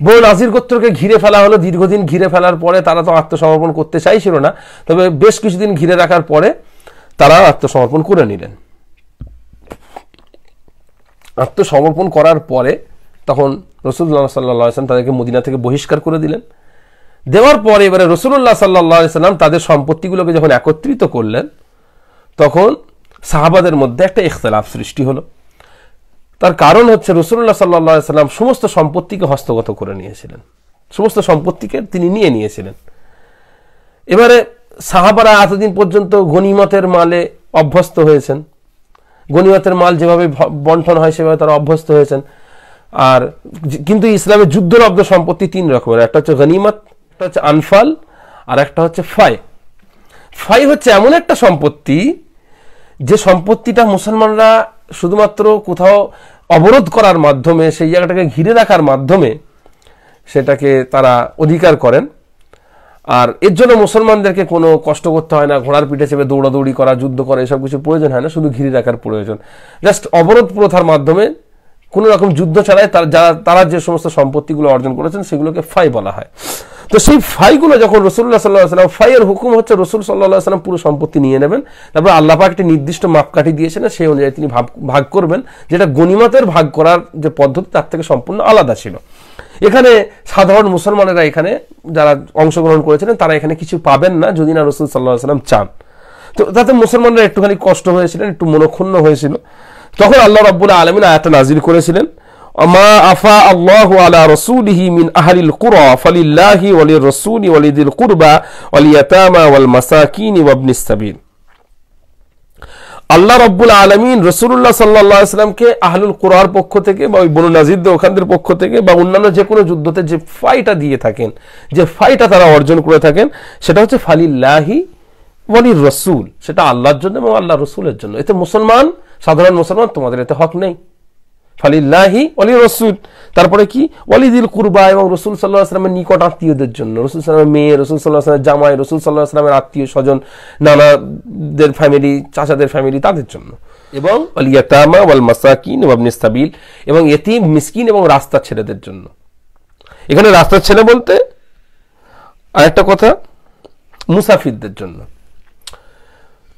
বনু নাজির গোত্রকে ঘিরে ফেলা হলো। দীর্ঘদিন ঘিরে ফেলার পরে তারা তো আত্মসমর্পণ করতে চাইছিল না, তবে বেশ কিছুদিন ঘিরে রাখার পরে তারা আত্মসমর্পণ করে নিলেন। আত্মসমর্পণ করার পরে তখন রাসূলুল্লাহ সাল্লাল্লাহু আলাইহি সাল্লাম তাদেরকে মদিনা থেকে বহিষ্কার করে দিলেন। দেওয়ার পরে এবারে রাসূলুল্লাহ সাল্লাল্লাহু আলাইহি সাল্লাম তাদের সম্পত্তিগুলোকে যখন একত্রিত করলেন, তখন সাহাবাদের মধ্যে একটা ইখতিলাফ সৃষ্টি হলো। তার কারণ হচ্ছে রাসূলুল্লাহ সাল্লাল্লাহু আলাইহি সাল্লাম সমস্ত সম্পত্তিকে হস্তগত করে নিয়েছিলেন, সমস্ত সম্পত্তিকে তিনি নিয়ে নিয়েছিলেন। এবারে সাহাবারা এতদিন পর্যন্ত গনিমতের মালে অভ্যস্ত হয়েছেন, গনিমতের মাল যেভাবে বন্টন হয় সেভাবে তারা অভ্যস্ত হয়েছেন। আর কিন্তু ইসলামের যুদ্ধলব্ধ সম্পত্তি তিন রকমের, একটা হচ্ছে গনিমত, একটা হচ্ছে আনফাল, আর একটা হচ্ছে ফাই। ফাই হচ্ছে এমন একটা সম্পত্তি যে সম্পত্তিটা মুসলমানরা শুধুমাত্র কোথাও অবরোধ করার মাধ্যমে, সেই জায়গাটাকে ঘিরে রাখার মাধ্যমে সেটাকে তারা অধিকার করেন। আর এর জন্য মুসলমানদেরকে কোনো কষ্ট করতে হয় না, ঘোড়ার পিঠে চেপে দৌড়াদৌড়ি করা, যুদ্ধ করা, এসব কিছু প্রয়োজন হয় না, শুধু ঘিরে রাখার প্রয়োজন। জাস্ট অবরোধ প্রথার মাধ্যমে কোনো রকম যুদ্ধ ছাড়াই তারা যে সমস্ত সম্পত্তিগুলো অর্জন করেছেন সেগুলোকে ফাই বলা হয়। তো সেই ফাইগুলো যখন রাসূলুল্লাহ সাল্লাল্লাহু আলাইহি ওয়াসাল্লাম, ফাইয়ের হুকুম হচ্ছে রাসূল সাল্লাল্লাহু আলাইহি ওয়াসাল্লাম পুরো সম্পত্তি নিয়ে নেবেন, তারপর আল্লাহ পাক একটি নির্দিষ্ট মাপকাঠি দিয়েছেন, সেই অনুযায়ী তিনি ভাগ করবেন, যেটা গনিমতের ভাগ করার যে পদ্ধতি তার থেকে সম্পূর্ণ আলাদা ছিল। এখানে সাধারণ মুসলমানেরা এখানে যারা অংশগ্রহণ করেছিলেন তারা এখানে কিছু পাবেন না যদি না রাসূল সাল্লাল্লাহু আলাইহি ওয়াসাল্লাম চান। তো তাতে মুসলমানরা একটুখানি কষ্ট হয়েছিলেন, একটু মনক্ষুণ্ণ হয়েছিল। তখন আল্লাহ রাব্বুল আলামিন আয়াতটা নাজিল করেছিলেন, মা আফা আল্লাহু আলা রাসূলিহি মিন আহলিল কুরা ফালিল্লাহি ওয়ালির রাসূলি ওয়ালিদিল কুরবা ওয়াল ইয়াতামা ওয়াল মাসাকিন ওয়া ইবনিস সাবিল। আল্লাহ রাব্বুল আলামিন রাসূলুল্লাহ সাল্লাল্লাহু আলাইহি ওয়াসাল্লামকে আহলুল কুরার পক্ষ থেকে বা ওই বনু নাজিরদের ওখানদের পক্ষ থেকে বা অন্যান্য যে কোনো যুদ্ধতে যে ফাইটা দিয়ে থাকেন, যে ফাইটা তারা অর্জন করে থাকেন, সেটা হচ্ছে ফালিল্লাহি ওয়ালির রাসূল, সেটা আল্লাহর জন্য এবং আল্লাহর রাসূলের জন্য। এতে মুসলমান, সাধারণ মুসলমান তোমাদের এতে হক নেই। ফালিল্লাহি ওয়ালির রাসূল, তারপরে কি ওয়ালিদিল কুরবা, এবং রাসূল সাল্লাল্লাহু আলাইহি ওয়াসাল্লামের নিকট আত্মীয়দের জন্য, রাসূল সাল্লাল্লাহু আলাইহি ওয়াসাল্লামের মেয়ে, রাসূল সাল্লাল্লাহু আলাইহি ওয়াসাল্লামের জামাই, রাসূল সাল্লাল্লাহু আলাইহি ওয়াসাল্লামের আত্মীয় স্বজন, নানাদের ফ্যামিলি, চাচাদের ফ্যামিলি, তাদের জন্য, এবং ওয়াল ইয়াতামা ওয়াল মাসাকিন ওয়া ইবনিস সাবিল, এবং ইতিম, মিসকিন এবং রাস্তার ছেলেদের জন্য। এখানে রাস্তার ছেলে বলতে আরেকটা কথা, মুসাফিরদের জন্য।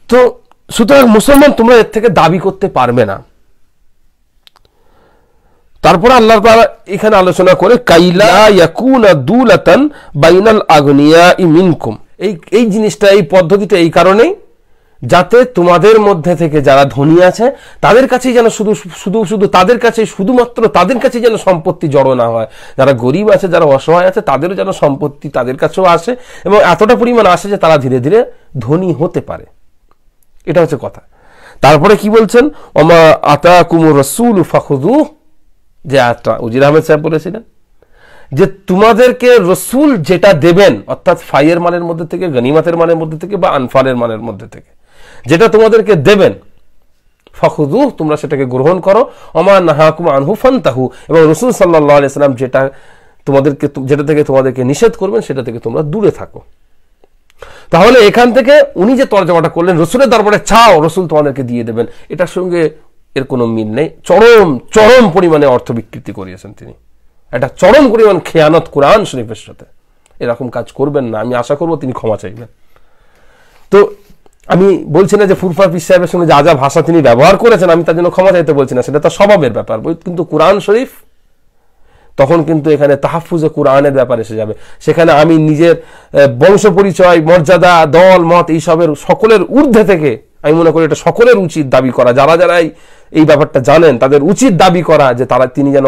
তো সুতরাং মুসলমান তোমরা এর থেকে দাবি করতে পারবে না। তারপর আল্লাহ তাআলা এখানে আলোচনা করে কাইলা ইয়াকুনা দুলাতান বাইনাল আগনিয়া মিনকুম, এই জিনিসটা, এই পদ্ধতিটা এই কারণেই যাতে তোমাদের মধ্যে থেকে যারা ধনী আছে তাদের কাছেই যেন শুধু তাদের কাছে, শুধুমাত্র তাদের কাছেই যেন সম্পত্তি জড়ো না হয়, যারা গরিব আছে, যারা অসহায় আছে তাদেরও যেন সম্পত্তি তাদের কাছেও আসে, এবং এতটা পরিমাণ আসে যে তারা ধীরে ধীরে ধনী হতে পারে। এটা হচ্ছে কথা। তারপরে কি বলছেন, ওমা আতাকুমুর রাসূলু ফাখুযুহু, যে আয়াতটা উজির আহমেদ সাহেব বলেছিলেন, যে তোমাদেরকে রসুল যেটা দেবেন, অর্থাৎ ফাইয়ের মালের মধ্যে থেকে, গনিমতের মালের মধ্যে থেকে বা আনফালের মালের মধ্যে থেকে যেটা তোমাদেরকে দেবেন, ফাখুযুহু, তোমরা সেটাকে গ্রহণ করো, ওমা নাহাকুম আনহু ফান্তাহু, এবং রাসূল সাল্লাল্লাহু আলাইহি ওয়াসাল্লাম যেটা থেকে তোমাদেরকে নিষেধ করবেন সেটা থেকে তোমরা দূরে থাকো। তাহলে এখান থেকে উনি যে তরজমাটা করলেন, রসুলের দরবারে চাও, রসুল তোমাদেরকে দিয়ে দেবেন, এটার সঙ্গে এর কোনো মিল নেই। চরম পরিমাণে অর্থ বিকৃতি করিয়েছেন তিনি, একটা চরম পরিমাণ খেয়ানত কোরআন শরীফের সাথে। এরকম কাজ করবেন না, আমি আশা করব তিনি ক্ষমা চাইবেন। তো আমি বলছি না যে ফুরফা পীর সাহেবের সঙ্গে যা যা ভাষা তিনি ব্যবহার করেছেন আমি তার জন্য ক্ষমা চাইতে বলছি না, সেটা তো স্বভাবের ব্যাপার, কিন্তু কোরআন শরীফ তখন কিন্তু এখানে তাহাফুজে কোরআনের ব্যাপার এসে যাবে। সেখানে আমি নিজের বংশ পরিচয়, মর্যাদা, দল মত এইসবের সকলের ঊর্ধ্বে থেকে আমি মনে করি এটা সকলের উচিত দাবি করা, যারা এই ব্যাপারটা জানেন তাদের উচিত দাবি করা যে তিনি যেন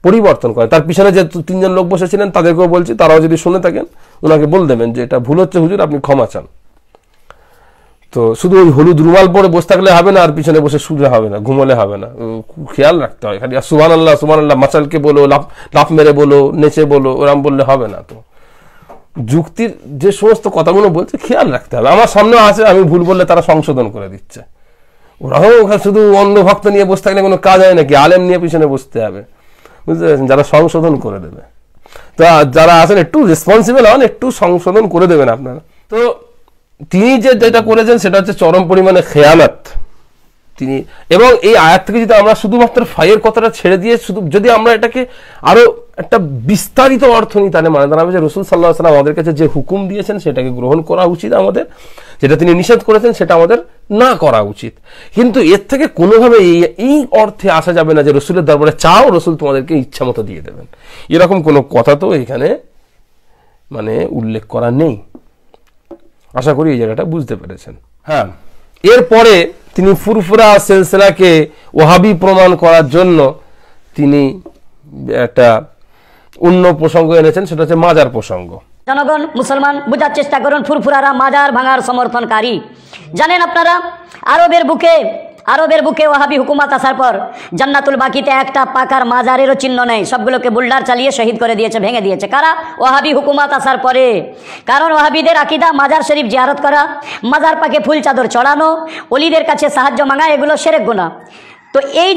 পরিবর্তন করেন। তার পিছনে যে 3 জন লোক বসেছিলেন তাদেরকেও বলছি, তারাও যদি শুনে থাকেন ওনাকে বল দেবেন যে এটা ভুল হচ্ছে হুজুর, আপনি ক্ষমা চান। তো শুধু ওই হলুদ রুমাল পরে বসে থাকলে হবে না, আর পিছনে বসে শুলে হবে না, ঘুমলে হবে না, খেয়াল রাখতে হয়। খালি সুবহানাল্লাহ সুবহানাল্লাহ মাচালকে বলো, লাফ মেরে বলো, নেচে বলো, ওরাম বললে হবে না। তো যুক্তির যে সমস্ত কথাগুলো বলছে খেয়াল রাখতে হবে। আমার সামনে আছে, আমি ভুল বললে তারা সংশোধন করে দিচ্ছে। ওরাও শুধু অন্ধ ভক্ত নিয়ে বসে থাকলে কোনো কাজ হয় নাকি? আলেম নিয়ে পিছনে বসতে হবে, বুঝতে পেরেছেন, যারা সংশোধন করে দেবে। তো যারা আছেন একটু রেসপন্সিবল হন, একটু সংশোধন করে দেবেন আপনারা। তো তিনি যেটা করেছেন সেটা হচ্ছে চরম পরিমাণে খেয়ানত তিনি। এবং এই আয়াত থেকে যদি আমরা শুধুমাত্র ফাইয়ের কথাটা ছেড়ে দিয়ে যদি আমরা এটাকে আরো একটা বিস্তারিত অর্থ নিই, তাহলে মানে দাঁড়াবে যে রাসূল সাল্লাল্লাহু আলাইহি ওয়াসাল্লাম আমাদের কাছে যে হুকুম দিয়েছেন সেটাকে গ্রহণ করা উচিত আমাদের, যেটা তিনি নিষেধ করেছেন সেটা আমাদের না করা উচিত। কিন্তু এর থেকে কোনোভাবে এই অর্থে আসা যাবে না যে রসুলের দরবারে চাও, রসুল তোমাদেরকে ইচ্ছা মতো দিয়ে দেবেন, এরকম কোনো কথা তো এখানে মানে উল্লেখ করা নেই। আশা করি এই জায়গাটা বুঝতে পেরেছেন। হ্যাঁ, এরপরে তিনি ফুরফুরা সিলসিলাকে ওয়াহাবি প্রমাণ করার জন্য তিনি একটা অন্য প্রসঙ্গ এনেছেন, সেটা হচ্ছে মাজার প্রসঙ্গ। জনগণ মুসলমান বোঝার চেষ্টা করুন, ফুরফুরারা মাজার ভাঙার সমর্থনকারী। জানেন আপনারা, আরবের বুকে ওয়াহাবি হুকুমত আসার পর জান্নাতুল বাকিতে একটা পাকার মাজারেরও চিহ্ন নেই, সবগুলোকে বুলডার চালিয়ে শহীদ করে দিয়েছে, ভেঙে দিয়েছে। কারা? ওয়াহাবি হুকুমত আসার পরে। কারণ ওয়াহাবিদের আকীদা মাজার শরীফ জিয়ারত করা, মাজার পাকে ফুল চাদর চড়ানো, ওলিদের কাছে সাহায্য মাঙ্গা, এগুলো শিরক গুনাহ। তো এই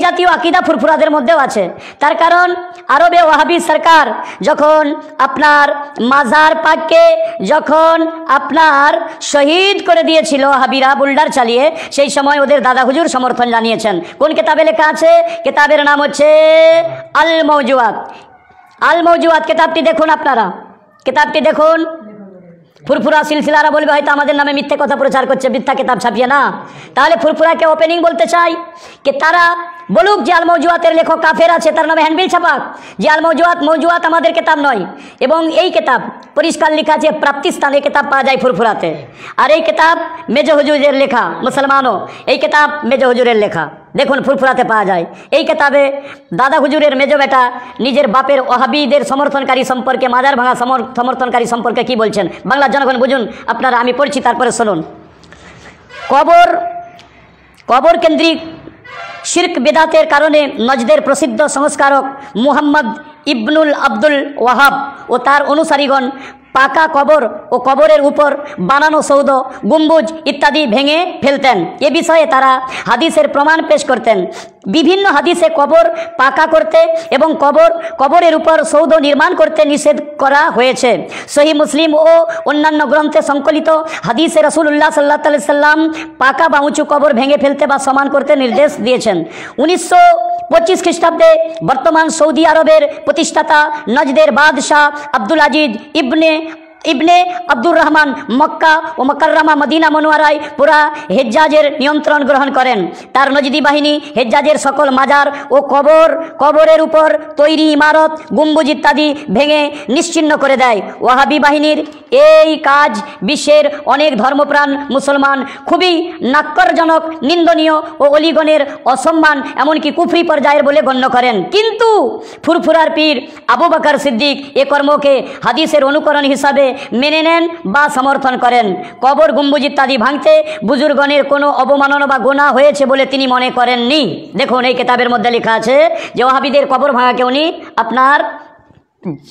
জাতীয় আকীদা ফুরফুরাদের মধ্যেও আছে। তার কারণ আরবে ওয়াহাবি সরকার যখন আপনার মাজার পাককে যখন আপনার শহীদ করে দিয়েছিল ওয়াহাবিরা বুলডার চালিয়ে, সেই সময় ওদের দাদা হুজুর সমর্থন জানিয়েছেন। কোন কিতাবে লেখা আছে? কিতাবের নাম হচ্ছে আল মওজুয়াত। আল মওজুয়াত কিতাবটি দেখুন, আপনারা কিতাবটি দেখুন। ফুরফুরা সিলসিলারা বলবে হয়তো আমাদের নামে মিথ্যে কথা প্রচার করছে, মিথ্যা কিতাব ছাপিয়ে না। তাহলে ফুরফুরাকে ওপেনিং বলতে চাই যে তারা বলুক যে আল মওজুয়াতের লেখক কাফের আছে, তার নামে হ্যান্ডবিল ছাপাক যে আল মওজুয়াত আমাদের কিতাব নয়। এবং এই কিতাব পরিষ্কার লেখা আছে প্রাপ্তিস্থান, এই কিতাব পাওয়া যায় ফুরফুরাতে। আর এই কিতাব মেজো হুজুরের লেখা, মুসলমানও এই কিতাব মেজো হুজুরের লেখা, দেখুন ফুরফুরাতে পাওয়া যায়। এই কিতাবে দাদা হুজুরের মেজো বেটা নিজের বাপের ওয়াহাবিদের সমর্থনকারী সম্পর্কে, মাজার ভাঙা সমর্থনকারী সম্পর্কে কি বলছেন বাংলার জনগণ বুঝুন আপনারা। আমি পড়ছি, তারপরে শুনুন। কবর কেন্দ্রিক শিরক বিদাতের কারণে নজদের প্রসিদ্ধ সংস্কারক মুহাম্মদ ইবনুল আব্দুল ওয়াহাব ও তার অনুসারীগণ পাকা কবর ও কবরের উপর বানানো সৌধ, গম্বুজ ইত্যাদি ভেঙে ফেলতেন। এ বিষয়ে তারা হাদিসের প্রমাণ পেশ করতেন। বিভিন্ন হাদিসে কবর পাকা করতে এবং কবরের উপর সৌধ নির্মাণ করতে নিষেধ করা হয়েছে। সহিহ মুসলিম ও অন্যান্য গ্রন্থে সংকলিত হাদিসে রাসূলুল্লাহ সাল্লাল্লাহু আলাইহি সাল্লাম পাকা বা উঁচু কবর ভেঙে ফেলতে বা সমান করতে নির্দেশ দিয়েছেন। 1925 খ্রিস্টাব্দে বর্তমান সৌদি আরবের প্রতিষ্ঠাতা নজদের বাদশাহ আব্দুল আজিজ ইবনে আব্দুর রহমান মক্কা ও মুকাররমা মদিনা মনোয়ারায় পুরা হেজ্জাজের নিয়ন্ত্রণ গ্রহণ করেন। তার নজদি বাহিনী হেজ্জাজের সকল মাজার ও কবরের উপর তৈরি ইমারত, গম্বুজ ইত্যাদি ভেঙে নিশ্চিহ্ন করে দেয়। ওয়াহাবি বাহিনীর এই কাজ বিশ্বের অনেক ধর্মপ্রাণ মুসলমান খুবই নাক্করজনক, নিন্দনীয় ও অলিগণের অসম্মান, এমনকি কুফরি পর্যায়ের বলে গণ্য করেন। কিন্তু ফুরফুরার পীর আবু বকর সিদ্দিক এ কর্মকে হাদিসের অনুকরণ হিসাবে মেনে নেন বা সমর্থন করেন। কবর, গম্বুজ ইত্যাদি ভাঙতে বুজুর্গণের কোনো অবমাননা বা গুনাহ হয়েছে বলে তিনি মনে করেননি। দেখুন এই কিতাবের মধ্যে লেখা আছে যে ওয়াহাবিদের কবর ভাঙাকে উনি আপনার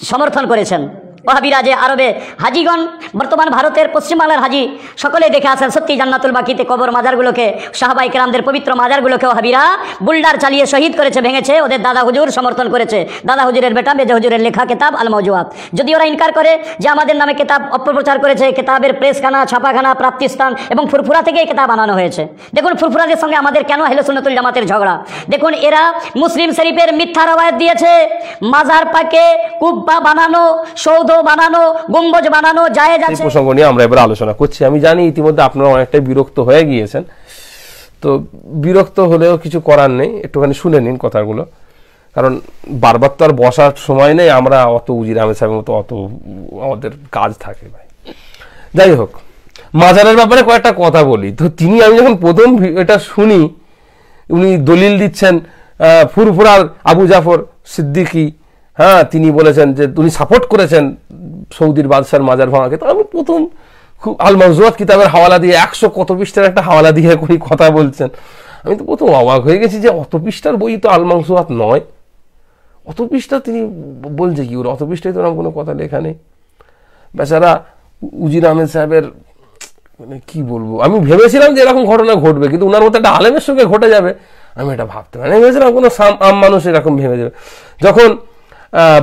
সমর্থন করেছেন। ওয়াহাবিরা যে আরবে হাজিগণ, বর্তমান ভারতের পশ্চিমবাংলার হাজি সকলে দেখে আসেন সত্যি জান্নাতুল বাকিতে কবর মাজারগুলোকে, সাহাবায়ে কেরামদের পবিত্র মাজারগুলোকে ওয়াহাবিরা বুলডার চালিয়ে শহীদ করেছে, ভেঙেছে। ওদের দাদা হুজুর সমর্থন করেছে, দাদা হুজুরের বেটা মেজো হুজুরের লেখা কিতাব আল মওজুয়াত। যদি ওরা ইনকার করে যে আমাদের নামে কিতাব অপপ্রচার করেছে, কিতাবের প্রেসখানা, ছাপাখানা, প্রাপ্তিস্থান এবং ফুরফুরা থেকে এই কিতাব বানানো হয়েছে। দেখুন ফুরফুরাদের সঙ্গে আমাদের কেন আহলে সুন্নাতুল জামাতের ঝগড়া। দেখুন এরা মুসলিম শরীফের মিথ্যা রওয়ায়াত দিয়েছে, মাজার পাকে কুব্বা বানানো, সৌধ বানানো, গম্বুজ বানানো জায়েজ আছে। এই প্রসঙ্গ নিয়ে আমরা এবার আলোচনা করছি। আমি জানি ইতিমধ্যে আপনারা অনেকটাই বিরক্ত হয়ে গিয়েছেন, তো বিরক্ত হলেও কিছু করার নেই, একটুখানি শুনে নিন কথাগুলো, কারণ বারবার তো আর বসার সময় নেই, আমরা অত উজির আহমেদ সাহেবের মতো অত আমাদের কাজ থাকে ভাই। যাই হোক, মাজারের ব্যাপারে কয়েকটা কথা বলি। তো আমি যখন প্রথম এটা শুনি, উনি দলিল দিচ্ছেন ফুরফুরার আবু জাফর সিদ্দিকী, হ্যাঁ তিনি বলেছেন যে উনি সাপোর্ট করেছেন সৌদির বাদশার মাজার ভাঙাকে। তো আমি প্রথম খুব আল মওজুয়াত কিতাবের হাওয়ালা দিয়ে 100 কত পৃষ্ঠার একটা হাওয়ালা দিয়ে উনি কথা বলছেন। আমি তো প্রথম অবাক হয়ে গেছি যে অত পৃষ্ঠার বই তো আল মওজুয়াত নয়, অত পৃষ্ঠা তিনি বলছে কি, ওর অত পৃষ্ঠায় তো কোনো কথা লেখা নেই। বেচারা উজির আহমেদ সাহেবের মানে কি বলবো, আমি ভেবেছিলাম যে এরকম ঘটনা ঘটবে, কিন্তু ওনার মতো একটা আলেমের সঙ্গে ঘটে যাবে আমি এটা ভাবতে পারি। আমি ভেবেছিলাম কোনো আম মানুষ এরকম ভেবে যাবে। যখন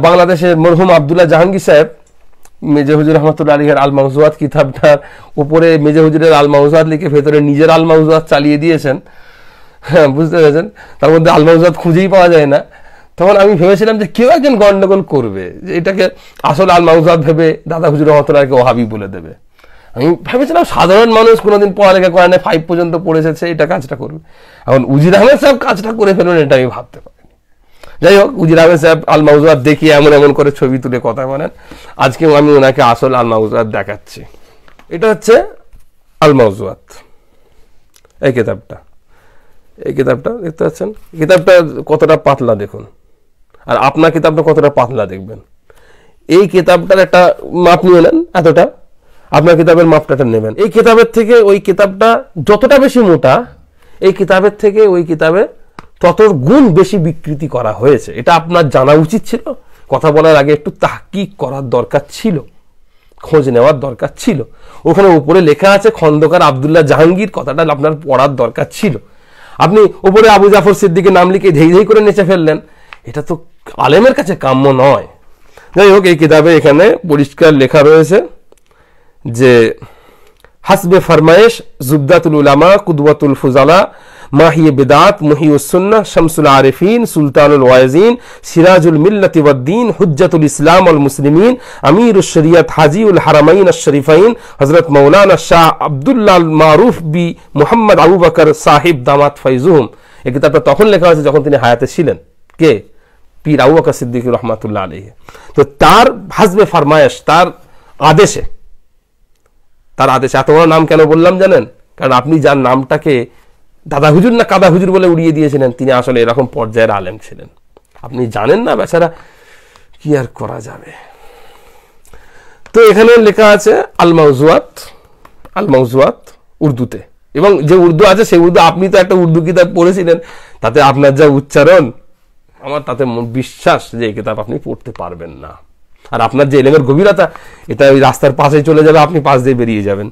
বাংলাদেশের মরহুম আবদুল্লাহ জাহাঙ্গীর সাহেব মেজে হুজুর রহমতুল্লাহ আলাইহির আল মওজুয়াত কিতাবটার উপরে মেজে হুজুরের আল মওজুয়াত লিখে ভেতরে নিজের আল মওজুয়াত চালিয়ে দিয়েছেন, হ্যাঁ বুঝতে পেরেছেন, তার মধ্যে আল মওজুয়াত খুঁজেই পাওয়া যায় না। তখন আমি ভেবেছিলাম যে কেউ একজন গন্ডগোল করবে, যে এটাকে আসল আল মওজুয়াত ভেবে দাদা হুজুর রহমতুল্লাহকে ওয়াহাবি বলে দেবে। আমি ভেবেছিলাম সাধারণ মানুষ কোনোদিন পড়ালেখা করে না, 5 পর্যন্ত পড়েছে, এটা কাজটা করবে। এখন উজির আহমেদ সাহেব কাজটা করে ফেলুন, এটা আমি ভাবতে পারি। যাই হোক, উজির আহমেদ সাহেব আল মওজুয়াত দেখিয়ে এমন করে ছবি তুলে কথা বলেন। আজকেও আমি ওনাকে আসল আল মওজুয়াত দেখাচ্ছি। এটা হচ্ছে আল মওজুয়াত, এই কিতাবটা দেখতে পাচ্ছেন। কিতাবটা কতটা পাতলা দেখুন, আর আপনার কিতাবটা কতটা পাতলা দেখবেন। এই কিতাবটার একটা মাপ নিয়ে নেন, এতটা আপনার কিতাবের মাপটা নেবেন। এই কিতাবের থেকে ওই কিতাবটা যতটা বেশি মোটা, এই কিতাবের থেকে ওই কিতাবে তত গুণ বেশি বিকৃতি করা হয়েছে। এটা আপনার জানা উচিত ছিল, কথা বলার আগে একটু তাহকিক করার দরকার ছিল, খোঁজ নেওয়ার দরকার ছিল। ওখানে উপরে লেখা আছে খন্দকার আবদুল্লাহ জাহাঙ্গীর, কথাটা আপনার পড়ার দরকার ছিল। আপনি উপরে আবু জাফর সিদ্দিকের নাম লিখে ধেই ধেই করে নেচে ফেললেন, এটা তো আলেমের কাছে কাম্য নয়। যাই হোক, এই কিতাবে এখানে পরিষ্কার লেখা রয়েছে যে হাসবে ফরমায়েশ জুবদাতুল উলামা কুদওয়াতুল ফুজালা মাহিয়ে বিদাত মুহিউস সুন্নাহ শামসুল আরিফিন সুলতানুল ওয়াইজিন সিরাজুল মিল্লাতি ওয়াদ্দিন হুজ্জাতুল ইসলাম ওয়াল মুসলিমিন আমিরুশ শরিয়ত হাজিউল হারামাইন আশ-শরীফাইন হযরত মাওলানা শাহ আব্দুল্লাহ আল মারুফ বি মুহাম্মদ আবু বকর সাহিব দামাত ফাইজুহুম। এই কিতাবটা তখন লেখা হয়েছে যখন তিনি হায়াতে ছিলেন, কে? পীর আবু বকর সিদ্দিক রহমাতুল্লাহ আলাইহি। তো তার হাসবে ফরমায়েশ, তার আদেশে এত বড় নাম কেন বললাম জানেন? কারণ আপনি যার নামটাকে দাদা হুজুর না কাদা হুজুর বলে উড়িয়ে দিয়েছিলেন, তিনি আসলে এরকম পর্যায়ের আলেম ছিলেন। আপনি জানেন না, বেচারা, কি আর করা যাবে। তো এখানে লেখা আছে আল মাউজুয়াত উর্দুতে, এবং যে উর্দু আছে সেই উর্দু, আপনি তো একটা উর্দু কিতাব পড়েছিলেন, তাতে আপনার যা উচ্চারণ, আমার তাতে বিশ্বাস যে এই কিতাব আপনি পড়তে পারবেন না। আর আপনার যে এলেমের গভীরতা, এটা ওই রাস্তার পাশে চলে যাবে, আপনি পাশ দিয়ে বেরিয়ে যাবেন।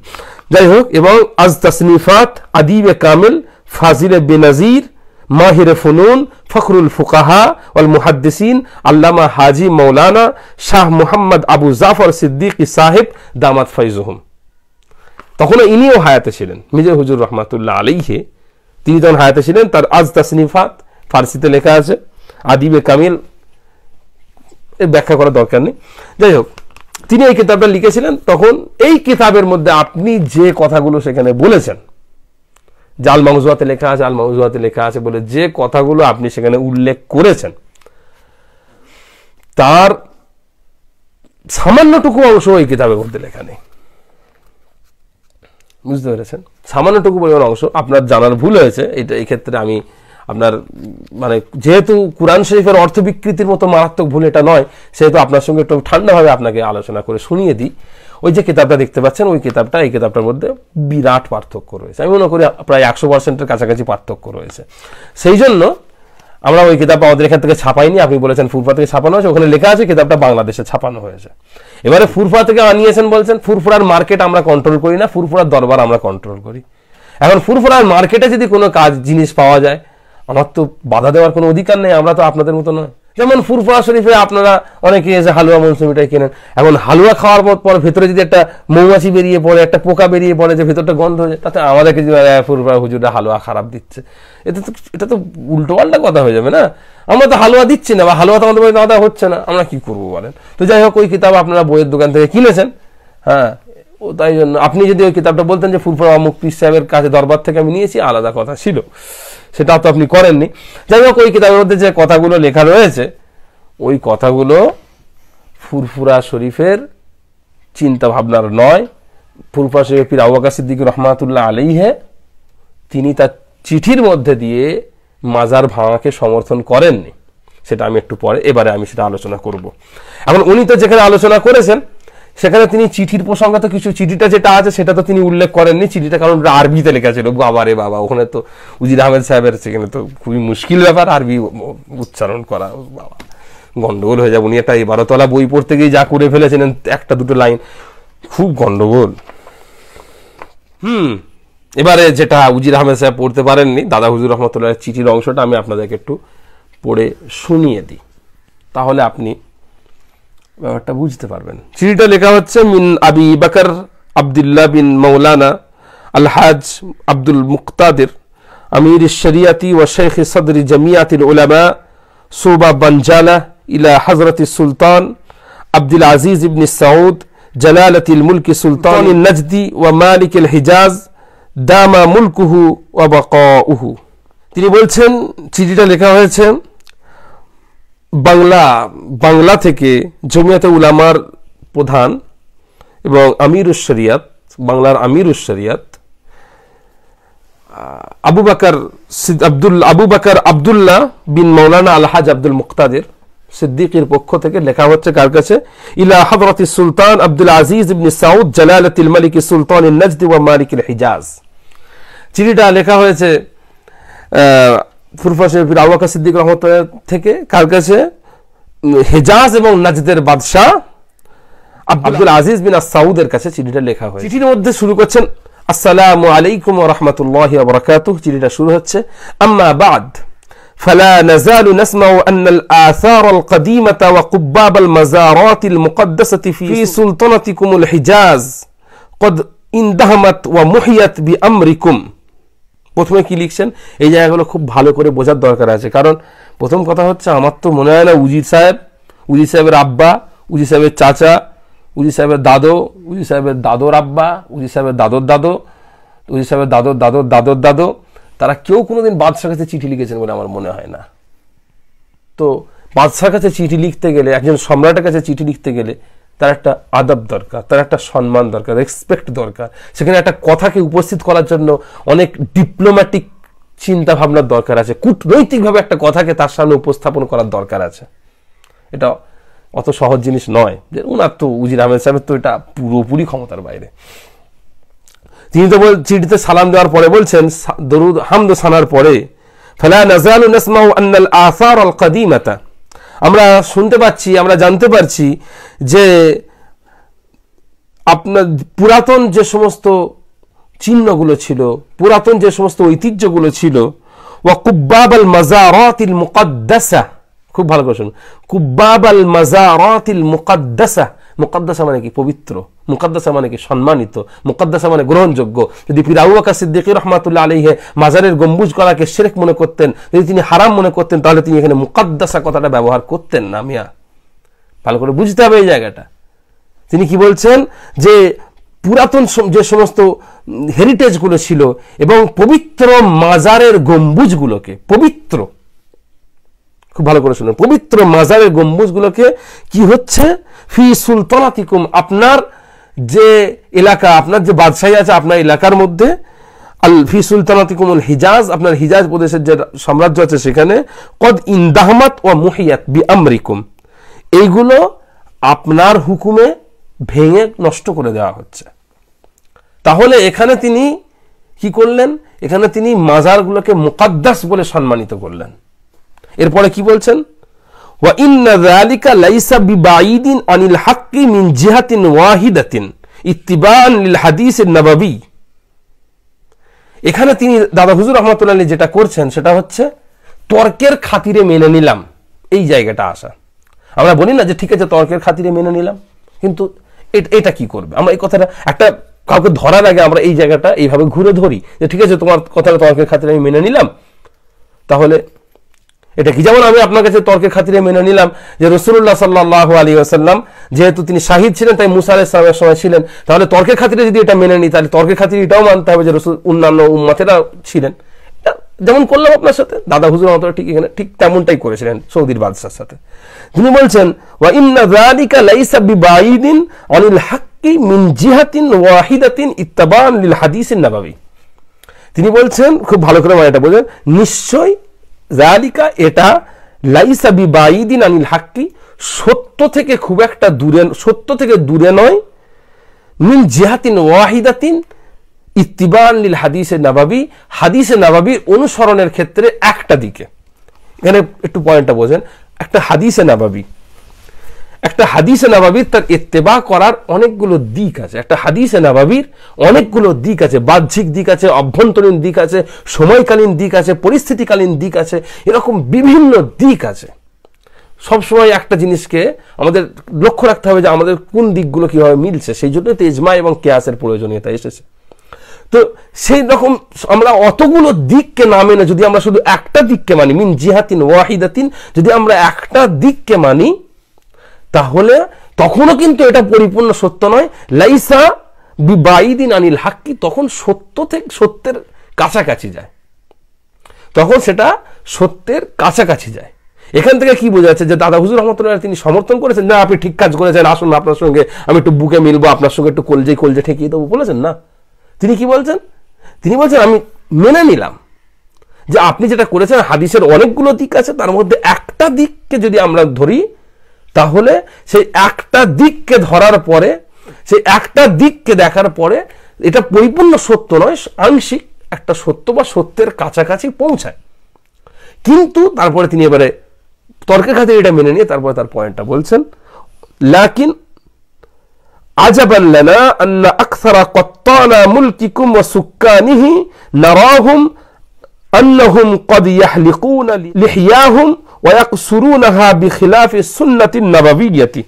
যাই হোক, এবং আজ তাসনিফাত আদিবে কামিল ফাজিলে বেনাজির মাহিরে ফুনুন ফখরুল ফুকাহা ওয়াল মুহাদ্দিসিন আল্লামা হাজি মৌলানা শাহ মুহাম্মদ আবু জাফর সিদ্দিকী সাহেব দামাত ফাইজুহুম। তখন ইনিও হায়াতে ছিলেন, মির্জা হুজুর রহমাতুল্লাহ আলাইহি। তিনি যখন হায়াতে ছিলেন, তার আজ তাসনিফাত ফার্সিতে লেখা আছে, আদিবে কামিল ব্যাখ্যা করার দরকার নেই। যাই হোক, তিনি এই কিতাবটা লিখেছিলেন। তখন এই কিতাবের মধ্যে আপনি যে কথাগুলো সেখানে বলেছেন, যে আল মাউজুয়াতে লেখা আছে বলে যে কথাগুলো আপনি সেখানে উল্লেখ করেছেন, তার সামান্যটুকু অংশ এই কিতাবের মধ্যে লেখা নেই। বুঝতে পেরেছেন? সামান্যটুকু পরিমাণ অংশ আপনার জানার ভুল হয়েছে। এটা এই ক্ষেত্রে আমি আপনার মানে, যেহেতু কোরআন শরীফের অর্থ বিকৃতির মতো মারাত্মক ভুল এটা নয়, সেহেতু আপনার সঙ্গে একটু ঠান্ডাভাবে আপনাকে আলোচনা করে শুনিয়ে দিই। ওই যে কিতাবটা দেখতে পাচ্ছেন, ওই কিতাবটা এই কিতাবটার মধ্যে বিরাট পার্থক্য রয়েছে। আমি মনে করি প্রায় 100%-এর কাছাকাছি পার্থক্য রয়েছে। সেই জন্য আমরা ওই কিতাবটা আমাদের এখান থেকে ছাপাইনি। আপনি বলেছেন ফুরফুরা থেকে ছাপানো হয়েছে, ওখানে লেখা আছে কিতাবটা বাংলাদেশে ছাপানো হয়েছে। এবারে ফুরফুরা থেকে আনিয়েছেন বলছেন, ফুরফুরার মার্কেট আমরা কন্ট্রোল করি না, ফুরফুরার দরবার আমরা কন্ট্রোল করি। এখন ফুরফুরার মার্কেটে যদি কোনো জিনিস পাওয়া যায়, আমার তো বাধা দেওয়ার কোনো অধিকার নেই। আমরা তো আপনাদের মতো নয়। যেমন ফুরফুরা শরীফে আপনারা অনেকে এসে হালুয়া মৌসুমিটাই কেনেন। এখন হালুয়া খাওয়ার পর ভেতরে যদি একটা মৌমাছি বেরিয়ে পড়ে, একটা পোকা বেরিয়ে পড়ে, যে ভেতরটা গন্ধ হয়ে যায়, তাতে আমাদেরকে ফুরফুরা হুজুররা হালুয়া খারাপ দিচ্ছে, এটা তো উল্টো পাল্টা কথা হয়ে যাবে না? আমরা তো হালুয়া দিচ্ছি না, বা হালুয়া তো আমাদের দাদা হচ্ছে না, আমরা কি করবো বলেন? তো যাই হোক, ওই কিতাব আপনারা বইয়ের দোকান থেকে কিনেছেন, হ্যাঁ, ও তাই জন্য আপনি যদি ওই কিতাবটা বলতেন যে ফুরফুরা অমুক পীর সাহেবের কাছে দরবার থেকে আমি নিয়েছি, আলাদা কথা ছিল, সেটা তো আপনি করেননি। যাই হোক, ওই কিতাবের মধ্যে যে কথাগুলো লেখা রয়েছে, ওই কথাগুলো ফুরফুরা শরীফের চিন্তা ভাবনার নয়। ফুরফুরা শরীফের পীর আবু বকর সিদ্দিক রহমাতুল্লাহ আলাইহি তিনি তার চিঠির মধ্যে দিয়ে মাজার ভাঙাকে সমর্থন করেননি। সেটা আমি একটু পরে, এবারে আমি সেটা আলোচনা করব। এখন উনি তো যেখানে আলোচনা করেছেন, সেখানে তিনি চিঠির প্রসঙ্গে তো কিছু, চিঠিটা যেটা আছে সেটা তো তিনি উল্লেখ করেননি। চিঠিটা কারণ আরবিতে লেখা ছিল। বাবা রে বাবা, ওখানে তো উজির আহমেদ সাহেবের সেখানে তো খুবই মুশকিল ব্যাপার আরবি উচ্চারণ করা, বাবা গন্ডগোল হয়ে যাবে। উনি একটা 12তলা বই পড়তে গিয়ে যা করে ফেলেছিলেন, একটা দুটো লাইন, খুব গন্ডগোল। এবারে যেটা উজির আহমেদ সাহেব পড়তে পারেননি, দাদা হুজুর রহমতুল্লাহ চিঠির অংশটা আমি আপনাদেরকে একটু পড়ে শুনিয়ে দিই, তাহলে আপনি ব্যাপারটা বুঝতে পারবেন। চিঠিটা লেখা হচ্ছে, মিন আবি বকর আব্দুল্লাহ বিন মৌলানা আলহাজ আব্দুল মুক্তাদির আমির শরিয়াতি ওয়া শেখ সদরি জামিয়াতিল উলামা সুবা বনজালা ইলা হযরত সুলতান আব্দুল আজিজ ইবনে সাউদ জালালাতিল মুলক সুলতান নজদি ওয়া মালিকুল হিজাজ দামা মুলকুহু ওয়া বাকাউহু। তিনি বলছেন, চিঠিটা লেখা হয়েছে বাংলা থেকে জমিয়াতে উলামার প্রধান এবং আমিরুশ শরিয়াত, বাংলার আমিরুশ শরিয়াত আবু বকর আব্দুল্লাহ বিন মৌলানা আলহাজ আব্দুল মুক্তাদির সিদ্দিকের পক্ষ থেকে লেখা হচ্ছে কার কাছে? ইলা হযরত সুলতান আব্দুল আজিজ ইবনে সাউদ জালালাতিল মালিক সুলতান নজদি ওয়া মালিকুল হিজাজ। চিঠিটা লেখা হয়েছে ফুরফুরা শরীফের আবু বকর সিদ্দিক রহমতুল্লাহ থেকে কার কাছে? হিজাজ এবং নজদের বাদশাহ আব্দুল আজিজ বিন সাউদের কাছে চিঠিটা লেখা হয়েছে। চিঠির মধ্যে শুরু করছেন আসসালামু আলাইকুম ওয়া রাহমাতুল্লাহি ওয়া বারাকাতুহু। চিঠিটা শুরু হচ্ছে, আম্মা বা'দ فلا نزال نسمع أن الآثار القديمة وقباب المزارات المقدسة في سلطنتكم الحجاز قد اندهمت ومحيت بأمركم। প্রথমে কি লিখছেন, এই জায়গাগুলো খুব ভালো করে বোঝার দরকার আছে। কারণ প্রথম কথা হচ্ছে, আমার তো মনে হয় না উজির সাহেবের আব্বা, উজির সাহেবের চাচা, উজির সাহেবের দাদো, উজির সাহেবের দাদোর আব্বা, উজির সাহেবের দাদোর দাদো, উজির সাহেবের দাদোর দাদোর দাদোর দাদো, তারা কেউ কোনোদিন বাদশার কাছে চিঠি লিখেছেন বলে আমার মনে হয় না। তো বাদশার কাছে চিঠি লিখতে গেলে, একজন সম্রাটের কাছে চিঠি লিখতে গেলে তার একটা আদব দরকার, তার একটা সম্মান দরকার, রেসপেক্ট দরকার। সেখানে একটা কথাকে উপস্থিত করার জন্য অনেক ডিপ্লোম্যাটিক চিন্তা ভাবনার দরকার আছে, কূটনৈতিকভাবে একটা কথাকে তার সামনে উপস্থাপন করার দরকার আছে। এটা অত সহজ জিনিস নয় যে উনার তো উজির আহমেদ সাহেবের তো এটা পুরোপুরি ক্ষমতার বাইরে। তিনি তো চিঠিতে সালাম দেওয়ার পরে বলছেন, দরুদ হামদ সানার পরে, ফালা নাযালু নাসমাউ আন্নাল আসার আল কাদিমাতা, আমরা শুনতে পাচ্ছি, আমরা জানতে পারছি যে আপনার পুরাতন যে সমস্ত চিহ্নগুলো ছিল, পুরাতন যে সমস্ত ঐতিহ্যগুলো ছিল, ওয়া কুব্বাব আল মাজারাতিল মুকাদ্দাসা, খুব ভালো করে শুনুন, কুব্বাব আল মাজারাতিল মুকাদ্দাসা, মুকাদ্দাসা মানে কি? পবিত্র। মুকাদ্দাসা মানে কি? সম্মানিত। মুকাদ্দাসা মানে গ্রহণযোগ্য। যদি পীর আবু বকর সিদ্দিক রাহমাতুল্লাহ আলাইহি মাজারের গম্বুজ করাকে শিরক মনে করতেন, যদি তিনি হারাম মনে করতেন, তাহলে তিনি এখানে মুকাদ্দাসা কথাটা ব্যবহার করতেন না। মিয়া ভালো করে বুঝতে হবে এই জায়গাটা। তিনি কি বলছেন যে পুরাতন যে সমস্ত হেরিটেজগুলো ছিল এবং পবিত্র মাজারের গম্বুজগুলোকে, পবিত্র, খুব ভালো করে শুনুন, পবিত্র মাজারের গম্বুজগুলোকে কি হচ্ছে, ফি সুলতানাতিকুম, আপনার যে এলাকা, আপনার যে বাদশাহী আছে আপনার এলাকার মধ্যে, আল ফি সুলতানাতিকুমুল হিজাজ, আপনার হিজাজ প্রদেশের যে সাম্রাজ্য আছে সেখানে, কদ ইনদাহমাত ওয়া মুহিয়াত বিআমরিকুম, এইগুলো আপনার হুকুমে ভেঙে নষ্ট করে দেওয়া হচ্ছে। তাহলে এখানে তিনি কি করলেন? এখানে তিনি মাজারগুলোকে মুকাদ্দাস বলে সম্মানিত করলেন। এরপরে কি বলছেন, ওয়া ইন্না যালিকা লাইসা বিবাঈদিন আনিল হাক্কি মিন জিহাতিন ওয়াহিদাতিন ইত্তিবাআন লিল হাদিসিন নববী। এখানে তিনি দাদা হুজুর রাহমাতুল্লাহ আলাইহি যেটা করছেন সেটা হচ্ছে তর্কের খাতিরে মেনে নিলাম, এই জায়গাটা আসা। আমরা বলি না যে ঠিক আছে তর্কের খাতিরে মেনে নিলাম, কিন্তু এটা কি করবে? আমরা এই কথাটা একটা কাউকে ধরার আগে আমরা এই জায়গাটা এইভাবে ঘুরে ধরি যে ঠিক আছে তোমার কথাটা তর্কের খাতিরে আমি মেনে নিলাম, তাহলে এটা কি? যেমন আমি আপনার কাছে তর্কের খাতিরে মেনে নিলাম যে রাসূলুল্লাহ সাল্লাল্লাহু আলাইহি ওয়াসাল্লাম যেহেতু তিনি শাহিদ ছিলেন তাই মুসা আলাইহিস সালামের সময় ছিলেন, তাহলে তর্কের খাতিরে যদি এটা মেনে নিই তাহলে তর্কের খাতিরে এটাও মানতে হবে যে রাসূল অন্যান্য উম্মতেরা ছিলেন। যেমন করলাম আপনার সাথে, দাদা হুজুর মতো ঠিক এখানে ঠিক তেমনটাই করেছিলেন সৌদির বাদশার সাথে। তিনি বলছেন ওয়া ইন্না যালিকা লাইসা বিবাঈদিন আনিল হাক্কি মিন জিহাতিন ওয়াহিদাতিন ইত্তিবাআন লিল হাদিসিন নববী। তিনি বলছেন, খুব ভালো করে মানে এটা বলেন, নিশ্চয় যালিকা এটা, লাইসা বিবাঈদিন আনিল হাক্কি, সত্য থেকে খুব একটা দূরে, সত্য থেকে দূরে নয়, মিন জিহাতিন ওয়াহিদাতিন ইত্তিবাআন লিল হাদিসে নববী, হাদিসে নববীর অনুসরণের ক্ষেত্রে একটা দিকে। এখানে একটু পয়েন্টটা বোঝেন, একটা হাদিসে নববী, একটা হাদিসে নববীর তার ইত্তেবা করার অনেকগুলো দিক আছে। একটা হাদিসে নববীর অনেকগুলো দিক আছে, বাহ্যিক দিক আছে, অভ্যন্তরীণ দিক আছে, সময়কালীন দিক আছে, পরিস্থিতিকালীন দিক আছে, এরকম বিভিন্ন দিক আছে। সবসময় একটা জিনিসকে আমাদের লক্ষ্য রাখতে হবে যে আমাদের কোন দিকগুলো কিভাবে মিলছে, সেই জন্য তো ইজমা এবং কিয়াসের প্রয়োজনীয়তা এসেছে। তো সেই রকম আমরা অতগুলো দিককে না মেনে যদি আমরা শুধু একটা দিককে মানি, মিন জিহাতিন ওয়াহিদাতিন, যদি আমরা একটা দিককে মানি, তাহলে তখনও কিন্তু এটা পরিপূর্ণ সত্য নয়। লাইসা বিবাঈদিন আনিল হাক্কি, তখন সত্য থেকে সত্যের কাছাকাছি যায়, তখন সেটা সত্যের কাছাকাছি যায়। এখান থেকে কি বোঝা যাচ্ছে যে দাদা হুজুর রহমতুল্লাহ তিনি সমর্থন করেছেন, না আপনি ঠিক কাজ করেছেন, আসুন আপনার সঙ্গে আমি একটু বুকে মিলবো, আপনার সঙ্গে একটু কলজে ঠেকিয়ে দেবো, বলেছেন না। তিনি কি বলছেন? তিনি বলছেন আমি মেনে নিলাম যে আপনি যেটা করেছেন হাদিসের অনেকগুলো দিক আছে, তার মধ্যে একটা দিককে যদি আমরা ধরি, তাহলে সেই একটা দিককে ধরার পরে, সেই একটা দিককে দেখার পরে এটা পরিপূর্ণ সত্য নয়, আংশিক একটা সত্য বা সত্যের কাছাকাছি পৌঁছায়। কিন্তু তারপরে তিনি এবারে তর্কের খাতিরে এটা মেনে নিয়ে তারপরে তার পয়েন্টটা বলছেন, লাকিন আজাবান লানা আন্না আকসারা কত্তানা মুলকিকুম ওয়া সুক্কানিহি নারাহুম আন্নাহুম কদ ইয়াহলিকুনা লিহিয়াহুম ওয়া ইয়াকসুরুনাহা বিখিলাফি সুন্নাতিন নাবাবিয়্যাতি।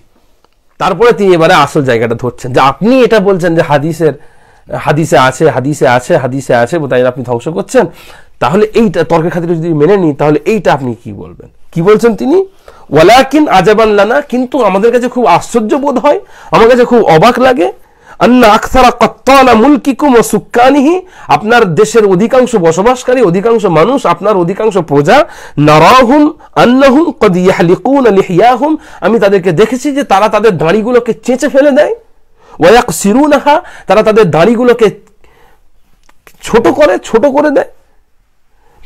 তারপরে তিনি এবারে আসল জায়গাটা ধরছেন যে আপনি এটা বলছেন যে হাদিসে আছে তাই আপনি ধ্বংস করছেন, তাহলে এইটা তর্কের খাতিরে যদি মেনে নিই তাহলে এইটা আপনি কি বলবেন? কি বলছেন তিনি? ওয়ালাকিন আজাবান লানা, কিন্তু আমাদের কাছে খুব আশ্চর্য বোধ হয়, আমার কাছে খুব অবাক লাগে, আন্না আকসারা কত্তানা মুলকিকুম ওয়া সুক্কানিহি, আপনার দেশের অধিকাংশ বসবাসকারী, অধিকাংশ মানুষ, আপনার অধিকাংশ প্রজা, নারাহুম আন্নাহুম কদ ইয়াহলিকুনা লিহিয়াহুম, আমি তাদেরকে দেখেছি যে তারা তাদের দাড়িগুলোকে চেঁচে ফেলে দেয়, ওয়া ইয়াকসিরুনাহা, তারা তাদের দাড়িগুলোকে ছোট করে দেয়,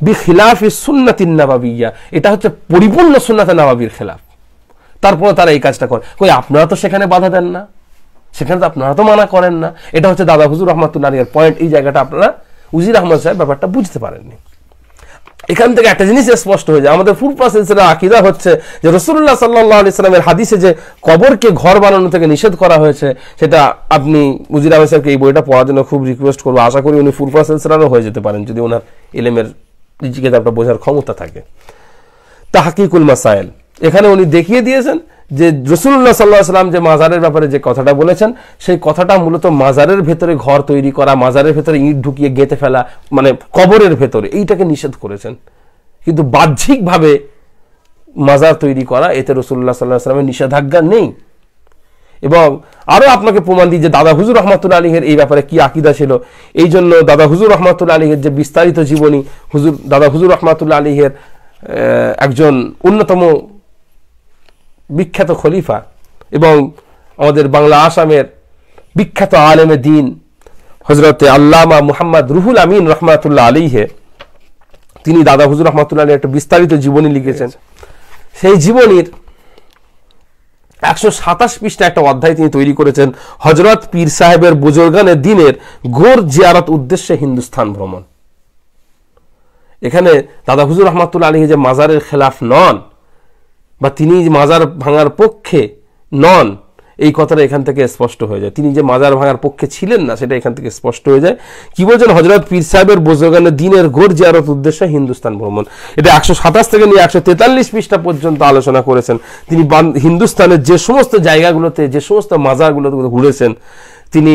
বিখিলাফি সুন্নাতিন নাবাবিয়্যা, এটা হচ্ছে পরিপূর্ণ সুন্নাতে নাবাবির খেলাফ। তারপরে তারা এই কাজটা করে। কই আপনারা তো সেখানে বাধা দেন না, সেখানে তো আপনারা তো মানা করেন না। এটা হচ্ছে দাদা হুজুর রহমাতুল্লাহ আলাইহির পয়েন্ট। এই জায়গাটা আপনারা উজির আহমদ সাহেব ব্যাপারটা বুঝতে পারেননি। এখান থেকে একটা জিনিস স্পষ্ট হয়ে যায়, আমাদের ফুরফা সিলসিলার আকীদা হচ্ছে যে রাসূলুল্লাহ সাল্লাল্লাহু আলাইহি সাল্লামের হাদিসে যে কবরকে ঘর বানানো থেকে নিষেধ করা হয়েছে, সেটা আপনি উজির আহমদ সাহেবকে এই বইটা পড়ার জন্য খুব রিকোয়েস্ট করবো। আশা করি উনি ফুরফা সিলসিলারও হয়ে যেতে পারেন যদি ওনার ইলমের কিতাবটা বোঝার ক্ষমতা থাকে। তাহকিকুল মাসাইল, এখানে উনি দেখিয়ে দিয়েছেন যে রাসূলুল্লাহ সাল্লাল্লাহু আলাইহি সাল্লাম যে মাজারের ব্যাপারে যে কথাটা বলেছেন, সেই কথাটা মূলত মাজারের ভেতরে ঘর তৈরি করা, মাজারের ভেতরে ইট ঢুকিয়ে গেঁথে ফেলা, মানে কবরের ভেতরে, এইটাকে নিষেধ করেছেন। কিন্তু বাহ্যিকভাবে মাজার তৈরি করা, এতে রাসূলুল্লাহ সাল্লাল্লাহু আলাইহি সাল্লামের নিষেধাজ্ঞা নেই। এবং আরো আপনাকে প্রমাণ দিই যে দাদা হুজুর রহমাতুল্লাহ আলাইহির এই ব্যাপারে কি আকীদা ছিল। এই জন্য দাদা হুজুর রহমাতুল্লাহ আলাইহির যে বিস্তারিত জীবনী, দাদা হুজুর রহমাতুল্লাহ আলাইহির একজন অন্যতম বিখ্যাত খলিফা এবং আমাদের বাংলা আসামের বিখ্যাত আলেমে দ্বীন হযরতে আল্লামা মুহাম্মদ রুহুল আমিন রহমাতুল্লাহ আলাইহি, তিনি দাদা হুজুর রহমাতুল্লাহ আলাইহির একটা বিস্তারিত জীবনী লিখেছেন। সেই জীবনীর 127 পৃষ্ঠা একটা অধ্যায় তিনি তৈরি করেছেন, হযরত পীর সাহেবের বুজুর্গানে দ্বীনের গোর জিয়ারত উদ্দেশ্যে হিন্দুস্তান ভ্রমণ। এখানে দাদা হুজুর রহমাতুল্লাহ আলাইহি যে মাজারের খেলাফ নন বা তিনি মাজার ভাঙার পক্ষে নন, এই কথাটা এখান থেকে স্পষ্ট হয়ে যায়। তিনি যে মাজার ভাঙার পক্ষে ছিলেন না, সেটা এখান থেকে স্পষ্ট হয়ে যায়। কি বলছেন? হযরত পীর সাহেবের বুজুর্গানে দ্বীনের গোর জিয়ারত উদ্দেশ্যে হিন্দুস্তান ভ্রমণ। এটা 127 থেকে নিয়ে 143 পৃষ্ঠা পর্যন্ত আলোচনা করেছেন। তিনি হিন্দুস্তানের যে সমস্ত জায়গাগুলোতে, যে সমস্ত মাজারগুলোতে ঘুরেছেন, তিনি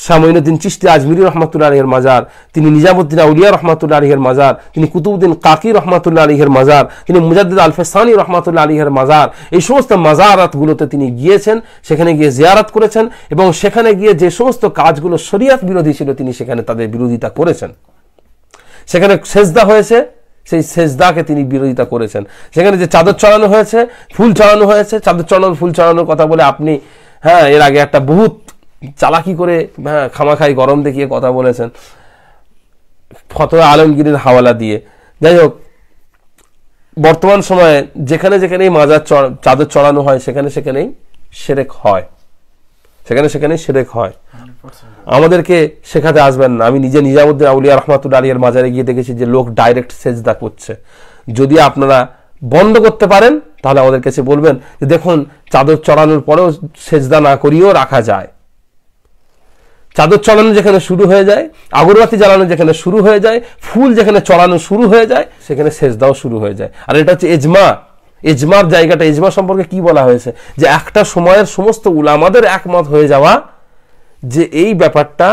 শাহ মঈনুদ্দিন চিশতি আজমিরি রহমাতুল্লাহ আলাইহির মাজার, তিনি নিজামুদ্দিন আউলিয়া রহমাতুল্লাহ আলাইহির মাজার, তিনি কুতুবউদ্দিন কাকি রহমাতুল্লাহ আলাইহির মাজার, তিনি মুজাদ্দিদ আল ফেসানি রহমাতুল্লাহ আলাইহির মাজার, এই সমস্ত মাজারাতগুলোতে তিনি গিয়েছেন, সেখানে গিয়ে জিয়ারত করেছেন এবং সেখানে গিয়ে যে সমস্ত কাজগুলো শরিয়ত বিরোধী ছিল তিনি সেখানে তাদের বিরোধিতা করেছেন। সেখানে সেজদা হয়েছে, সেই সেজদাকে তিনি বিরোধিতা করেছেন। সেখানে যে চাদর চড়ানো হয়েছে, ফুল চড়ানো হয়েছে, চাদর চড়ানো ফুল চড়ানোর কথা বলে আপনি এর আগে একটা বহুত চালাকি করে খামাখাই গরম দেখিয়ে কথা বলেছেন ফতোয়া আলমগীরের হাওয়ালা দিয়ে। যাই হোক, বর্তমান সময়ে যেখানে যেখানেই মাজার চাদর চড়ানো হয় সেখানেই শিরক হয়, সেখানেই শিরক হয়। আমাদেরকে শেখাতে আসবেন না। আমি নিজে নিজামুদ্দিন আউলিয়া রহমাতুল্লাহ আলাইহির মাজারে গিয়ে দেখেছি যে লোক ডাইরেক্ট সেজদা করছে। যদি আপনারা বন্ধ করতে পারেন তাহলে আমাদের কাছে বলবেন যে দেখুন, চাদর চড়ানোর পরেও সেজদা না করিয়েও রাখা যায়। চাদর চড়ানো যেখানে শুরু হয়ে যায়, আগরবাতি জ্বালানো যেখানে শুরু হয়ে যায়, ফুল যেখানে চড়ানো শুরু হয়ে যায়, সেখানে সেজদাও শুরু হয়ে যায়। আর এটা হচ্ছে এজমার জায়গাটা। এজমা সম্পর্কে কি বলা হয়েছে? যে একটা সময়ের সমস্ত উলামাদের একমত হয়ে যাওয়া যে এই ব্যাপারটা,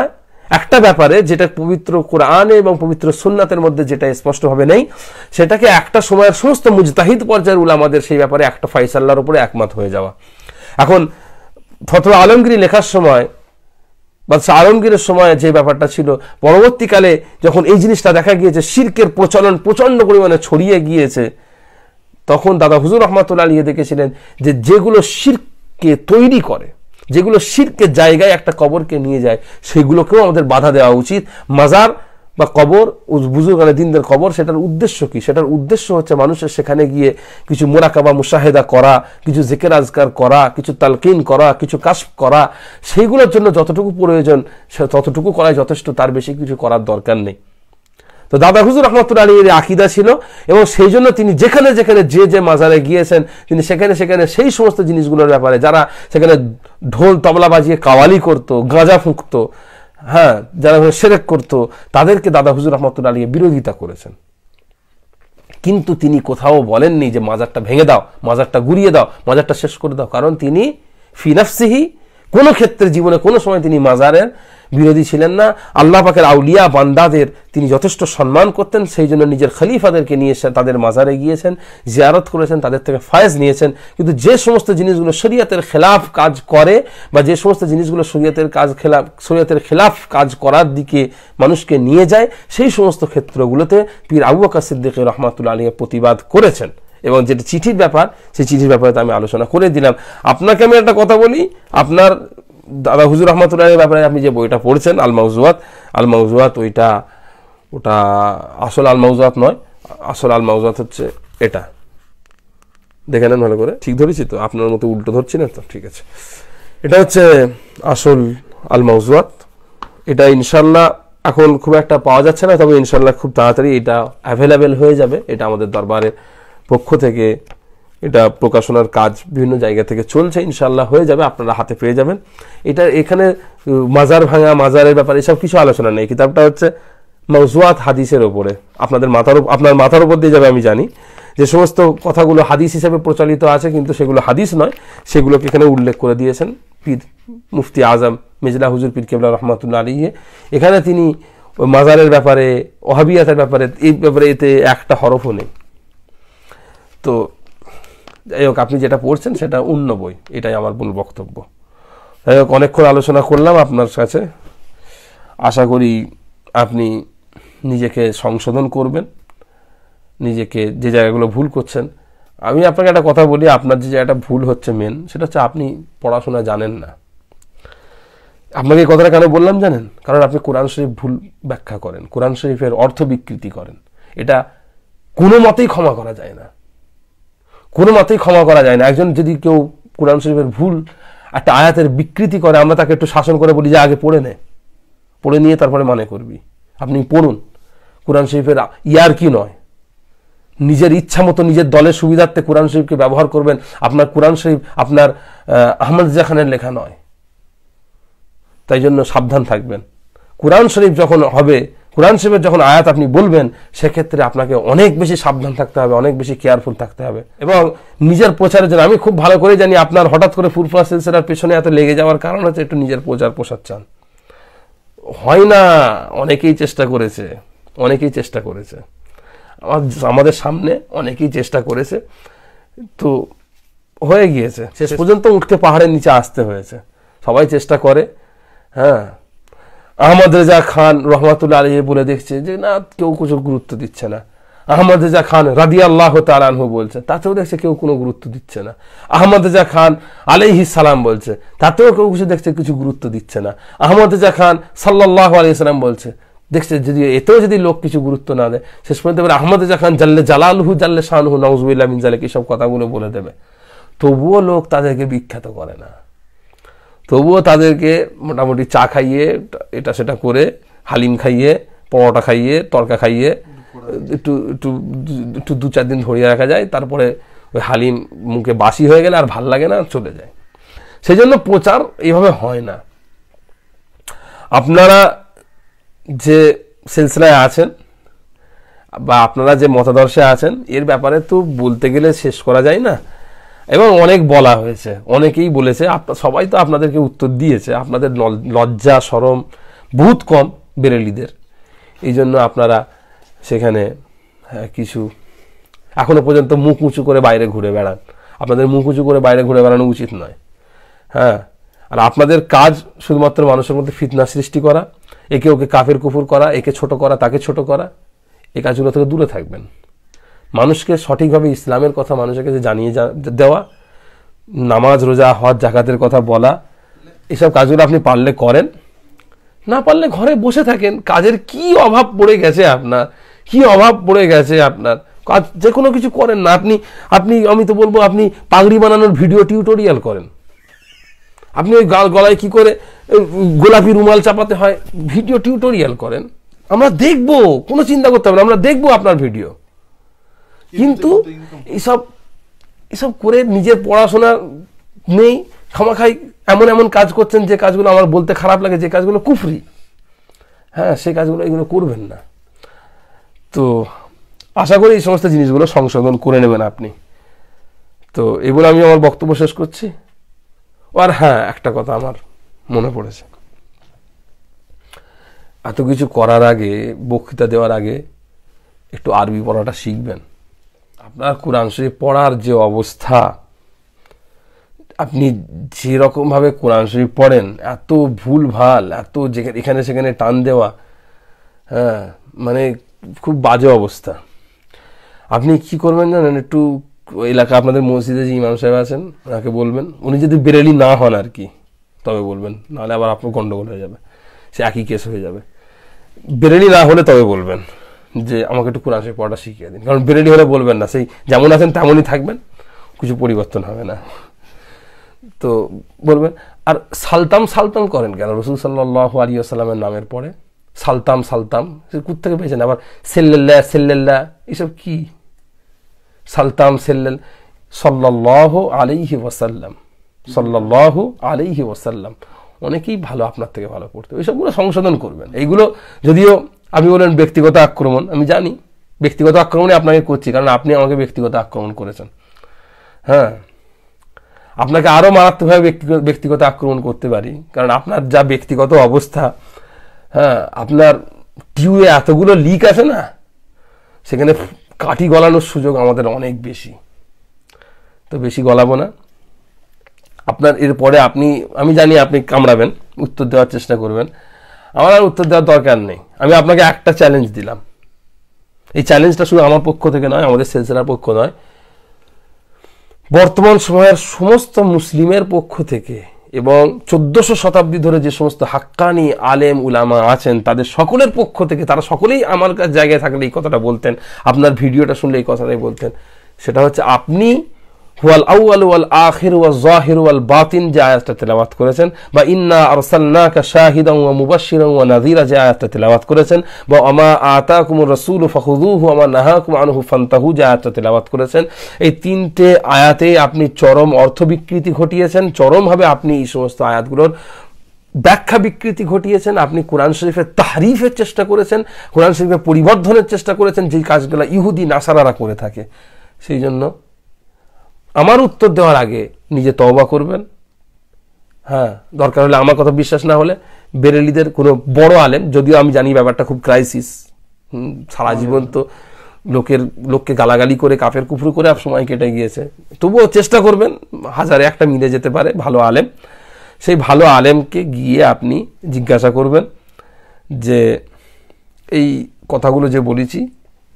একটা ব্যাপারে যেটা পবিত্র কোরআনে এবং পবিত্র সুন্নাতের মধ্যে যেটা স্পষ্টভাবে নেই, সেটাকে একটা সময়ের সমস্ত মুজতাহিদ পর্যায়ের উলামাদের সেই ব্যাপারে একটা ফয়সালার উপরে একমত হয়ে যাওয়া। এখন ফতোয়া আলমগীরি লেখার সময় বা আলমগীরের সময় যে ব্যাপারটা ছিল, পরবর্তীকালে যখন এই জিনিসটা দেখা গিয়েছে, শিরকের প্রচলন প্রচন্ড পরিমাণে ছড়িয়ে গিয়েছে, তখন দাদা হুজুর রহমাতুল্লাহ আলাইহি দেখেছিলেন যে যেগুলো শিরককে তৈরি করে, যেগুলো শিরকের জায়গায় একটা কবরকে নিয়ে যায়, সেগুলোকেও আমাদের বাধা দেওয়া উচিত। মাজার বা কবর, বুজুর্গানে দ্বীনদের কবর, সেটার উদ্দেশ্য কি? সেটার উদ্দেশ্য হচ্ছে মানুষের সেখানে গিয়ে কিছু মুরাকাবা মুশাহেদা করা, কিছু জিকির আজকার করা, কিছু তালকিন করা, কিছু কাশফ করা। সেইগুলোর জন্য যতটুকু প্রয়োজন ততটুকু করাই যথেষ্ট, তার বেশি কিছু করার দরকার নেই। তো দাদা হুজুর রহমাতুল্লাহ আলাইহির আকীদা ছিল, এবং সেই জন্য তিনি যেখানে যেখানে যে মাজারে গিয়েছেন তিনি সেখানে সেখানে সেই সমস্ত জিনিসগুলোর ব্যাপারে, যারা সেখানে ঢোল তবলা বাজিয়ে কাওয়ালি করতো, গাঁজা ফুঁকতো, হ্যাঁ, যারা শিরক করতো, তাদেরকে দাদা হুজুর রহমাতুল্লাহ আলাইহি বিরোধিতা করেছেন। কিন্তু তিনি কোথাও বলেননি যে মাজারটা ভেঙে দাও, মাজারটা গুড়িয়ে দাও, মাজারটা শেষ করে দাও, কারণ তিনি ফি নাফসিহি কোনো ক্ষেত্রে জীবনে কোনো সময় তিনি মাজারের বিরোধী ছিলেন না। আল্লাহ পাকের আউলিয়া বান্দাদের তিনি যথেষ্ট সম্মান করতেন, সেই জন্য নিজের খলিফাদেরকে নিয়ে এসে তাদের মাজারে গিয়েছেন, জিয়ারত করেছেন, তাদের থেকে ফায়েজ নিয়েছেন। কিন্তু যে সমস্ত জিনিসগুলো শরীয়তের খেলাফ কাজ করে, বা যে সমস্ত জিনিসগুলো শরীয়তের খেলাফ কাজ করার দিকে মানুষকে নিয়ে যায়, সেই সমস্ত ক্ষেত্রগুলোতে পীর আবু বকর সিদ্দিক রহমাতুল্লাহ আলাইহি প্রতিবাদ করেছেন। এবং যেটা চিঠির ব্যাপার, সেই চিঠির ব্যাপারে আমি আলোচনা করে দিলাম। আপনাকে আমি একটা কথা বলি, আপনার দাদা হুজুর রহমাতুল্লাহির ব্যাপারে আপনি যে বইটা পড়ছেন আল মাউজুয়াত, ওটা আসল আল মাউজুয়াত নয়। আসল আল মাউজুয়াত হচ্ছে এটা, দেখে নেন ভালো করে। ঠিক ধরেছি তো? আপনার মতো উল্টো ধরছি না তো? ঠিক আছে, এটা হচ্ছে আসল আল মাউজুয়াত। এটা ইনশাল্লাহ এখন খুব একটা পাওয়া যাচ্ছে না, তবে ইনশাল্লাহ খুব তাড়াতাড়ি এটা অ্যাভেলেবেল হয়ে যাবে। এটা আমাদের দরবারের পক্ষ থেকে এটা প্রকাশনার কাজ বিভিন্ন জায়গা থেকে চলছে, ইনশাল্লাহ হয়ে যাবে, আপনারা হাতে পেয়ে যাবেন। এটা এখানে মাজার ভাঙা, মাজারের ব্যাপারে এসব কিছু আলোচনা নেই। কিতাবটা হচ্ছে মাউজুয়াত হাদিসের ওপরে, আপনার মাথার উপর দিয়ে যাবে। আমি জানি যে সমস্ত কথাগুলো হাদিস হিসেবে প্রচলিত আছে, কিন্তু সেগুলো হাদিস নয়, সেগুলোকে এখানে উল্লেখ করে দিয়েছেন পীর মুফতি আজম মেজলা হুজুর পীর কেবলা রহমাতুল্লাহ আলাইহি। এখানে তিনি মাজারের ব্যাপারে, ওহাবিয়াতের ব্যাপারে, এই ব্যাপারে এতে একটা হরফও নেই। তো যাই হোক, আপনি যেটা পড়ছেন সেটা অন্য বই, এটাই আমার মূল বক্তব্য। যাই হোক, অনেকক্ষণ আলোচনা করলাম আপনার কাছে। আশা করি আপনি নিজেকে সংশোধন করবেন, নিজেকে যে জায়গাগুলো ভুল করছেন। আমি আপনাকে একটা কথা বলি, আপনার যে জায়গাটা ভুল হচ্ছে মেন, সেটা হচ্ছে আপনি পড়াশোনা জানেন না। আপনাকে এই কথাটা কেন বললাম জানেন? কারণ আপনি কোরআন শরীফ ভুল ব্যাখ্যা করেন, কোরআন শরীফের অর্থ বিকৃতি করেন। এটা কোনো মতেই ক্ষমা করা যায় না, কোনো মতেই ক্ষমা করা যায় না। একজন যদি কেউ কোরআন শরীফের ভুল একটা আয়াতের বিকৃতি করে, আমরা তাকে একটু শাসন করে বলি যে আগে পড়ে নে, পড়ে নিয়ে তারপরে মানে করবি। আপনি পড়ুন, কোরআন শরীফের ইয়ার কি নয়, নিজের ইচ্ছা মতো নিজের দলের সুবিধার্থে কোরআন শরীফকে ব্যবহার করবেন। আপনার কোরআন শরীফ আপনার আহমদ রেজা খানের লেখা নয়, তাই জন্য সাবধান থাকবেন। কোরআন শরীফ যখন হবে, কোরআন শরীফের যখন আয়াত আপনি বলবেন, সেক্ষেত্রে আপনাকে অনেক বেশি সাবধান থাকতে হবে, অনেক বেশি কেয়ারফুল থাকতে হবে। এবং নিজের প্রচারের জন্য আমি খুব ভালো করে জানি আপনার হঠাৎ করে ফুরফুরা সিলসিলার পেছনে এত লেগে যাওয়ার কারণ হচ্ছে একটু নিজের প্রচার চান। হয় না, অনেকেই চেষ্টা করেছে, আমাদের সামনে অনেকেই চেষ্টা করেছে, তো হয়ে গিয়েছে। শেষ পর্যন্ত উঠতে পাহাড়ের নিচে আসতে হয়েছে। সবাই চেষ্টা করে, হ্যাঁ। আহমদ রেজা খান রহমাতুল্লাহ আলাইহি বলে দেখছে যে না, কেউ কিছু গুরুত্ব দিচ্ছে না। আহমদ রেজা খান রাদিয়াল্লাহু তাআলা আনহু বলছে, তাতেও দেখছে কেউ কোনো গুরুত্ব দিচ্ছে না। আহমদ রেজা খান আলাইহিস সালাম বলছে, তাতেও কেউ কিছু গুরুত্ব দিচ্ছে না। আহমদ রেজা খান সাল্লাল্লাহু আলাইহি সাল্লাম বলছে, দেখছে এতেও যদি লোক কিছু গুরুত্ব না দেয়, শেষ পর্যন্ত আহমদ রেজা খান জাল্লে জালালহু জাল্লে শানহু নাউযুবিল্লাহ মিন যালিক এইসব কথাগুলো বলে দেবে। তবুও লোক তাদেরকে বিখ্যাত করে না, তবুও তাদেরকে মোটামুটি চা খাইয়ে, এটা সেটা করে, হালিম খাইয়ে, পরোটা খাইয়ে, তরকা খাইয়ে একটু একটু একটু 2-4 দিন ধরিয়ে রাখা যায়। তারপরে ওই হালিম মুখে বাসি হয়ে গেলে আর ভাল লাগে না, চলে যায়। সেই জন্য প্রচার এইভাবে হয় না। আপনারা যে সিলসিলায় আছেন বা আপনারা যে মতাদর্শে আছেন, এর ব্যাপারে তো বলতে গেলে শেষ করা যায় না। এবং অনেক বলা হয়েছে, অনেকেই বলেছে, সবাই তো আপনাদেরকে উত্তর দিয়েছে। আপনাদের লজ্জা শরম বহুত কম বেরেলিদের, এই জন্য আপনারা সেখানে কিছু এখনো পর্যন্ত মুখ উঁচু করে বাইরে ঘুরে বেড়ান। আপনাদের মুখ উঁচু করে বাইরে ঘুরে বেড়ানো উচিত নয়, হ্যাঁ। আর আপনাদের কাজ শুধুমাত্র মানুষের মধ্যে ফিতনা সৃষ্টি করা, একে ওকে কাফের কুফুর করা, একে ছোট করা, তাকে ছোট করা, এই কাজগুলো থেকে দূরে থাকবেন। মানুষকে সঠিকভাবে ইসলামের কথা মানুষের কাছে জানিয়ে দেওয়া, নামাজ রোজা হজ জাকাতের কথা বলা, এসব কাজগুলো আপনি পারলে করেন, না পারলে ঘরে বসে থাকেন। কাজের কি অভাব পড়ে গেছে আপনার, কাজ যে কোনো কিছু করেন না। আপনি আমি তো বলবো আপনি পাগড়ি বানানোর ভিডিও টিউটোরিয়াল করেন, আপনি ওই গলায় কি করে গোলাপি রুমাল চাপাতে হয় ভিডিও টিউটোরিয়াল করেন। আমরা দেখবো, কোনো চিন্তা করতে হবে না, আমরা দেখবো আপনার ভিডিও। কিন্তু এসব করে নিজের পড়াশোনা নেই, খামাখাই এমন এমন কাজ করছেন যে কাজগুলো আমার বলতে খারাপ লাগে, যে কাজগুলো কুফরি, হ্যাঁ সেই কাজগুলো এগুলো করবেন না। তো আশা করি এই সমস্ত জিনিসগুলো সংশোধন করে নেবেন আপনি। তো এগুলো আমি আমার বক্তব্য শেষ করছি। আর হ্যাঁ, একটা কথা আমার মনে পড়েছে, এত কিছু করার আগে, বক্তৃতা দেওয়ার আগে একটু আরবি পড়াটা শিখবেন। আপনার কোরআন শরীফ পড়ার যে অবস্থা, আপনি যেরকমভাবে কোরআন শরীফ পড়েন, এত ভুল ভাল, এত এখানে সেখানে টান দেওয়া, হ্যাঁ মানে খুব বাজে অবস্থা। আপনি কি করবেন জানেন, একটু এলাকা আপনাদের মসজিদে যে ইমাম সাহেব আছেন ওনাকে বলবেন, উনি যদি বেরেলি না হন আর কি তবে বলবেন, নাহলে আবার আপনার গন্ডগোল হয়ে যাবে, সে একই কেস হয়ে যাবে। বেরেলি না হলে তবে বলবেন যে আমাকে একটু কোরআন শরীফ পড়াটা শিখিয়ে দিন, কারণ বেরেলি হলে বলবেন না, সেই যেমন আছেন তেমনই থাকবেন, কিছু পরিবর্তন হবে না। তো বলবেন। আর সালতাম সালতাম করেন কেন? রাসূল সাল্লাল্লাহু আলাইহি ওয়াসাল্লামের নামের পরে সালতাম সালতাম কোত্থেকে পেয়েছেন? আবার সেল্লাল্লাহ সেল্লাল্লাহ এসব কি? সালতাম সেল্লাল সাল্লাল্লাহু আলাইহি ওয়াসাল্লাম, সাল্লাল্লাহু আলাইহি ওয়াসাল্লাম। অনেকেই ভালো, আপনার থেকে ভালো পড়তে, এইসবগুলো সংশোধন করবেন। এইগুলো যদিও আপনি বলেন ব্যক্তিগত আক্রমণ, আমি জানি ব্যক্তিগত আক্রমণে আপনাকে করছি, কারণ আপনি আমাকে ব্যক্তিগত আক্রমণ করেছেন। হ্যাঁ, আপনাকে আরও মারাত্মকভাবে ব্যক্তিগত আক্রমণ করতে পারি, কারণ আপনার যা ব্যক্তিগত অবস্থা, হ্যাঁ আপনার টিউবে এতগুলো লিক আছে না, সেখানে কাঠি গলানোর সুযোগ আমাদের অনেক বেশি। তো বেশি গলাবো না। আপনার এরপরে আমি জানি আপনি কামড়াবেন, উত্তর দেওয়ার চেষ্টা করবেন, আমার আর উত্তর দেওয়ার দরকার নেই। আমি আপনাকে একটা চ্যালেঞ্জ দিলাম, এই চ্যালেঞ্জটা শুধু আমার পক্ষ থেকে নয়, আমাদের সিলসিলার পক্ষ নয়, বর্তমান সময়ের সমস্ত মুসলিমের পক্ষ থেকে, এবং 1400 শতাব্দী ধরে যে সমস্ত হাক্কানি আলেম উলামা আছেন তাদের সকলের পক্ষ থেকে, তারা সকলেই আমার কাছে জায়গায় থাকলে এই কথাটা বলতেন, আপনার ভিডিওটা শুনলে এই কথাটাই বলতেন। সেটা হচ্ছে আপনি হুয়াল আউয়াল ওয়াল আখির ওয়াল যাহির ওয়াল বাতিন যে আয়াতটা তেলাওয়াত করেছেন, বা ইন্না আরসালনাকা শাহিদান ওয়া মুবাশশিরান ওয়া নাযীরা যে আয়াতটা তেলাওয়াত করেছেন, বা আমা আতাকুমুর রাসূলু ফাখুযুহু ওয়া মা নাহাকুম আনহু ফান্তাহু যে আয়াতটা তেলাওয়াত করেছেন, এই তিনটে আয়াতে আপনি চরম অর্থ বিকৃতি ঘটিয়েছেন, চরমভাবে আপনি এই সমস্ত আয়াতগুলোর ব্যাখ্যা বিকৃতি ঘটিয়েছেন, আপনি কোরআন শরীফের তাহরিফের চেষ্টা করেছেন, কোরআন শরীফের পরিবর্ধনের চেষ্টা করেছেন, যেই কাজগুলো ইহুদি নাসারারা করে থাকে। সেই জন্য আমার উত্তর দেওয়ার আগে নিজে তওবা করবেন। হ্যাঁ, দরকার হলে আমার কথা বিশ্বাস না হলে বেরেলিদের কোনো বড় আলেম, যদিও আমি জানি ব্যাপারটা খুব ক্রাইসিস, সারা জীবন তো লোককে গালাগালি করে কাফের কুফরু করে সময় কেটে গিয়েছে, তবুও চেষ্টা করবেন, হাজারে একটা মিলে যেতে পারে ভালো আলেম। সেই ভালো আলেমকে গিয়ে আপনি জিজ্ঞাসা করবেন যে এই কথাগুলো যে বলেছি,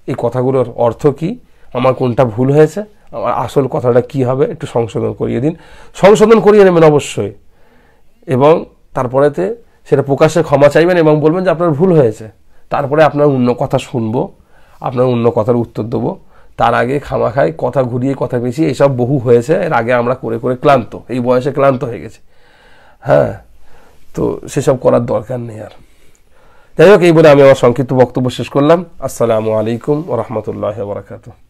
এই কথাগুলোর অর্থ কি, আমার কোনটা ভুল হয়েছে, আমার আসল কথাটা কি হবে, একটু সংশোধন করিয়ে দিন। সংশোধন করিয়ে নেবেন অবশ্যই, এবং তারপরেতে সেটা প্রকাশ্যে ক্ষমা চাইবেন এবং বলবেন যে আপনার ভুল হয়েছে। তারপরে আপনার অন্য কথা শুনবো, আপনার অন্য কথার উত্তর দেবো। তার আগে খামাখায় কথা ঘুরিয়ে কথা পেঁচিয়ে এইসব বহু হয়েছে, এর আগে আমরা করে করে ক্লান্ত, এই বয়সে ক্লান্ত হয়ে গেছে। হ্যাঁ, তো সেসব করার দরকার নেই আর। যাই হোক, এই বলে আমি আমার সংক্ষিপ্ত বক্তব্য শেষ করলাম। আসসালামু আলাইকুম ওয়া রাহমাতুল্লাহি ওয়া বারাকাতুহু।